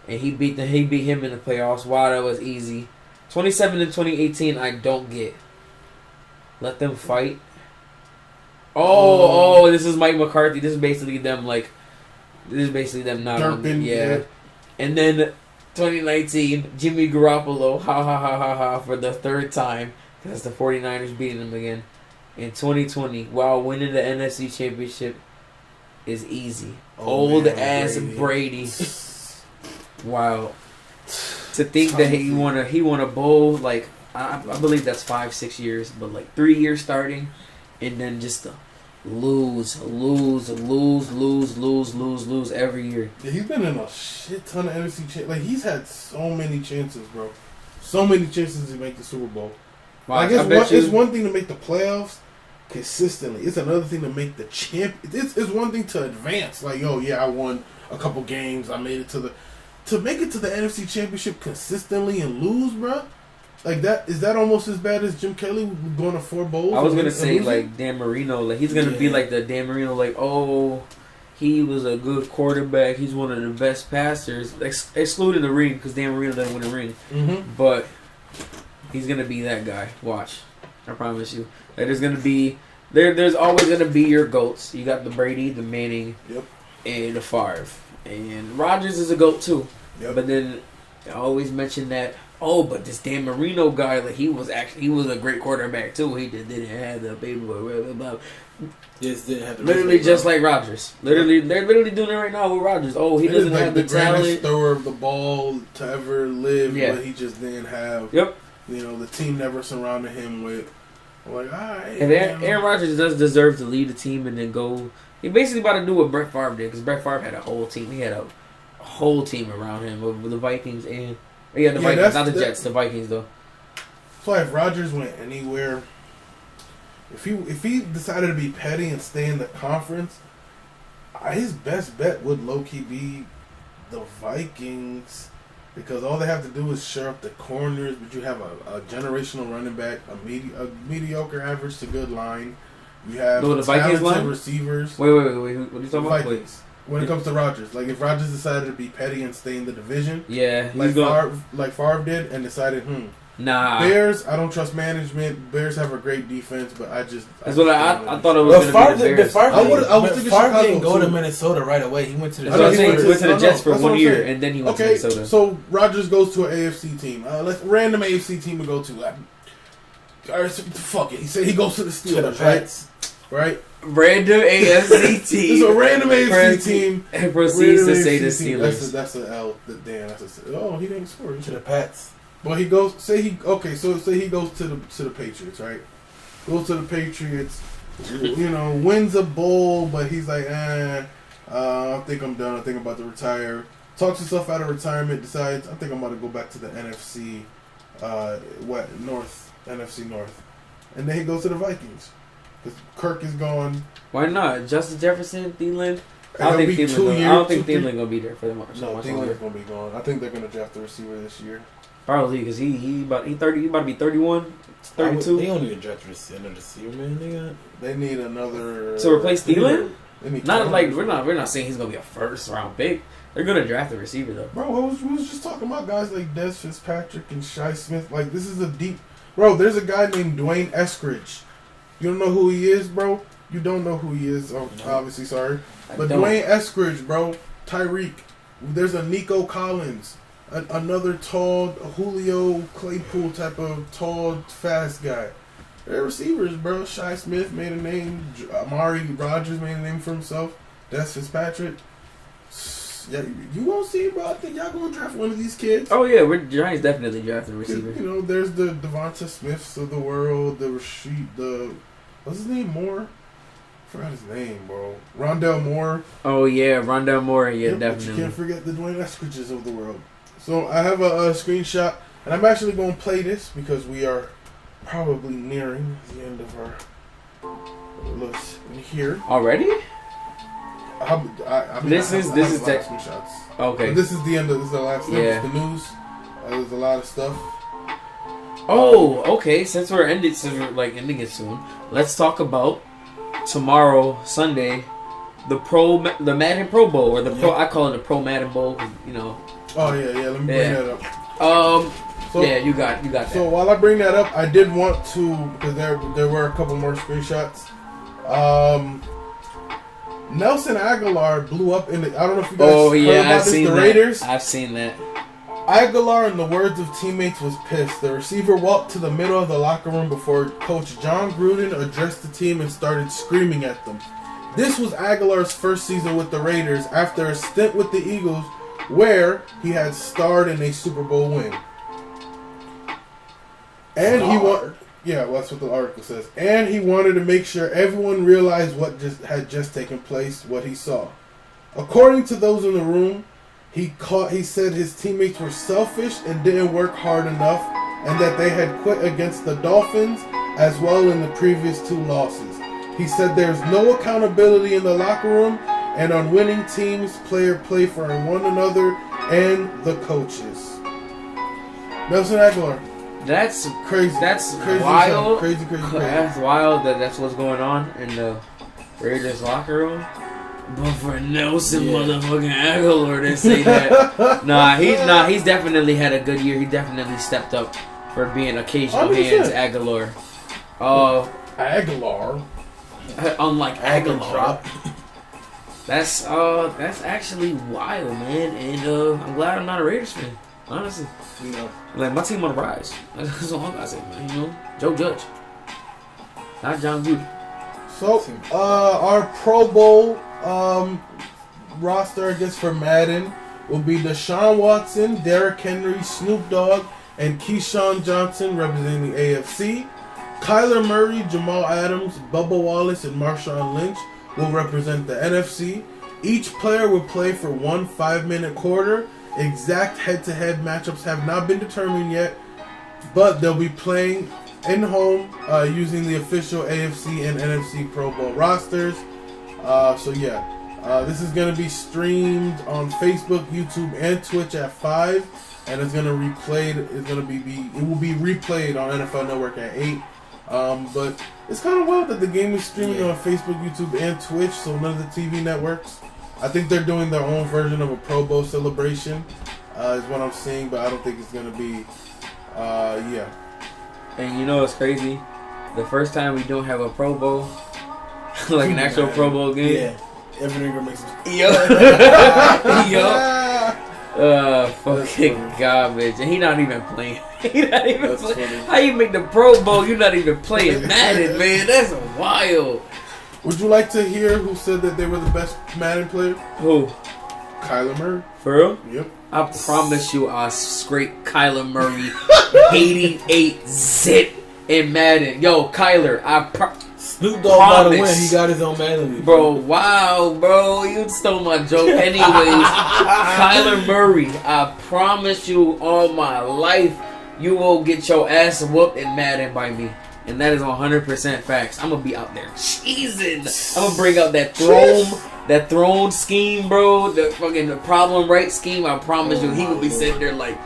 And he beat him in the playoffs. Wow, that was easy. 27 and 2018, I don't get. Let them fight. Oh, this is Mike McCarthy. This is basically them not Derping, yeah. And then 2019, Jimmy Garoppolo, ha ha ha ha ha, for the 3rd time, because the 49ers beating them again. In 2020, while winning the NFC Championship is easy. Old ass Brady. Wow. To think that he won a bowl, I believe that's 5-6 years, but like 3 years starting, and then just lose every year. Yeah, he's been in a shit ton of NFC chances. Like, he's had so many chances, bro. So many chances to make the Super Bowl. Like, it's one thing to make the playoffs consistently. It's another thing to make the champ. It's one thing to advance. Like, yo, yeah, I won a couple games. I made it to the... To make it to the NFC Championship consistently and lose, bro. Like, that is that almost as bad as Jim Kelly going to 4 bowls? I was gonna say like Dan Marino, like he's gonna be like the Dan Marino, like, oh, he was a good quarterback. He's one of the best passers, excluding the ring because Dan Marino doesn't win a ring. Mm-hmm. But he's gonna be that guy. Watch, I promise you. Like, there's gonna be there's always gonna be your goats. You got the Brady, the Manning, and the Favre, and Rodgers is a goat too. Yep. But then I always mention that. Oh, but this Dan Marino guy, like he was a great quarterback too. He just didn't have the baby boy. Blah, blah, blah. Just didn't have the literally just like Rodgers. Literally, they're literally doing it right now with Rodgers. Oh, he doesn't have the talent. Greatest thrower of the ball to ever live, but he just didn't have. Yep. You know, the team never surrounded him with. Like, all right. And Aaron Rodgers does deserve to lead the team and then go. He basically about to do what Brett Favre did because Brett Favre had a whole team. He had a whole team around him with the Vikings and. Yeah, the Vikings, not the Jets, the Vikings though. So if Rodgers went anywhere, if he decided to be petty and stay in the conference, his best bet would low key be the Vikings because all they have to do is shore up the corners. But you have a generational running back, a mediocre average to good line. You have the Vikings line receivers. Wait, what are you talking about? Vikings. When it comes to Rodgers, like if Rodgers decided to be petty and stay in the division, like Favre did, and decided, Bears, I don't trust management. Bears have a great defense, but I thought it was going to be the Bears. Favre didn't go to Minnesota right away. He went to the Jets. He went to the Jets for 1 year, and then he went to Minnesota. So Rodgers goes to an AFC team. Let's random AFC team to go to. Fuck it. He said he goes to the Steelers, right? Random AFC team. It's a random AFC team. And proceeds to say the Steelers. That's an L. Damn, that's a. Oh, he didn't score. To the Pats. Well, he goes. Say he goes to the Patriots, right? Goes to the Patriots. You know, wins a bowl, but he's like, I think I'm done. I think I'm about to retire. Talks himself out of retirement. Decides, I think I'm about to go back to the NFC, NFC North, and then he goes to the Vikings. Because Kirk is gone. Why not? Justin Jefferson, Thielen. I don't think Thielen gonna be there for them. No, Thielen's gonna be gone. I think they're gonna draft the receiver this year. Probably because he about to be 31, 32. They don't need to draft the receiver, man. They need another. So replace Thielen? Not like we're not saying he's gonna be a first round pick. They're gonna draft the receiver though. Bro, we was just talking about guys like Des Fitzpatrick and Shi Smith. Like this is a deep. Bro, there's a guy named Dwayne Eskridge. You don't know who he is, bro? You don't know who he is, obviously, sorry. But Dwayne Eskridge, bro. Tyreek. There's a Nico Collins. Another tall Julio Claypool type of tall, fast guy. They're receivers, bro. Shi Smith made a name. Amari Rodgers made a name for himself. Des Fitzpatrick. Yeah, you gonna see, bro. I think y'all gonna draft one of these kids. Oh yeah, Giants definitely drafting a receiver. You know, there's the Devonta Smiths of the world, what's his name? Moore? I forgot his name, bro. Rondell Moore. Oh yeah, Rondell Moore. Yeah, definitely. But you can't forget the Dwayne Eskridges of the world. So I have a screenshot, and I'm actually going to play this because we are probably nearing the end of our list here. Already? This is tech screenshots. Okay. But this is the end. This is the last thing. Yeah. The news. There's a lot of stuff. Oh, okay. Since we're ending it soon, let's talk about tomorrow, Sunday, the Madden Pro Bowl, or I call it the Pro Madden Bowl. You know. Oh yeah. Let me bring that up. So, yeah, you got that. So while I bring that up, I did want to because there were a couple more screenshots. Nelson Aguilar blew up in the. I don't know if you guys heard about this. The Raiders. I've seen that. Aguilar, in the words of teammates, was pissed. The receiver walked to the middle of the locker room before Coach John Gruden addressed the team and started screaming at them. This was Aguilar's first season with the Raiders after a stint with the Eagles, where he had starred in a Super Bowl win. And that's what the article says. And he wanted to make sure everyone realized what had just taken place, what he saw. According to those in the room, he said his teammates were selfish and didn't work hard enough, and that they had quit against the Dolphins as well in the previous 2 losses. He said there's no accountability in the locker room, and on winning teams, players play for one another and the coaches. Nelson Aguilar. That's crazy. That's crazy. wild. Crazy. That's wild that's what's going on in the Raiders locker room. But for Nelson motherfucking Aguilar to say that, he's definitely had a good year. He definitely stepped up for being occasional hands Aguilar. Aguilar. Unlike Aguilar. That's actually wild, man. And I'm glad I'm not a Raiders fan. Honestly, like my team on the rise. That's all I gotta say, man. Joe Judge, not John Gruden. So, our Pro Bowl roster, I guess, for Madden will be Deshaun Watson, Derrick Henry, Snoop Dogg, and Keyshawn Johnson representing the AFC. Kyler Murray, Jamal Adams, Bubba Wallace, and Marshawn Lynch will represent the NFC. Each player will play for 1 5-minute quarter. Exact head-to-head matchups have not been determined yet, but they'll be playing in home using the official AFC and NFC Pro Bowl rosters. This is going to be streamed on Facebook, YouTube, and Twitch at 5, and it's going to it will be replayed on NFL Network at 8. But it's kind of wild that the game is streaming on Facebook, YouTube, and Twitch, so none of the TV networks. I think they're doing their own version of a Pro Bowl celebration, is what I'm seeing, but I don't think it's going to be, And you know what's crazy? The first time we don't have a Pro Bowl, like an actual Pro Bowl game. Yeah. Evan Ingram makes fucking garbage. And he not even playing. Playing. How you make the Pro Bowl? You're not even playing Madden, man. That's wild. Would you like to hear who said that they were the best Madden player? Who? Kyler Murray. For real? Yep. I promise you I'll scrape Kyler Murray 88 zip in Madden. Yo, Kyler, Snoop Dogg about to win. He got his own Madden League. Bro, wow, bro. You stole my joke. Anyways, Kyler Murray, I promise you all my life, you will get your ass whooped in Madden by me. And that is 100% facts. I'm going to be out there cheesing. I'm going to bring out that throne scheme, bro. The fucking problem right scheme. I promise you, he will be sitting there like,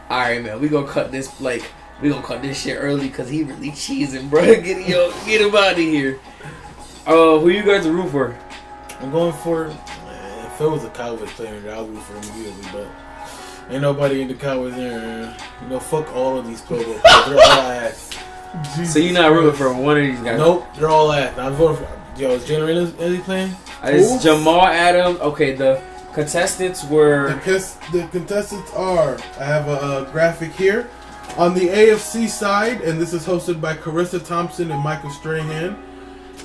all right, man, we going to cut this, we going to cut this shit early because he really cheesing, bro. Get him out of here. Who you guys root for? I'm going for, if it was a Cowboys player, I would root for him immediately, but ain't nobody in the Cowboys there. Fuck all of these Pro Bowl players. They're all ass. Jesus so you're not rooting for one of these guys? Nope, they're all ass. I'm voting for. Is Jalen Ramsey playing? It's Jamal Adams. Okay, the contestants were. The contestants are. I have a graphic here. On the AFC side, and this is hosted by Carissa Thompson and Michael Strahan.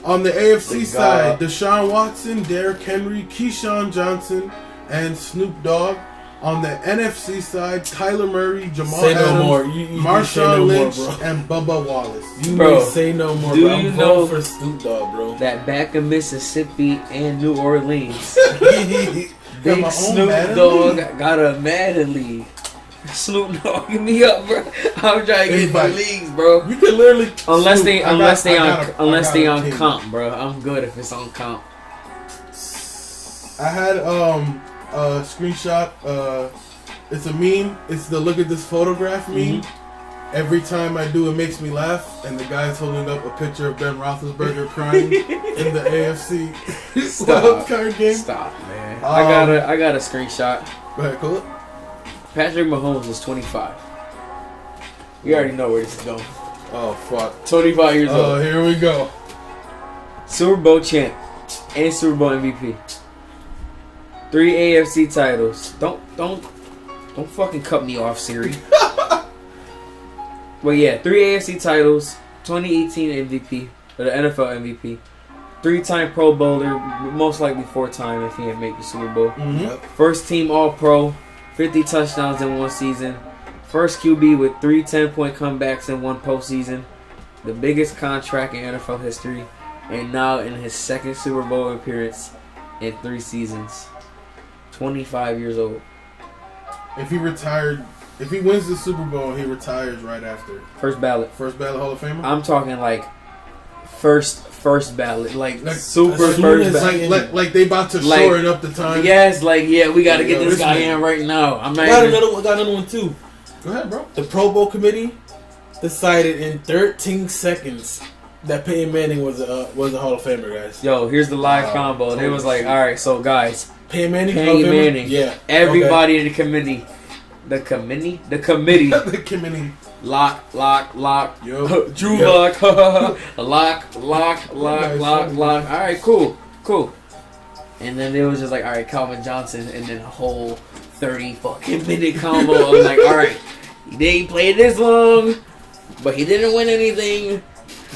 On the AFC side, Deshaun Watson, Derrick Henry, Keyshawn Johnson, and Snoop Dogg. On the NFC side, Kyler Murray, Jamal Adams, Marshawn Lynch, and Bubba Wallace. You may say no more, do bro. I'm voting for Snoop Dogg, bro. That back of Mississippi and New Orleans. Big Snoop Dogg got a Madden League. Snoop Dogg, give me up, bro. I'm trying to get the leagues, bro. You can literally unless they on comp, bro. I'm good if it's on comp. I had a screenshot. It's a meme. It's the look at this photograph meme. Mm-hmm. Every time I do, it makes me laugh. And the guy's holding up a picture of Ben Roethlisberger crying in the AFC wildcard game. Stop, man. I got a screenshot. Go ahead, cool it. Patrick Mahomes is 25. You already know where this is going. Oh fuck. 25 years old. Oh, here we go. Super Bowl champ and Super Bowl MVP. 3 AFC titles. Don't fucking cut me off, Siri. Well, yeah, 3 AFC titles. 2018 MVP, or the NFL MVP. 3-time Pro Bowler, most likely 4-time if he didn't make the Super Bowl. Mm-hmm. First team All-Pro. 50 touchdowns in one season. First QB with 3 10-point comebacks in one postseason. The biggest contract in NFL history. And now in his second Super Bowl appearance in 3 seasons. 25 years old. If he wins the Super Bowl, he retires right after. First ballot. First ballot Hall of Famer? I'm talking like first ballot. Like super as soon first as ballot. Like they about to Like- shore it up the time. Yes, like, yeah, we got to get this this guy man. in right now. I'm not Got even... another one too. Go ahead, bro. The Pro Bowl committee decided in 13 seconds that Peyton Manning was a Hall of Famer, guys. Yo, here's the live Wow. combo. They was like, Shit. all right, so guys, Peyton Manning? Hall Peyton of Famer? Manning. Yeah. Everybody in the committee. The committee? the committee. Lock. Yo. Drew Yo. Lock. Lock. All right, cool. And then it was just like, all right, Calvin Johnson, and then a whole 30 fucking minute combo. I was like, all right, he didn't play this long, but he didn't win anything.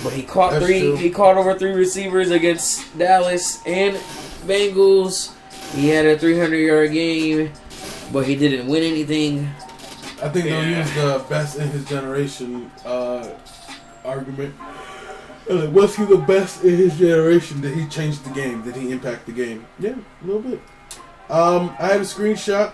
But he caught That's three. true. He caught over 3 receivers against Dallas and Bengals. He had a 300-yard game, but he didn't win anything. I think they'll use the best in his generation argument. Was he the best in his generation? Did he change the game? Did he impact the game? Yeah, a little bit. I had a screenshot.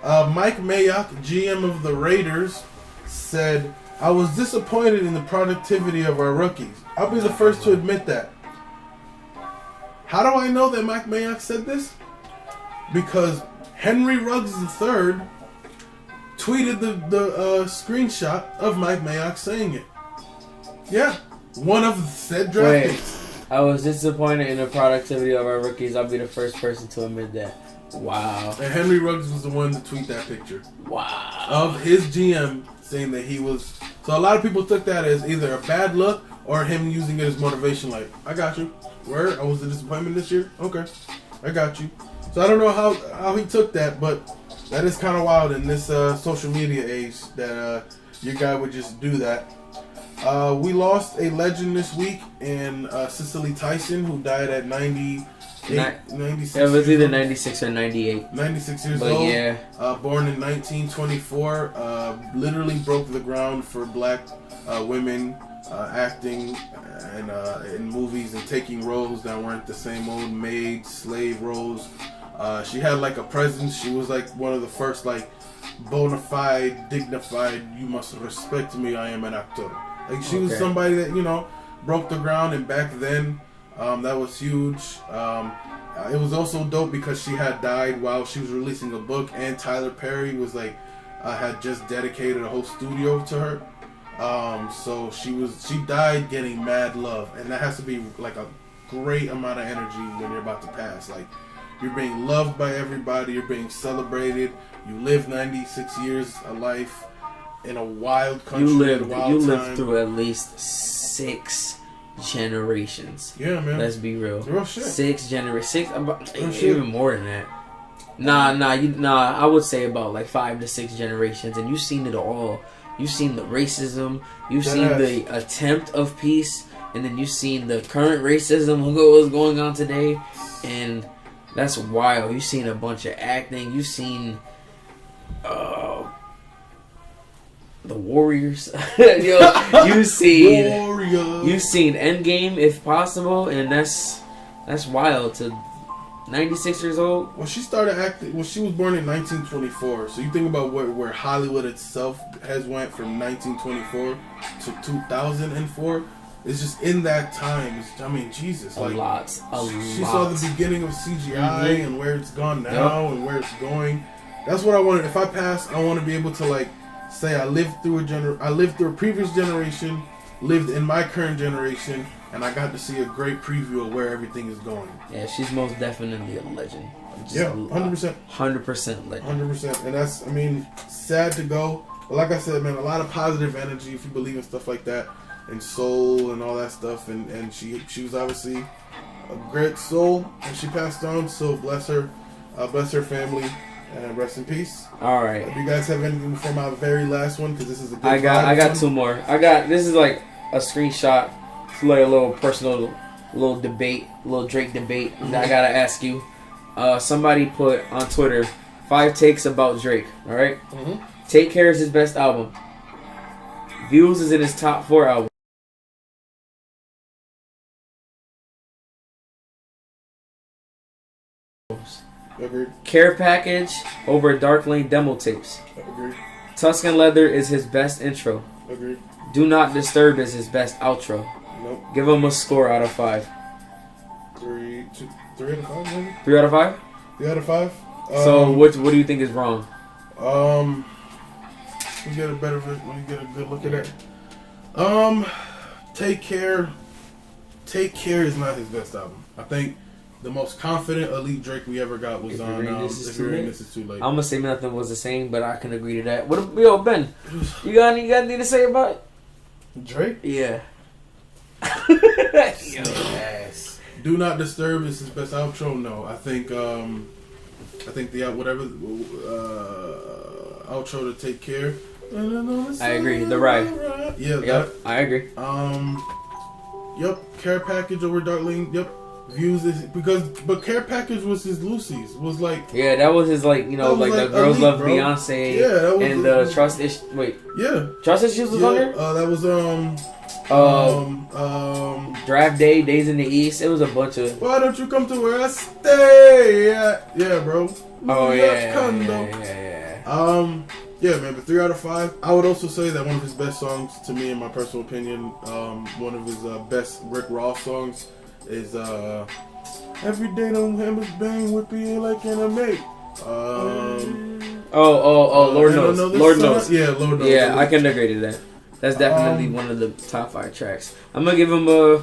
Mike Mayock, GM of the Raiders, said, "I was disappointed in the productivity of our rookies. I'll be the first to admit that." How do I know that Mike Mayock said this? Because Henry Ruggs III tweeted the screenshot of Mike Mayock saying it. Yeah, one of said draft Wait. picks. I was disappointed in the productivity of our rookies. I'll be the first person to admit that. Wow. And Henry Ruggs was the one to tweet that picture Wow. of his GM saying that he was. So a lot of people took that as either a bad look or him using it as motivation. Like, I got you. Where I was a disappointment this year. Okay, I got you. So I don't know how he took that, but that is kind of wild in this social media age that your guy would just do that. We lost a legend this week in Cicely Tyson, who died at 96 It was either years 96 or 98. old. 96 years But old. yeah. Born in 1924. Literally broke the ground for black women acting and in movies and taking roles that weren't the same old maid, slave roles. She had like a presence. She was like one of the first like bona fide, dignified, you must respect me, I am an actor. Like she was Okay. somebody that, you know, broke the ground, and back then that was huge. It was also dope because she had died while she was releasing a book, and Tyler Perry was like had just dedicated a whole studio to her. So she died getting mad love, and that has to be like a great amount of energy when you're about to pass. Like, you're being loved by everybody, you're being celebrated. You lived 96 years of life in a wild country. You at a wild lived time. through at least 6 generations. Yeah, man. Let's be real. Real shit. 6 generations. Real shit. Even more than that. Nah. I would say about like 5 to 6 generations, and you've seen it all. You've seen the racism. You've seen the attempt of peace, and then you've seen the current racism. Look at what's going on today, and that's wild. You've seen a bunch of acting. You've seen the Warriors. You've seen Warriors. You've seen Endgame, if possible, and that's wild. To 96 years old. Well, she started acting. Well, she was born in 1924. So you think about where Hollywood itself has went from 1924 to 2004. It's just in that time. I mean, Jesus, A lot. She saw the beginning of CGI and where it's gone now and where it's going. That's what I wanted. If I pass, I want to be able to like say I lived through a previous generation, lived in my current generation, and I got to see a great preview of where everything is going. Yeah, she's most definitely a legend. Just Yeah, 100%. 100% legend. 100%. And that's, I mean, sad to go. But like I said, man, a lot of positive energy if you believe in stuff like that. And soul and all that stuff. And she was obviously a great soul. And she passed on. So bless her family. And rest in peace. All right. Do you guys have anything for my very last one? Because this is a good I got one. 2 more. This is like a screenshot. It's like a little personal, little debate, little Drake debate. Mm-hmm. That I gotta ask you. Somebody put on Twitter 5 takes about Drake. All right? Mm-hmm. Take Care is his best album. Views is in his top 4 albums. Agreed. Care Package over Dark Lane demo tapes. Agreed. Tuscan Leather is his best intro. Agreed. Do Not Disturb is his best outro. Nope. Give him a score out of 5. 3 out of 5, maybe? 3 out of 5? 3 out of 5. So what do you think is wrong? We get a better, we get a good look at it. Take Care. Take Care is not his best album. I think the most confident elite Drake we ever got was on This Is Too Late. I'm gonna say nothing was the same, but I can agree to that. Yo, Ben, you got anything to say about it? Drake? Yeah. Yes. Do Not Disturb is his best outro. No, I think the outro to Take Care. I agree. The right. Yeah. Yep. I agree. Yep. Care Package over Dark Lane. Yep. Views is but Care Package was his Lucy's. Was like. Yeah, that was his like the Girls elite, Love bro. Beyonce. Yeah, that was and Trust Issues. Wait. Yeah. Trust Issues was on there. That was Draft Day, Days in the East. It was a bunch of. Why don't you come to where I stay? Yeah, bro. Oh yeah. Yeah, man, but 3 out of 5. I would also say that one of his best songs, to me, in my personal opinion, one of his best Rick Ross songs is Every Day Them Hammers Bang with you like anime. Lord knows. Lord knows. Yeah, Lord knows. Yeah, I can agree to that. That's definitely one of the top 5 tracks. I'm gonna give him a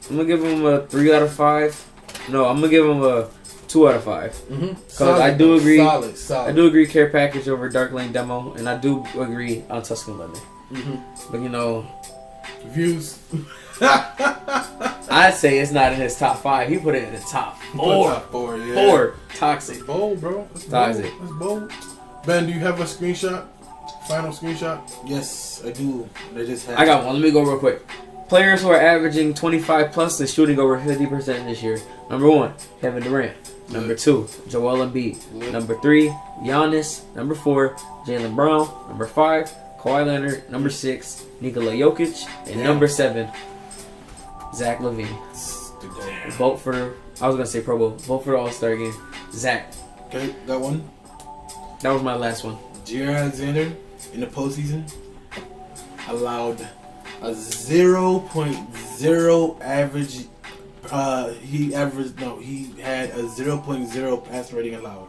3 out of 5. No, I'm gonna give him a 2 out of 5. Because I do agree. Solid. I do agree. Care Package over Dark Lane demo, and I do agree on Tuscan Leather. But Views. I'd say it's not in his top 5. He put it in the top 4. Top 4, yeah. 4. Toxic. That's bold, bro. That's Toxic. Bold. That's bold. Ben, do you have a screenshot? Final screenshot? Yes, I do. I got one. Let me go real quick. Players who are averaging 25 plus and shooting over 50% this year. Number 1, Kevin Durant. Number 2, Joel Embiid. Number 3, Giannis. Number 4, Jaylen Brown. Number 5, Kawhi Leonard. Number 6, Nikola Jokic. And number 7, Zach LaVine. Vote for, I was going to say Pro Bowl. Vote for the All-Star game. Zach. Okay, got one. That was my last one. Jair Alexander in the postseason allowed a 0.0 average. He had a 0.0 pass rating allowed.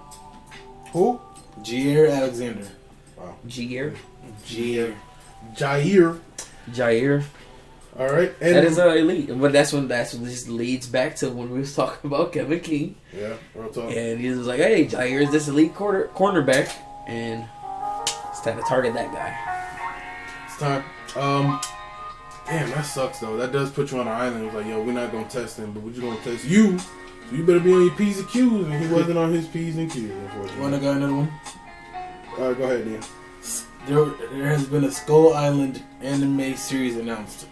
Who? Jair Alexander. Wow. Jair. Jair. All right. And that is elite, but that's when this leads back to when we was talking about Kevin King. Yeah, real talk. And he was like, "Hey, Jair is this elite cornerback, and it's time to target that guy." It's time. Damn, that sucks though. That does put you on an island. It's like, yo, we're not gonna test him, but we're just gonna test you. So you better be on your P's and Q's, and he wasn't on his P's and Q's, unfortunately. Wanna got another one? All right, go ahead, Neil. There has been a Skull Island anime series announced.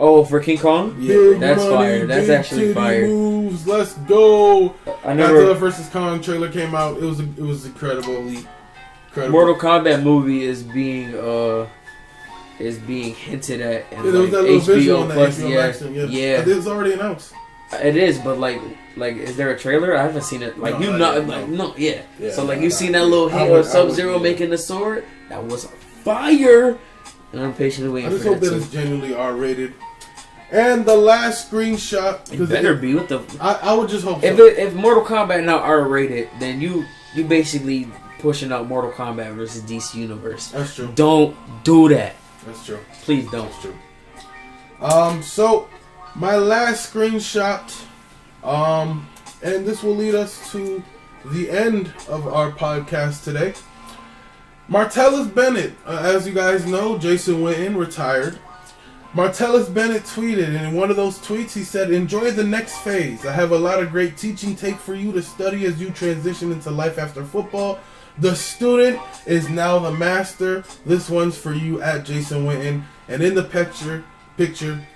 Oh, for King Kong? Yeah, that's fire. That's actually fire. Moves. Let's go. I never. Godzilla vs Kong trailer came out. It was incredible. Incredible. Mortal Kombat movie is being hinted at in there was that little visual on Plus. HBO Max thing, Yeah. It's already announced. It is, but like, is there a trailer? I haven't seen it. Like, No. Yeah. So no, you seen that little hit of Sub-Zero making the sword? That was fire. And I'm patiently waiting I just for hope that that it's genuinely R-rated. And the last screenshot. It better be with the. I would just hope. If Mortal Kombat now R-rated, then you basically pushing out Mortal Kombat versus DC Universe. That's true. Don't do that. That's true. Please don't. That's true. So my last screenshot, and this will lead us to the end of our podcast today. Martellus Bennett, as you guys know, Jason Witten retired. Martellus Bennett tweeted, and in one of those tweets he said, "Enjoy the next phase. I have a lot of great teaching take for you to study as you transition into life after football. The student is now the master. This one's for you at Jason Witten." And in the picture,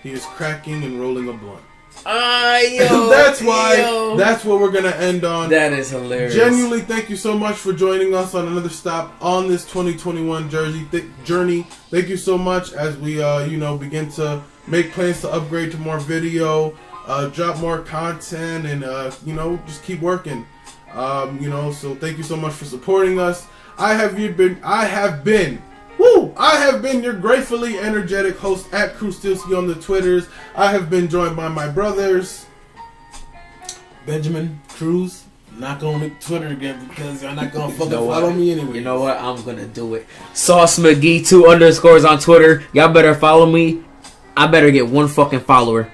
he is cracking and rolling a blunt. Yo, That's why. yo. That's what we're gonna end on. That is hilarious. Genuinely, thank you so much for joining us on another stop on this 2021 journey. Thank you so much as we, begin to make plans to upgrade to more video, drop more content, and just keep working. So thank you so much for supporting us. I have been your gratefully energetic host at Krustilski on the Twitters. I have been joined by my brothers. Benjamin Cruz. Not gonna make Twitter again because y'all not gonna fucking know what? follow me anyway. You know what? I'm gonna do it. Sauce McGee 2_ on Twitter. Y'all better follow me. I better get 1 fucking follower.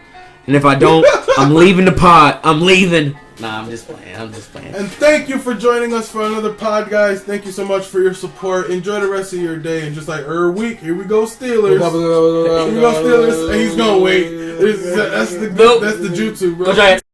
And if I don't, I'm leaving the pod. I'm leaving. Nah, I'm just playing. And thank you for joining us for another pod, guys. Thank you so much for your support. Enjoy the rest of your day. And just like week, here we go Steelers. Here we go Steelers. And he's gonna wait. That's the jutsu, bro. Go Giants.